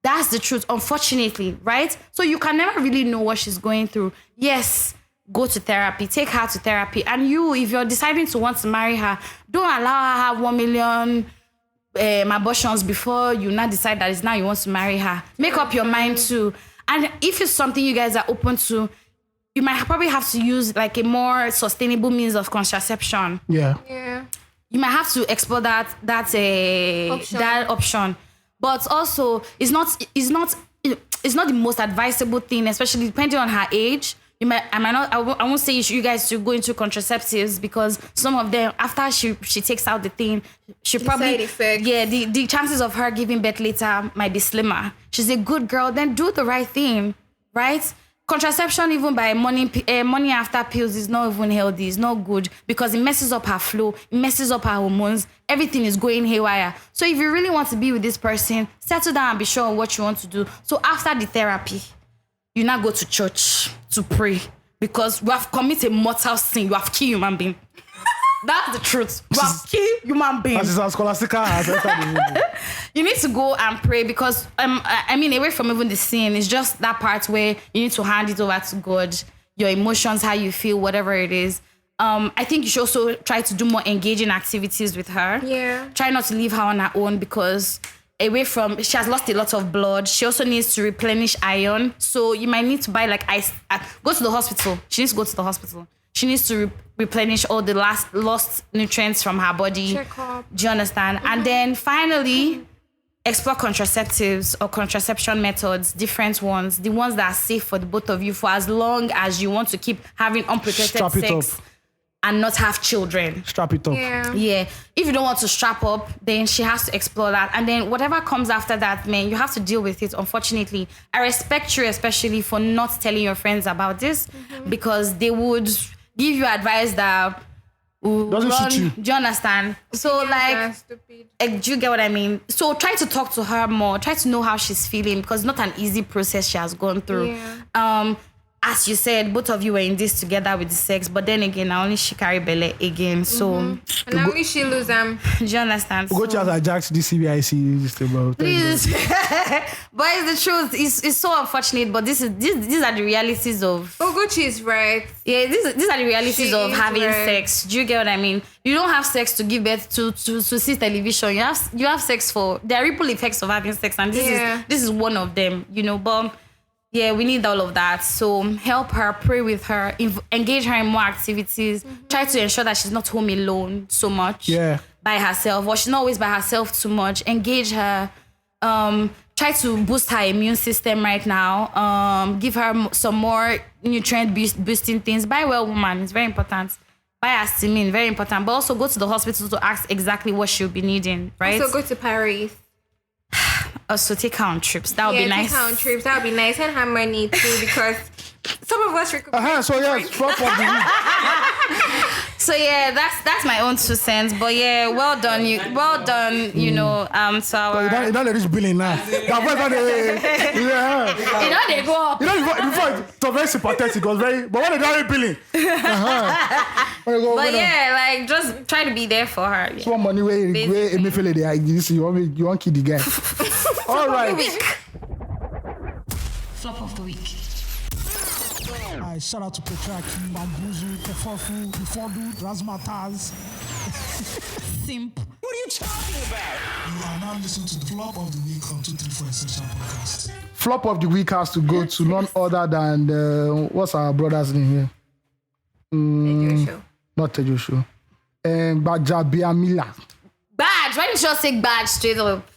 That's the truth, unfortunately, right? So you can never really know what she's going through. Yes, go to therapy, take her to therapy. And you, if you're deciding to want to marry her, don't allow her have 1 million abortions before you not decide that it's now you want to marry her. Make up your mind too. And if it's something you guys are open to, you might probably have to use like a more sustainable means of contraception. Yeah. You might have to explore that option. But also, it's not the most advisable thing, especially depending on her age. I won't say you guys should go into contraceptives because some of them, after she takes out the thing, she probably, the chances of her giving birth later might be slimmer. She's a good girl, then do the right thing, right? Contraception, even by morning after pills, is not even healthy. It's not good because it messes up her flow. It messes up her hormones. Everything is going haywire. So if you really want to be with this person, settle down and be sure on what you want to do. So after the therapy, you now go to church to pray because you have committed mortal sin. You have killed human being. That's the truth. You have killed human beings. You need to go and pray because, away from even the sin, it's just that part where you need to hand it over to God, your emotions, how you feel, whatever it is. I think you should also try to do more engaging activities with her. Yeah. Try not to leave her on her own because she has lost a lot of blood. She also needs to replenish iron. So you might need to buy like ice. Go to the hospital. She needs to go to the hospital. She needs to replenish all the lost nutrients from her body. Check up. Do you understand? Mm-hmm. And then finally, explore contraceptives or contraception methods, different ones, the ones that are safe for the both of you for as long as you want to keep having unprotected sex and not have children. Strap it up. Yeah. If you don't want to strap up, then she has to explore that. And then whatever comes after that, man, you have to deal with it, unfortunately. I respect you especially for not telling your friends about this because they would give you advice that doesn't suit you. Do you understand? So do you get what I mean? So try to talk to her more. Try to know how she's feeling because it's not an easy process she has gone through. Yeah. As you said, both of you were in this together with the sex, but then again, now only she carry belly again. So and now only she lose them. Do you understand? Ugochi has hijacked the CBIC just about. Please. But it's the truth. It's so unfortunate, but these are the realities of. Ugochi is right. Yeah, these are the realities of having sex. Do you get what I mean? You don't have sex to give birth to see television. You have sex for there are ripple effects of having sex, and this is one of them. You know, but. Yeah, we need all of that. So help her, pray with her, engage her in more activities. Try to ensure that she's not home alone so much by herself. Or she's not always by herself too much. Engage her. Try to boost her immune system right now. Give her some more nutrient boosting things. Buy well woman, it's very important. Buy aspirin, very important. But also go to the hospital to ask exactly what she'll be needing, right? Also go to Paris. Also take her on trips. That would be nice. Take her on trips. That would be nice. Send her money too because some of us recuperate. So yes, flop of the week. So yeah, that's my own 2 cents. But yeah, well done, you know, to our. You don't let this billing now. They go up. Before it was very sympathetic, it was very, but when they don't billing. But yeah, like just try to be there for her. Yeah. Small money where you want kid the guy. All right. Flop of the week. Alright, shout out to Petraki, Bambuzu, Kefofu, Bifodu, Razmataz. Simp. What are you talking about? You are now listening to the flop of the week on 234 Essential Podcast. Flop of the week has to go to none other than what's our brother's name here? Not Tejo Show. Gbajabiamila. Badge. Why didn't you just say badge straight up?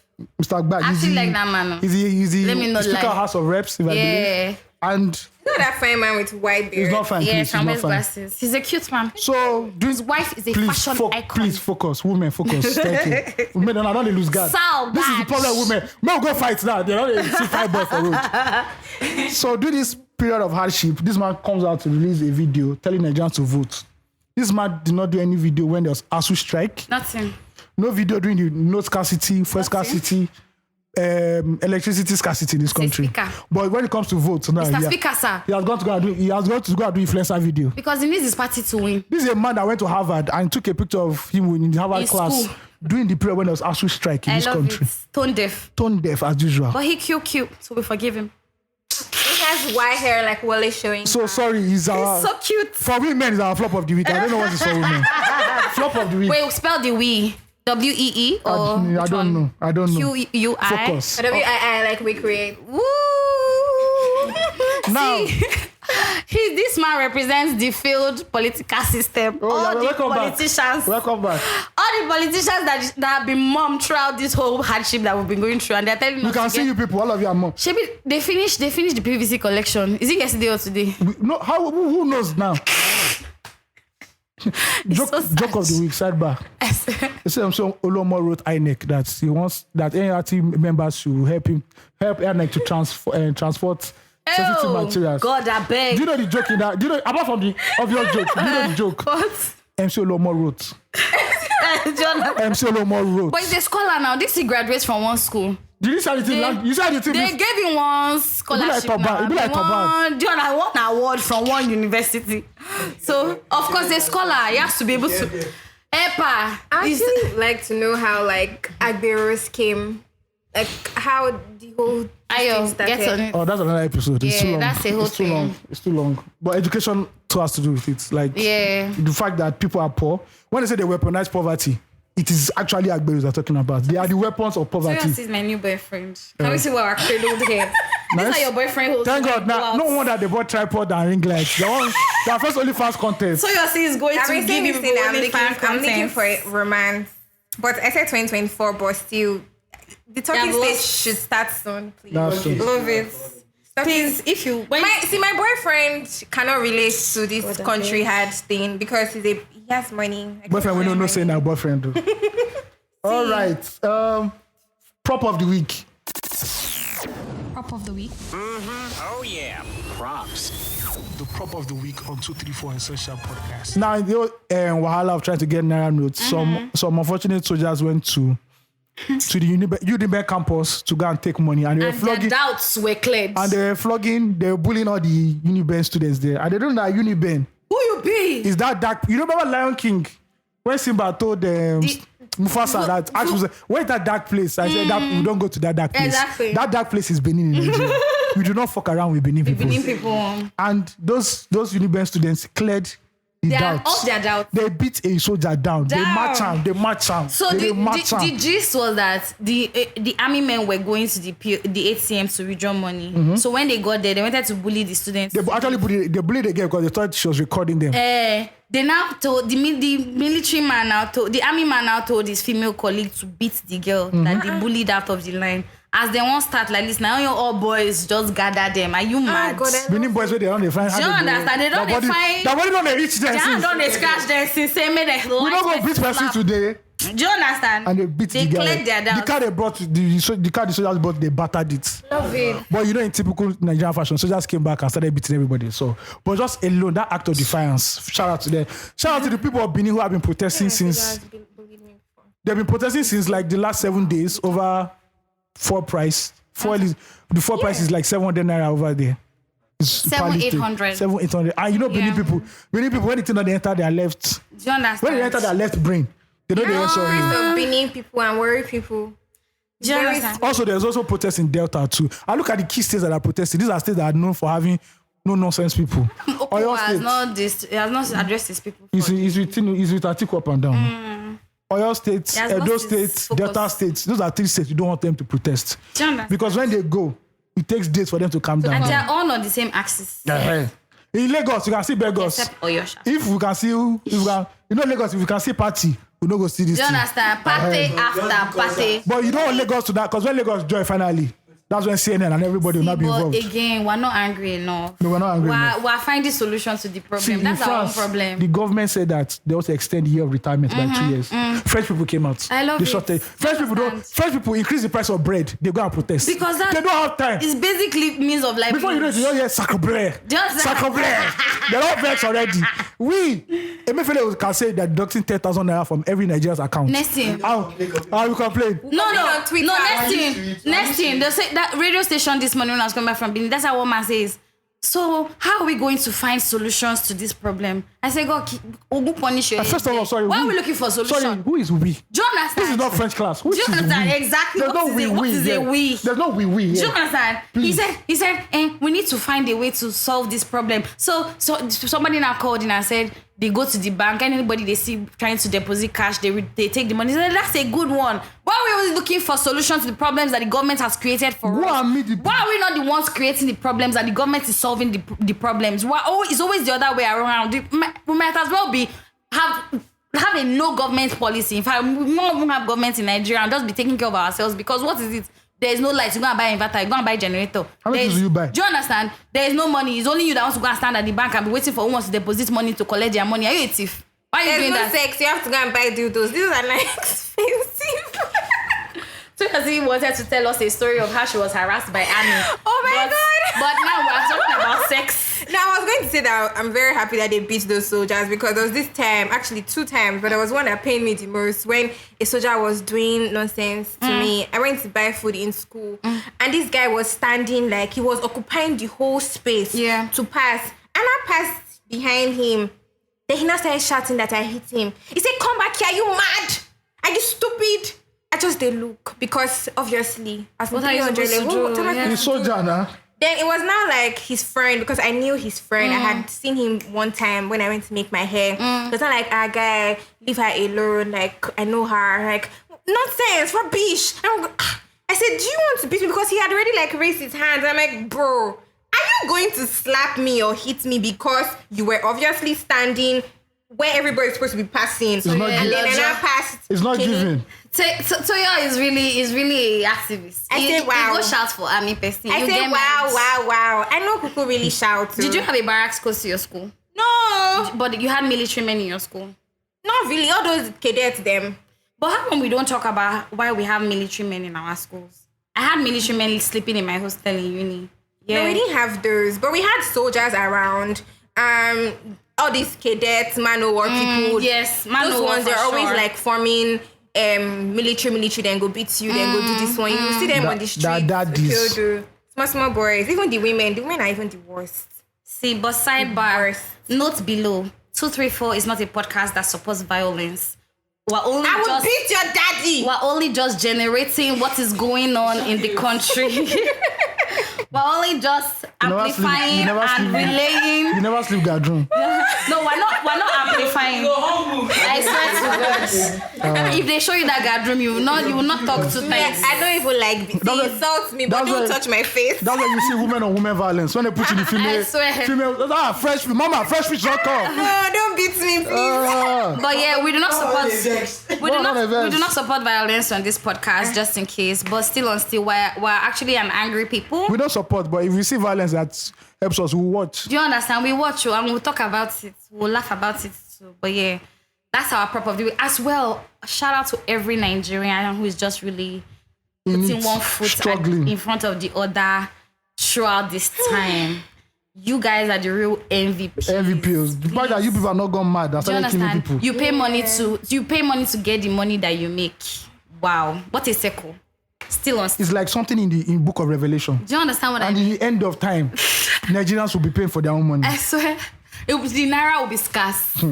Mr. Badge. I feel like that man. He's Let me not Speaker lie. House of Reps, if I believe. And Not that fine man with white beard. he's not fine, Yeah, please. He's from not his fine. glasses. He's a cute man. So, His wife is a fashion icon. Please focus. Women, focus. Thank you. Women, I don't lose guard. Sal, This is the badge. problem with women. Men go fight now. They're not see fight boy for road. So, during this period of hardship, this man comes out to release a video telling Nigerians to vote. This man did not do any video when there was ASU strike. Nothing. No video during the no scarcity, fuel scarcity, electricity scarcity in this country. Speaker. But when it comes to votes, now Mr. Speaker, sir. he has got to go and do influencer video. Because he needs his party to win. This is a man that went to Harvard and took a picture of him in the Harvard In class school. during the period when there was ASU strike in I this love country. it. Tone deaf. Tone deaf as usual. But he cute, so we forgive him. He has white hair like Wale showing. So sorry, he's our So cute. for women is our flop of the week. I don't know what is for women. Flop of the week. Wait, spell the we. W-E-E or I don't know. I don't know. Q-U-I. Focus. WII like we create. Woo! Now, This man represents the failed political system. All the welcome politicians. back. Welcome back. All the politicians that have been mum throughout this whole hardship that we've been going through, and they're telling We us can to see get- you people. All of you are mom. Shebi, they finished the PVC collection. Is it yesterday or today? No, how? Who knows now? joke of the week. Sidebar. So Olomo wrote INEC that he wants that NRT members should help INEC to transport sensitive materials. God, I beg. Do you know the joke in that? Do you know apart from the obvious joke? Do you know the joke? What? MC Olomo wrote. MC Olomo wrote. But he's a scholar now. This he graduates from one school. Did you say anything? You said anything? They gave him one scholarship. Toba. It be like Toba. Do you know one award from one university? So of course, a scholar he has to be able to. EPA. I actually like to know how like Agberos came, like how the whole Ayo, thing started. get on it. Oh, that's another episode. It's Yeah, too long. that's a whole it's too thing. long. It's too long. But education too has to do with it. Like Yeah. the fact that people are poor. When they say they weaponize poverty, it is actually Agberos they're talking about. They are the weapons of poverty. This is my new boyfriend. Can we see what our cradled here? Nice. These are your boyfriend holds. Thank when God. you go Now, out. no wonder they bought tripod and ring lights. Their first only fast content. So your sis is going I've to been give saying you this thing. I'm looking content. for a romance, but I said 2024, but still, the talking Yeah, stage lost. should start soon. Please, That's true. love it. Please, if you when My boyfriend cannot relate to this country hard thing because he has money. Boyfriend, we don't know saying that boyfriend. Though. All right. Prop of the week. Prop of the week. Oh yeah, props. The prop of the week on 234 Essential Podcast. Now, in the old, wahala of trying to get Naira notes, some unfortunate soldiers went to the Uniben campus to go and take money, and they were and their flogging. doubts were cleared. And they were flogging, they were bullying all the Uniben students there. And they don't know that Uniben Who you be? is that dark. You remember Lion King? When Simba told Mufasa that actually, where is that dark place? I said that we don't go to that dark place. Exactly. That dark place is Benin in Nigeria. We do not fuck around with Benin people. Benin people. And those Uniben students cleared the They are doubts. off their doubts. They beat a soldier down. They match him. So They the match him. gist was that the army men were going to the ATM to withdraw money. So when they got there, they wanted to bully the students. They actually bullied the girl because they thought she was recording them. They now told the military man the army man now told his female colleague to beat the girl that they bullied out of the line. As they won't start like this, now you all boys just gather them. Are you mad? Benin boys where they don't find. Do you understand? They don't find. Their body don't reach them. They don't scratch them since they made a We don't go beat person today. Do you understand? And they beat the guy. cleared their doubts. The car they brought, the car the soldiers brought, they battered it. Love it. But you know, in typical Nigerian fashion, soldiers came back and started beating everybody. So, but just alone, that act of defiance. Shout out to them. Shout out to the people of Benin who have been protesting since. They've been protesting since like the last 7 days over fuel price. The fuel price is like 700 naira over there. 700-800. 700-800. And you know, Benin people, when they think that they enter their left, Do you understand? when they enter their left brain, they know they answer you. So Benin people and worry people. Do you understand? Also, there's also protests in Delta too. I look at the key states that are protesting. These are states that are known for having no nonsense people. Opo has not addressed his people. It's with Atiku up and down. Oyo State, He has Edo lost his State, focus. Delta State. Those are 3 states you don't want them to protest. Do you understand? Because when they go, it takes days for them to calm down. And they're all on the same axis. In Lagos, you can see beggars. Except Oyosha. If we can see, Lagos, if we can see party, we don't go see this Do you thing. understand? Party after party. But you don't want Lagos to that, because when Lagos join finally, That's when CNN and everybody will not be but involved. again, we're not angry enough. No, we're not angry enough. We're finding solutions to the problem. See, That's in our own France, problem. the government said that they also extend the year of retirement by 2 years. French people came out. I love they it. shorted. French people increase the price of bread. They go and protest. Because that they don't have time. It's basically means of livelihood. Before you know it, you don't hear sacre bleu. Just- Sacre bleu. They're all vexed already. Emefiele can say they're deducting 10,000 naira from every Nigerian's account. Next thing. How you complain? No. on Twitter. Next thing. They say that radio station this morning when I was coming back from Benin, that's how one man says, so how are we going to find solutions to this problem? I say, God, Ogun punish you. First of all, sorry. Why are we looking for solutions? Sorry, who is we? Do you understand? This is not French class. Which Do you is understand? we? Exactly. There's What no is we. a we? There's no we. Do you Yeah. understand? He said, we need to find a way to solve this problem. So somebody now called in and said they go to the bank. Anybody they see trying to deposit cash, they take the money. He said, that's a good one. Why are we always looking for solutions to the problems that the government has created for us? Why are we not the ones creating the problems and the government is solving the problems? It's always the other way around. We might as well have a no government policy. In fact, we won't have government in Nigeria and just be taking care of ourselves, because what is it? There is no light. You go and buy inverter. You go and buy generator. How much do you buy? Do you understand? There is no money. It's only you that wants to go and stand at the bank and be waiting for who wants to deposit money to collect their money. Are you a thief? Why are you doing that? There's no sex. You have to go and buy dildos. These are not expensive. Toyosi wanted to tell us a story of how she was harassed by Annie. Oh my God. But now we're talking about sex. Now, I was going to say that I'm very happy that they beat those soldiers, because there was this time, actually 2 times, but there was one that pained me the most when a soldier was doing nonsense to me. I went to buy food in school, and this guy was standing like he was occupying the whole space to pass. And I passed behind him. Then he now started shouting that I hit him. He said, "Come back here, are you mad? Are you stupid?" I just did look, because obviously, as what are you supposed to do? Yeah. He's soldier now. Then it was now like his friend, because I knew his friend. I had seen him one time when I went to make my hair. Because I'm like, guy, leave her alone. Like, I know her. Like, nonsense, rubbish. I said, do you want to beat me? Because he had already like raised his hands. I'm like, bro, are you going to slap me or hit me because you were obviously standing where everybody's supposed to be passing? It's not and then I passed. It's not giving. Toyo is really activist. I said, wow. You go shout for army person. I said, wow. I know people really shout too. Did you have a barracks close to your school? No. But you had military men in your school? Not really. All those cadets, them. But how come we don't talk about why we have military men in our schools? I had military men sleeping in my hostel in uni. Yeah. No, we didn't have those. But we had soldiers around. All these cadets, man-o-war people. Yes, those ones, they're always like forming military, then go beat you, then go do this one. You see them on the street. Small boys. Even the women are even the worst. See, but sidebar, note below, 234 is not a podcast that supports violence. I will beat your daddy. We're only just generating what is going on in the country. We're only just amplifying and relaying. You never sleep Gadroom. No, we're not amplifying. I swear to God. If they show you that Gadroom, you will not talk to times. I don't even like they insult me, but don't touch my face. That's why you see women on women violence. When they put in the female, fresh fish don't come. No, don't beat me, please. But yeah, we do not support. We do not support violence on this podcast, just in case. But still, we're actually an angry people. We don't support, but if we see violence that helps us, we'll watch. Do you understand? We watch you and we'll talk about it. We'll laugh about it too. But yeah, that's our prop of the week. As well, shout out to every Nigerian who is just really putting one foot in front of the other throughout this time. You guys are the real MVPs. The fact that you people are not gone mad and started killing people. You pay money to get the money that you make. Wow, what a circle. Still on. It's like something in Book of Revelation. Do you understand what I mean? And in the end of time, Nigerians will be paying for their own money. I swear, the naira will be scarce.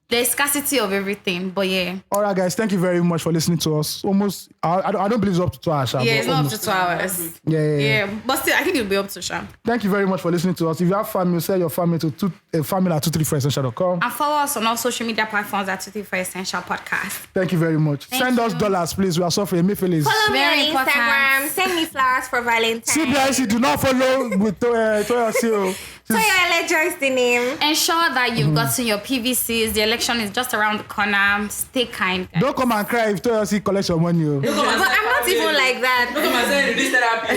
There's scarcity of everything, but yeah. All right, guys, thank you very much for listening to us. Almost, I don't believe it's up to 2 hours. Yeah, it's not up to 2 hours. Yeah. But still, I think it'll be up to Sham. Thank you very much for listening to us. If you have family, send your family to family@234essential.com. And follow us on all social media platforms at 234 Essential Podcast. Thank you very much. Send us dollars, please. We are suffering. Follow me on Instagram. Send me flowers for Valentine's. CBIC, do not follow with Toyosi. Elejo is the name. Ensure that you've gotten your PVCs. The election is just around the corner. Stay kind, guys. Don't come and cry if Toyosi collects your money. But I'm not even like that. Look at my saying release therapy.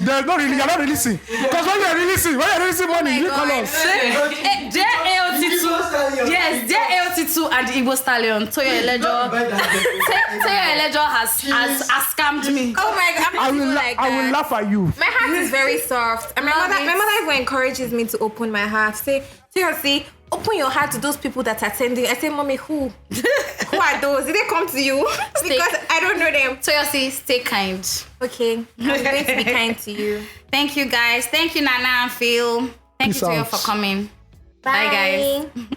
There's not really, you're not releasing. Because when you're releasing money, you call us. Dear AOT2, yes, dear AOT2 and Igbo Stallion, Toyo Elejo has scammed me. Oh my God, I'm not even like that. I will laugh at you. My heart is very soft. And my mother even encourages me to open my heart. Say, seriously, open your heart to those people that are sending. I say, Mommy, who? Who are those? Did they come to you? Because I don't know them. Toyosi, stay kind. Okay, I'm going to be kind to you. Thank you, guys. Thank you, Nana and Phil. Thank Peace you, Toyo, out. for coming. Bye Bye guys.